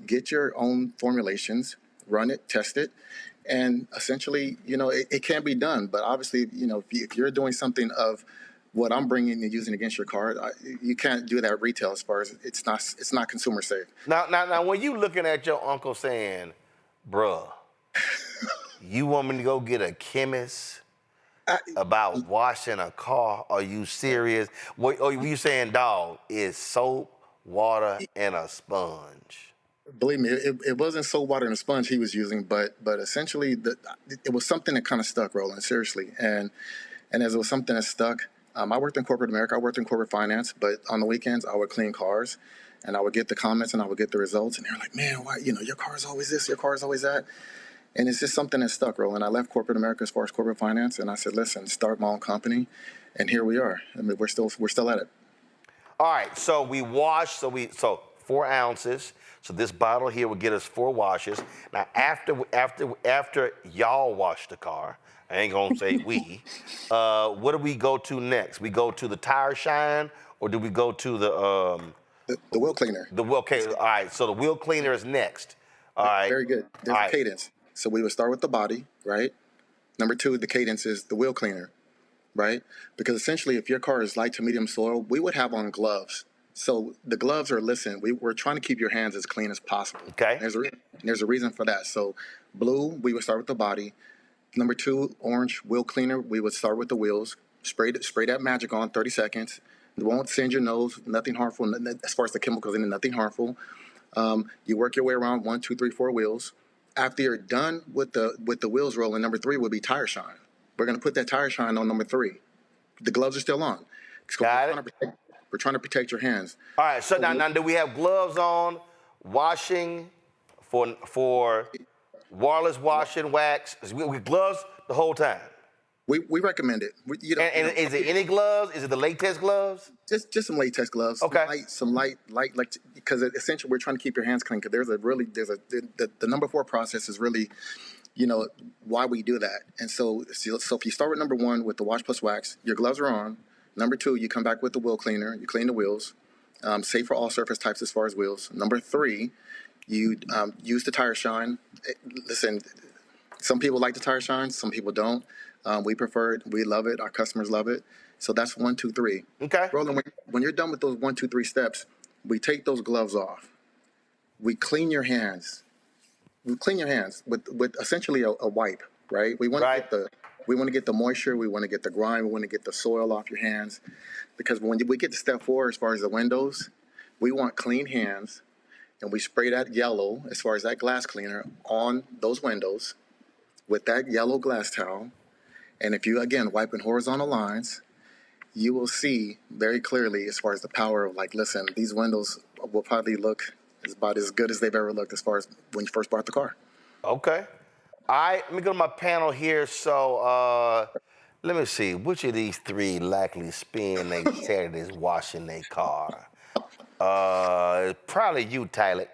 Speaker 4: get your own formulations, run it, test it. And essentially, it can be done. But obviously, if you're doing something of what I'm bringing and using against your car, you can't do that at retail as far as it's not consumer safe.
Speaker 2: Now, when you looking at your uncle saying, bruh, you want me to go get a chemist about washing a car? Are you serious? Or were you saying, dog, it's soap, water, and a sponge?
Speaker 4: Believe me, it wasn't soap, water, and a sponge he was using, but essentially it was something that kind of stuck, Roland, seriously. And as it was something that stuck, I worked in corporate America, I worked in corporate finance, but on the weekends I would clean cars, and I would get the comments and I would get the results, and they're like, man, why, your car is always this, your car is always that. And it's just something that stuck, Roland. I left corporate America as far as corporate finance, and I said, listen, start my own company, and here we are. I mean, we're still at it.
Speaker 2: All right, so we wash, so 4 ounces. So this bottle here will get us 4 washes. Now, after y'all wash the car, I ain't gonna say we, what do we go to next? We go to the tire shine, or do we go to the
Speaker 4: wheel cleaner?
Speaker 2: Okay, all right, so the wheel cleaner is next. All right.
Speaker 4: Very good. There's a cadence. So we would start with the body, right? Number 2, the cadence is the wheel cleaner, right? Because essentially, if your car is light to medium soil, we would have on gloves. So the gloves are, we're trying to keep your hands as clean as possible.
Speaker 2: Okay.
Speaker 4: There's a reason for that. So blue, we would start with the body. Number 2, orange, wheel cleaner, we would start with the wheels. Spray that magic on 30 seconds. It won't singe your nose, nothing harmful. As far as the chemicals in it, nothing harmful. You work your way around 1, 2, 3, 4 wheels. After you're done with the wheels rolling, number 3 would be tire shine. We're going to put that tire shine on number 3. The gloves are still on. We're trying to protect your hands.
Speaker 2: All right, so now do we have gloves on, washing for wireless washing, wax? We gloves the whole time?
Speaker 4: We recommend it.
Speaker 2: Is it any gloves? Is it the latex gloves?
Speaker 4: Just some latex gloves.
Speaker 2: Okay.
Speaker 4: Some light, because essentially we're trying to keep your hands clean. Because the number 4 process is really, why we do that. And so if you start with number 1 with the wash plus wax, your gloves are on. Number 2, you come back with the wheel cleaner. You clean the wheels. Safe for all surface types as far as wheels. Number 3, you use the tire shine. Listen, some people like the tire shine. Some people don't. We prefer it. We love it. Our customers love it. So that's 1, 2, 3.
Speaker 2: Okay.
Speaker 4: Roland, when you're done with those 1, 2, 3 steps, we take those gloves off. We clean your hands. We clean your hands with essentially a wipe, right? We want to get We want to get the moisture. We want to get the grime. We want to get the soil off your hands. Because when we get to step 4, as far as the windows, we want clean hands. And we spray that yellow, as far as that glass cleaner, on those windows with that yellow glass towel. And if you, again, wipe in horizontal lines, you will see very clearly as far as the power of, like, listen, these windows will probably look about as good as they've ever looked as far as when you first bought the car.
Speaker 2: Okay. All right, let me go to my panel here. So let me see, which of these 3 likely spend their Saturdays washing their car? Probably you, Tyler.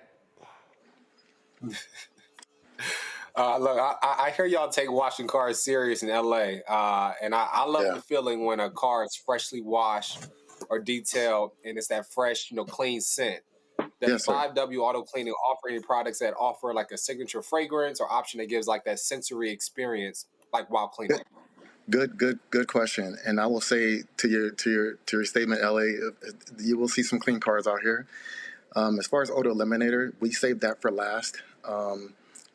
Speaker 18: Look, I hear y'all take washing cars serious in LA, and I love the feeling when a car is freshly washed or detailed, and it's that fresh, clean scent. Does 5W Auto Cleaning offer any products that offer like a signature fragrance or option that gives like that sensory experience, like while cleaning?
Speaker 4: Good question. And I will say to your statement, LA, you will see some clean cars out here. As far as odor eliminator, we saved that for last.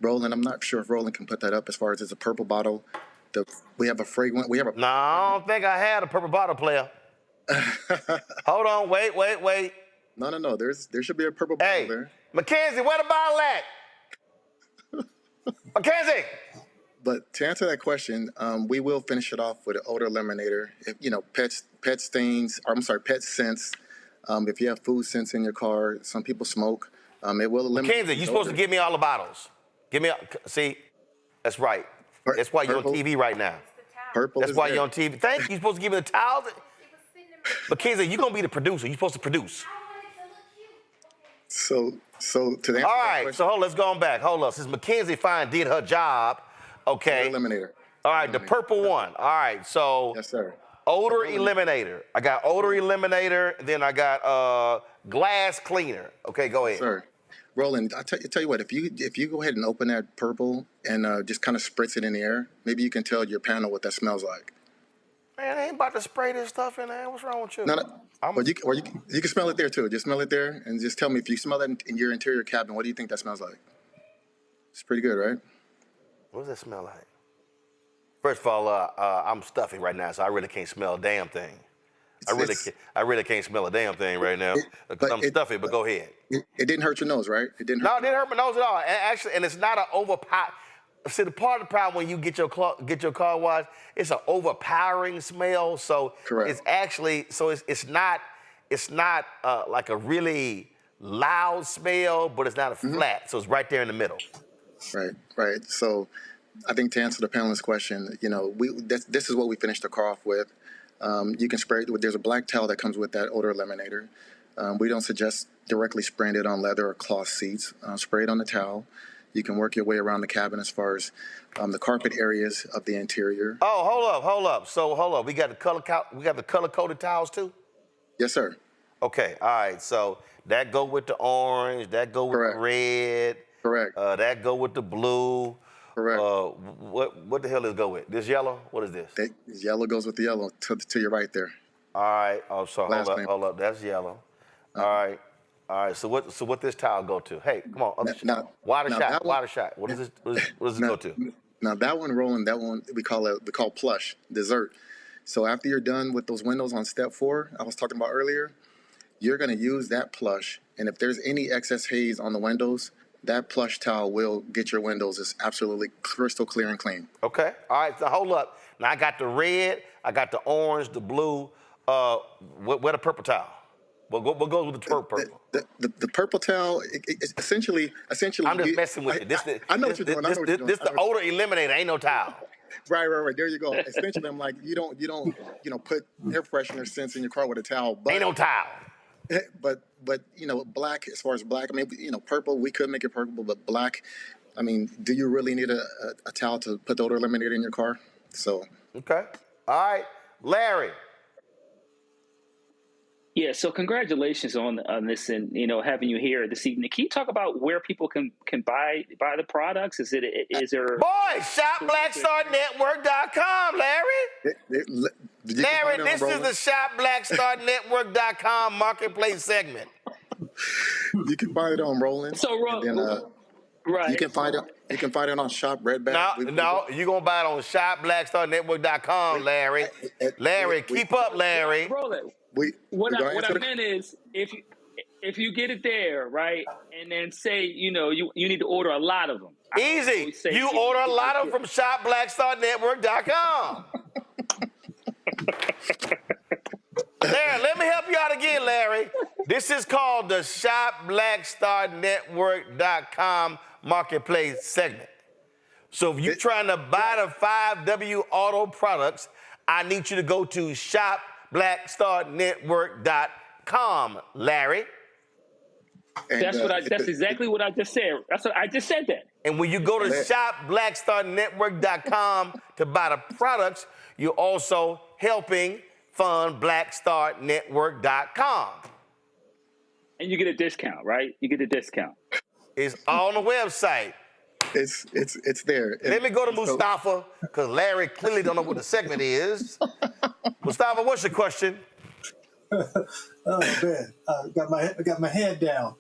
Speaker 4: Roland, I'm not sure if Roland can put that up. As far as it's a purple bottle, we have a fragrant. No,
Speaker 2: I don't think I had a purple bottle, player. Hold on, wait.
Speaker 4: No. There should be a purple bottle there.
Speaker 2: Mackenzie, where the bottle at? Mackenzie.
Speaker 4: But to answer that question, we will finish it off with an odor eliminator. If, pet scents. If you have food scents in your car, some people smoke. It will eliminate.
Speaker 2: Mackenzie, you're supposed to give me all the bottles. See, that's right. That's why you're on TV right now.
Speaker 4: Purple.
Speaker 2: That's why you're on TV. Thank you. You're supposed to give me the towels. Mackenzie, you're gonna be the producer. You're supposed to produce.
Speaker 4: So to answer
Speaker 2: all right. So let's go on back. Hold up. Since Mackenzie fine did her job, okay.
Speaker 4: Odor eliminator.
Speaker 2: All right, the purple one. All right. So
Speaker 4: yes, sir.
Speaker 2: Odor eliminator. I got odor eliminator. Then I got glass cleaner. Okay, go ahead.
Speaker 4: Yes, sir. Roland, I tell you what. If you go ahead and open that purple and just kind of spritz it in the air, maybe you can tell your panel what that smells like.
Speaker 2: Man, I ain't about to spray this stuff in there. What's wrong with you?
Speaker 4: No. Or you can smell it there too. Just smell it there and just tell me if you smell that in your interior cabin. What do you think that smells like? It's pretty good, right?
Speaker 2: What does that smell like? First of all, I'm stuffy right now, so I really can't smell a damn thing. I really can't smell a damn thing right now because I'm stuffy. But go ahead.
Speaker 4: It didn't hurt your nose, right? It didn't.
Speaker 2: No, it didn't hurt my nose at all. And it's not an overpower. See, the part of the problem when you get your car washed, it's an overpowering smell. So
Speaker 4: correct.
Speaker 2: It's actually it's not like a really loud smell, but it's not a flat. So it's right there in the middle.
Speaker 4: Right. So I think to answer the panelist's question, this is what we finished the car off with. You can spray it. There's a black towel that comes with that odor eliminator. We don't suggest directly spraying it on leather or cloth seats. Spray it on the towel. You can work your way around the cabin as far as the carpet areas of the interior.
Speaker 2: Oh, hold up. So hold up. We got the color coded towels too?
Speaker 4: Yes, sir.
Speaker 2: Okay. All right. So that go with the orange. That go with the red.
Speaker 4: Correct.
Speaker 2: That go with the blue.
Speaker 4: Correct.
Speaker 2: What the hell does go with? This yellow? What is this?
Speaker 4: Yellow goes with the yellow to your right there.
Speaker 2: All right. Oh, so hold up. That's yellow. All right. So what this towel go to? Hey, come on. Water shot. What does it go to?
Speaker 4: Now that one, Roland, we call plush dessert. So after you're done with those windows on step 4, I was talking about earlier, you're going to use that plush, and if there's any excess haze on the windows, that plush towel will get your windows as absolutely crystal clear and clean.
Speaker 2: Okay. All right. So hold up. Now I got the red, I got the orange, the blue. Where the purple towel? What goes with the purple?
Speaker 4: The purple towel, essentially.
Speaker 2: I'm just messing with you.
Speaker 4: I know what you're doing.
Speaker 2: This the odor eliminator. Ain't no towel.
Speaker 4: Right. There you go. Essentially, I'm like, you don't put air freshener scents in your car with a towel. But,
Speaker 2: ain't no towel.
Speaker 4: But black, as far as black, I mean, purple, we could make it purple, but black, I mean, do you really need a towel to put the odor eliminator in your car? So.
Speaker 2: Okay. All right. Larry.
Speaker 1: Yeah, so congratulations on this and having you here this evening. Can you talk about where people can buy the products? Is there
Speaker 2: ShopBlackStarNetwork.com, Larry? Larry, this is the ShopBlackStarNetwork.com marketplace segment.
Speaker 4: You can buy it on Roland.
Speaker 1: So Right.
Speaker 4: You can find it. You can find it on Shop Redback.
Speaker 2: No, you're going to buy it on shopblackstarnetwork.com, Larry. Larry, keep up, Larry.
Speaker 1: What I meant is, if you get it there, right, and then say, you need to order a lot of them.
Speaker 2: Easy. You order a lot of them from shopblackstarnetwork.com. Larry, let me help you out again, Larry. This is called the shopblackstarnetwork.com marketplace segment. So if you're trying to buy the 5W Auto products, I need you to go to shopblackstarnetwork.com, Larry.
Speaker 1: That's exactly what I just said. I just said that.
Speaker 2: And when you go to shopblackstarnetwork.com to buy the products, you're also helping fund blackstarnetwork.com.
Speaker 1: And you get a discount, right? You get a discount.
Speaker 2: It's on the website.
Speaker 4: It's there.
Speaker 2: Let me go to Mustafa, because Larry clearly don't know what the segment is. Mustafa, what's your question?
Speaker 6: Oh man, I got my head down.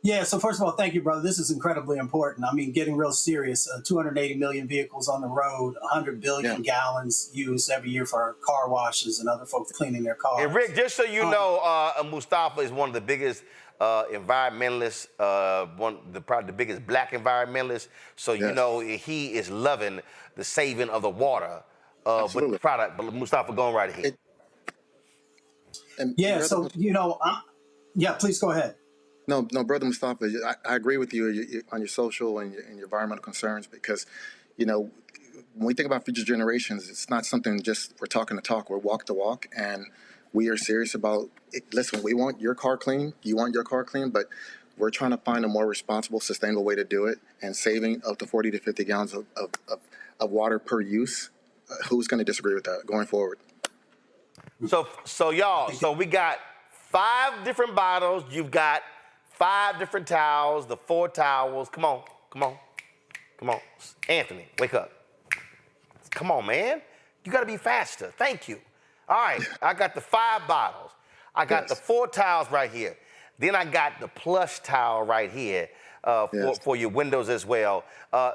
Speaker 6: Yeah. So first of all, thank you, brother. This is incredibly important. I mean, getting real serious. 280 million vehicles on the road, 100 billion gallons used every year for car washes and other folks cleaning their cars.
Speaker 2: And Rick, just so you know, Mustafa is one of the biggest environmentalists, probably the biggest black environmentalist. So you know he is loving the saving of the water with the product. But Mustafa, going right ahead.
Speaker 6: So please go ahead.
Speaker 4: No, Brother Mustafa, I agree with you on your social and your environmental concerns, because, when we think about future generations, it's not something just we're talking the talk, we're walk the walk, and we are serious about it. Listen, we want your car clean, you want your car clean, but we're trying to find a more responsible, sustainable way to do it, and saving up to 40 to 50 gallons of water per use. Who's going to disagree with that going forward?
Speaker 2: So y'all, we got 5 different bottles. You've got 5 different towels, the 4 towels. Come on. Anthony, wake up. Come on, man. You got to be faster. Thank you. All right, I got the 5 bottles. I got the 4 towels right here. Then I got the plush towel right here for your windows as well.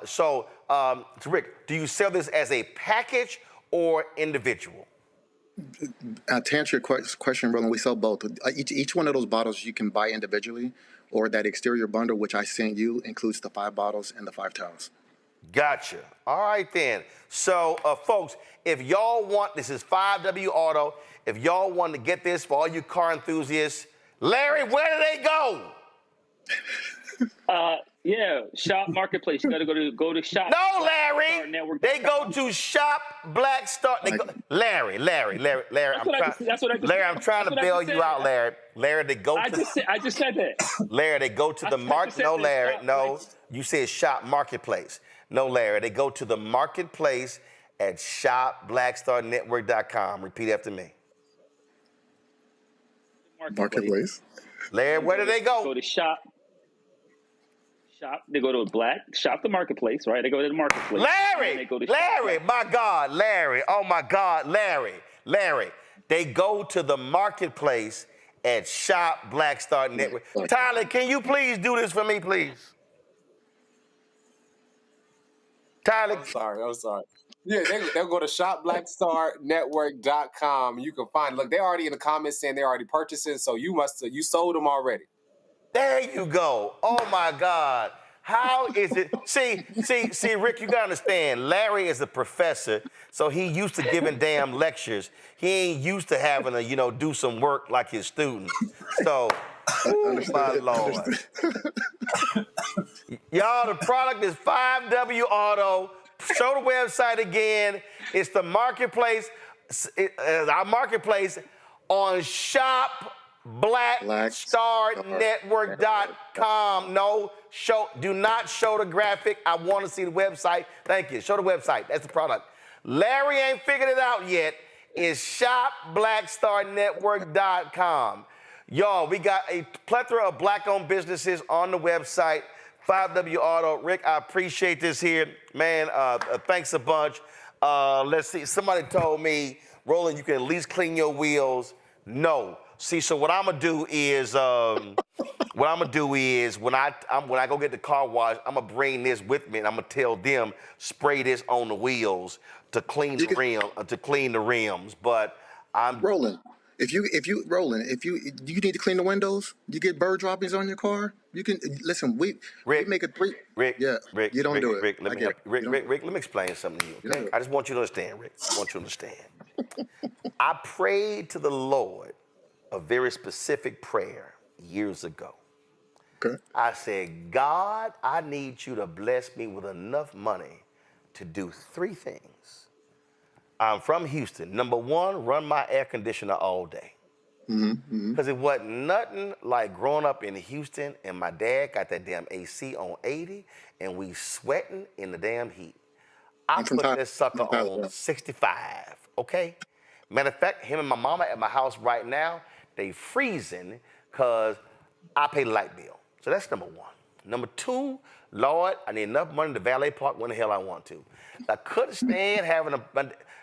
Speaker 2: So Rick, do you sell this as a package or individual?
Speaker 4: To answer your question, Roland, we sell both. Each one of those bottles you can buy individually, or that exterior bundle, which I sent you, includes the 5 bottles and the 5 towels.
Speaker 2: Gotcha. All right, then. So, folks, if y'all want, this is 5W Auto. If y'all want to get this for all you car enthusiasts, Larry, where do they go?
Speaker 1: Shop Marketplace. You got to go to Shop.
Speaker 2: No, Larry. They go to Shop Blackstar. Larry. I'm trying to bail you out, Larry. Larry, they go to.
Speaker 1: I just said that.
Speaker 2: Larry, they go to the market. No, Larry, no. You said Shop Marketplace. No, Larry, they go to the marketplace at shopblackstarnetwork.com. Repeat after me.
Speaker 4: Marketplace.
Speaker 2: Larry, where do they go?
Speaker 1: Go to Shop. They go to Shop the Marketplace, right? They go to the Marketplace.
Speaker 2: Larry, my God, Larry. Oh, my God, Larry. They go to the Marketplace at Shop Blackstar Network. Tyler, can you please do this for me, please? Tyler.
Speaker 18: I'm sorry. Yeah, they'll go to shopblackstarnetwork.com. You can find, look, they're already in the comments saying they're already purchasing, so you sold them already.
Speaker 2: There you go. Oh, my God. How is it? See, Rick, you got to understand, Larry is a professor, so he used to giving damn lectures. He ain't used to having to, do some work like his students. So, my Lord. Y'all, the product is 5W Auto. Show the website again. It's the marketplace, our marketplace on shopblackstarnetwork.com. Do not show the graphic. I want to see the website. Thank you. Show the website. That's the product. Larry ain't figured it out yet. It's shopblackstarnetwork.com. Y'all, we got a plethora of black-owned businesses on the website. 5W Auto. Rick, I appreciate this here. Man, thanks a bunch. Let's see. Somebody told me, Roland, you can at least clean your wheels. No. See, so what I'm gonna do is, when I go get the car wash, I'm gonna bring this with me, and I'm gonna tell them spray this on the wheels to clean the rims. But I'm
Speaker 4: Roland. If you need to clean the windows, you get bird droppings on your car. You can listen. We make a three.
Speaker 2: Rick,
Speaker 4: Yeah,
Speaker 2: Rick,
Speaker 4: you don't
Speaker 2: Rick,
Speaker 4: do it.
Speaker 2: Rick, let me help. Rick, let me explain something to you. Okay? I just want you to understand, Rick. I want you to understand. I prayed to the Lord a very specific prayer years ago.
Speaker 4: Okay.
Speaker 2: I said, God, I need you to bless me with enough money to do three things. I'm from Houston. Number one, run my air conditioner all day. Because it wasn't nothing like growing up in Houston and my dad got that damn AC on 80 and we sweating in the damn heat. I put that sucker on 65, okay? Matter of fact, him and my mama at my house right now, they freezing because I pay the light bill. So that's number one. Number two, Lord, I need enough money to valet park when the hell I want to. I couldn't stand having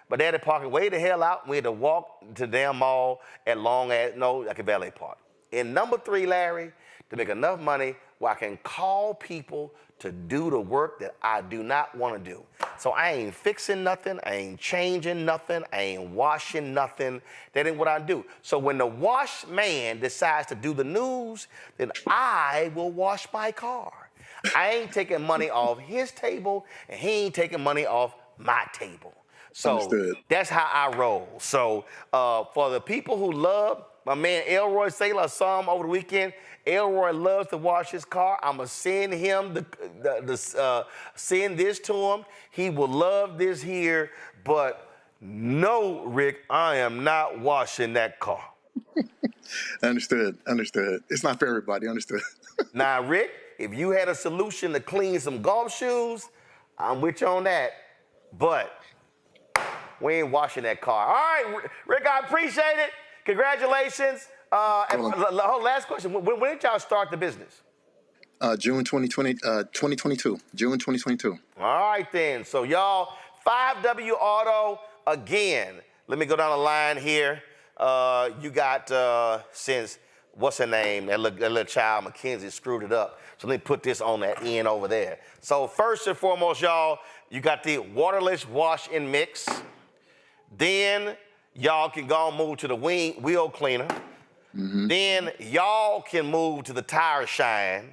Speaker 2: my daddy parking way the hell out. We had to walk to the damn mall at long as, I could valet park. And number three, Larry, to make enough money where I can call people to do the work that I do not want to do. So I ain't fixing nothing, I ain't changing nothing, I ain't washing nothing. That ain't what I do. So when the wash man decides to do the news, then I will wash my car. I ain't taking money off his table, and he ain't taking money off my table. So that's how I roll. So for the people who love, my man Elroy Saylor, I saw him over the weekend. Elroy loves to wash his car. I'm gonna send him send this to him. He will love this here, but no, Rick, I am not washing that car.
Speaker 4: Understood. It's not for everybody. Understood.
Speaker 2: Now, Rick, if you had a solution to clean some golf shoes, I'm with you on that. But we ain't washing that car. All right, Rick, I appreciate it. Congratulations. Last question. When did y'all start the business?
Speaker 4: June 2022. June 2022.
Speaker 2: All right, then. So, y'all, 5W Auto, again, let me go down the line here. You got, since, what's her name? That little child, Mackenzie, screwed it up. So let me put this on that end over there. So first and foremost, y'all, you got the waterless wash and mix. Then y'all can go and move to the wheel cleaner. Then y'all can move to the tire shine.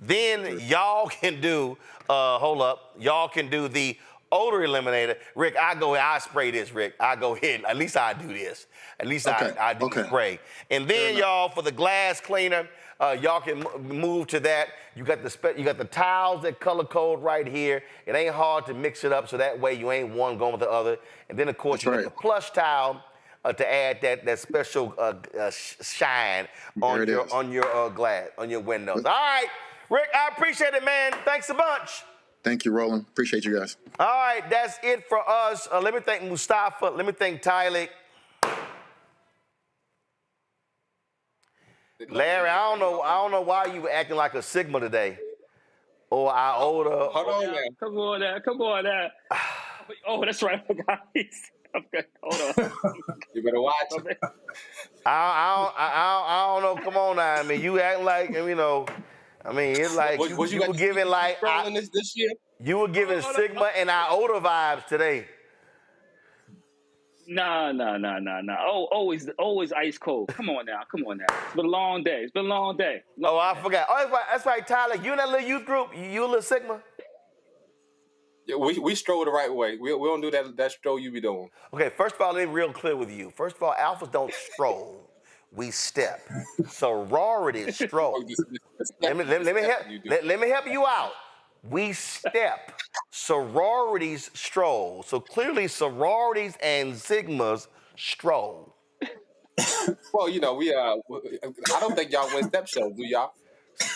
Speaker 2: Then y'all can do, y'all can do the odor eliminator. Rick, I spray this, Rick. I go ahead, at least I do this. At least I do spray. And then y'all, for the glass cleaner, y'all can move to that. You got the tiles that color code right here. It ain't hard to mix it up so that way you ain't one going with the other. And then of course you got the plush tile to add that special shine on your glass, on your windows. All right, Rick, I appreciate it, man. Thanks a bunch.
Speaker 4: Thank you, Roland. Appreciate you guys.
Speaker 2: All right, that's it for us. Let me thank Mustafa. Let me thank Tyler. Larry, I don't know why you were acting like a Sigma today. Or our older.
Speaker 1: Hold on, man. Come on now. Oh, that's right. Okay, hold on.
Speaker 18: You better watch it.
Speaker 2: I don't know. Come on now. I mean, you act like, it's like you were giving like
Speaker 18: this year?
Speaker 2: You were giving Sigma and iota vibes today.
Speaker 1: Nah. Oh, always ice cold. Come on now. It's been a long day.
Speaker 2: I forgot. Oh, that's right, Tyler. You in that little youth group? You a little Sigma?
Speaker 18: Yeah, we stroll the right way. We don't do that stroll you be doing.
Speaker 2: Okay, first of all, let me be real clear with you. First of all, alphas don't stroll. We step. Sororities stroll. Let me help you out. We step. Sororities stroll. So clearly sororities and Sigmas stroll.
Speaker 18: Well, we I don't think y'all win step shows, do y'all?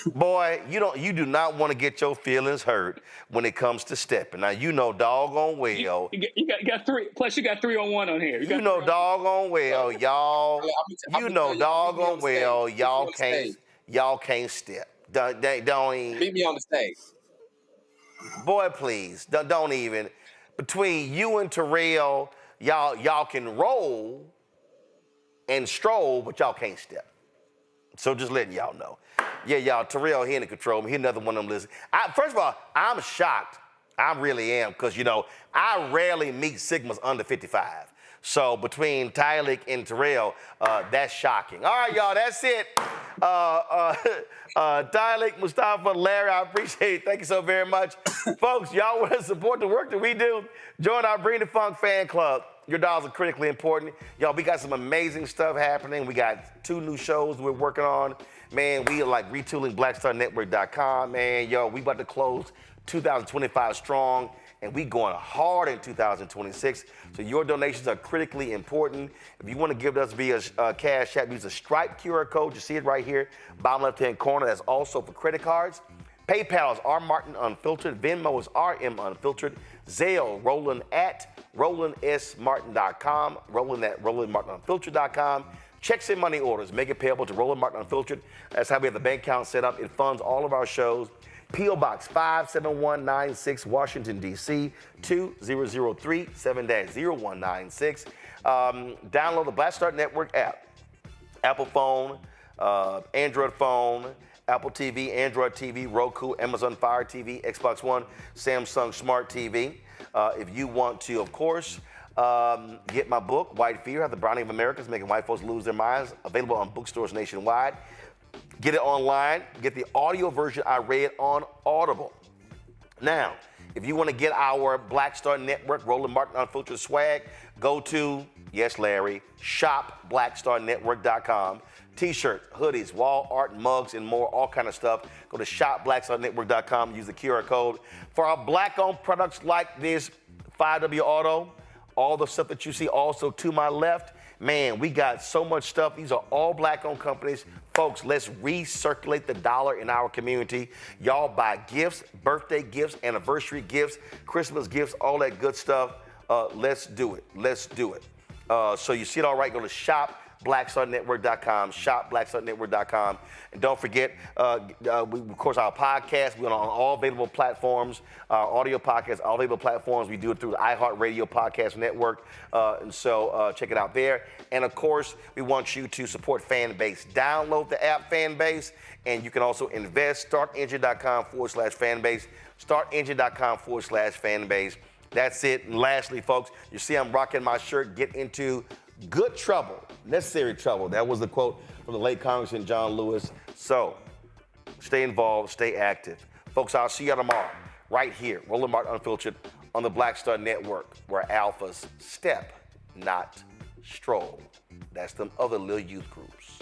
Speaker 2: Boy, you do not want to get your feelings hurt when it comes to stepping. Now you know doggone well.
Speaker 1: You got three. Plus you got 3-on-1 on here.
Speaker 2: You know doggone well, y'all. You know doggone well, y'all can't step. Don't even
Speaker 18: meet me on the stage.
Speaker 2: Boy, please don't even. Between you and Terrell, y'all can roll. and stroll, but y'all can't step. So just letting y'all know. Yeah, y'all, Terrell, he in the control. He another one of them listening. First of all, I'm shocked. I really am, because, you know, I rarely meet Sigmas under 55. So between Tylik and Terrell, that's shocking. All right, y'all, that's it. Tylik, Mustafa, Larry, I appreciate it. Thank you so very much. Folks, y'all want to support the work that we do? Join our Bring the Funk fan club. Your dollars are critically important. Y'all, we got some amazing stuff happening. We got 2 new shows we're working on. Man, we are like retooling BlackStarNetwork.com. Man, yo, we about to close 2025 strong, and we going hard in 2026. So your donations are critically important. If you want to give us via Cash App, use the Stripe QR code. You see it right here, bottom left-hand corner. That's also for credit cards. PayPal is R Martin Unfiltered. Venmo is RM Unfiltered. Zelle, Roland at RolandSMartin.com. Roland at RolandMartinUnfiltered.com. Checks and money orders, make it payable to Roland Martin Unfiltered. That's how we have the bank account set up. It funds all of our shows. P.O. Box 57196, Washington, D.C., 20037 7-0196. Download the Black Star Network app. Apple phone, Android phone, Apple TV, Android TV, Roku, Amazon Fire TV, Xbox One, Samsung Smart TV. If you want to, of course, get my book, White Fear, How the Browning of America is Making White Folks Lose Their Minds, available on bookstores nationwide. Get it online. Get the audio version I read on Audible. Now, if you want to get our Black Star Network, Roland Martin Unfiltered swag, go to, yes, Larry, shopblackstarnetwork.com. T-shirts, hoodies, wall art, mugs, and more, all kind of stuff. Go to shopblackstarnetwork.com. Use the QR code. For our black-owned products like this 5W Auto, all the stuff that you see also to my left, man, we got so much stuff. These are all black-owned companies. Folks, let's recirculate the dollar in our community. Y'all buy gifts, birthday gifts, anniversary gifts, Christmas gifts, all that good stuff. Let's do it. Let's do it. So you see it all right, go to shopblackstarnetwork.com, shopblackstarnetwork.com. And don't forget, of course, our podcast, we're on all available platforms, our audio podcast, all available platforms. We do it through the iHeartRadio Podcast Network. And so check it out there. And of course, we want you to support Fanbase. Download the app Fanbase, and you can also invest. StartEngine.com/Fanbase. StartEngine.com/Fanbase. That's it. And lastly, folks, you see I'm rocking my shirt, Get Into Good Trouble, Necessary Trouble. That was the quote from the late Congressman John Lewis. So stay involved, stay active. Folks, I'll see you tomorrow right here, Roland Martin Unfiltered on the Black Star Network, where alphas step, not stroll. That's them other little youth groups.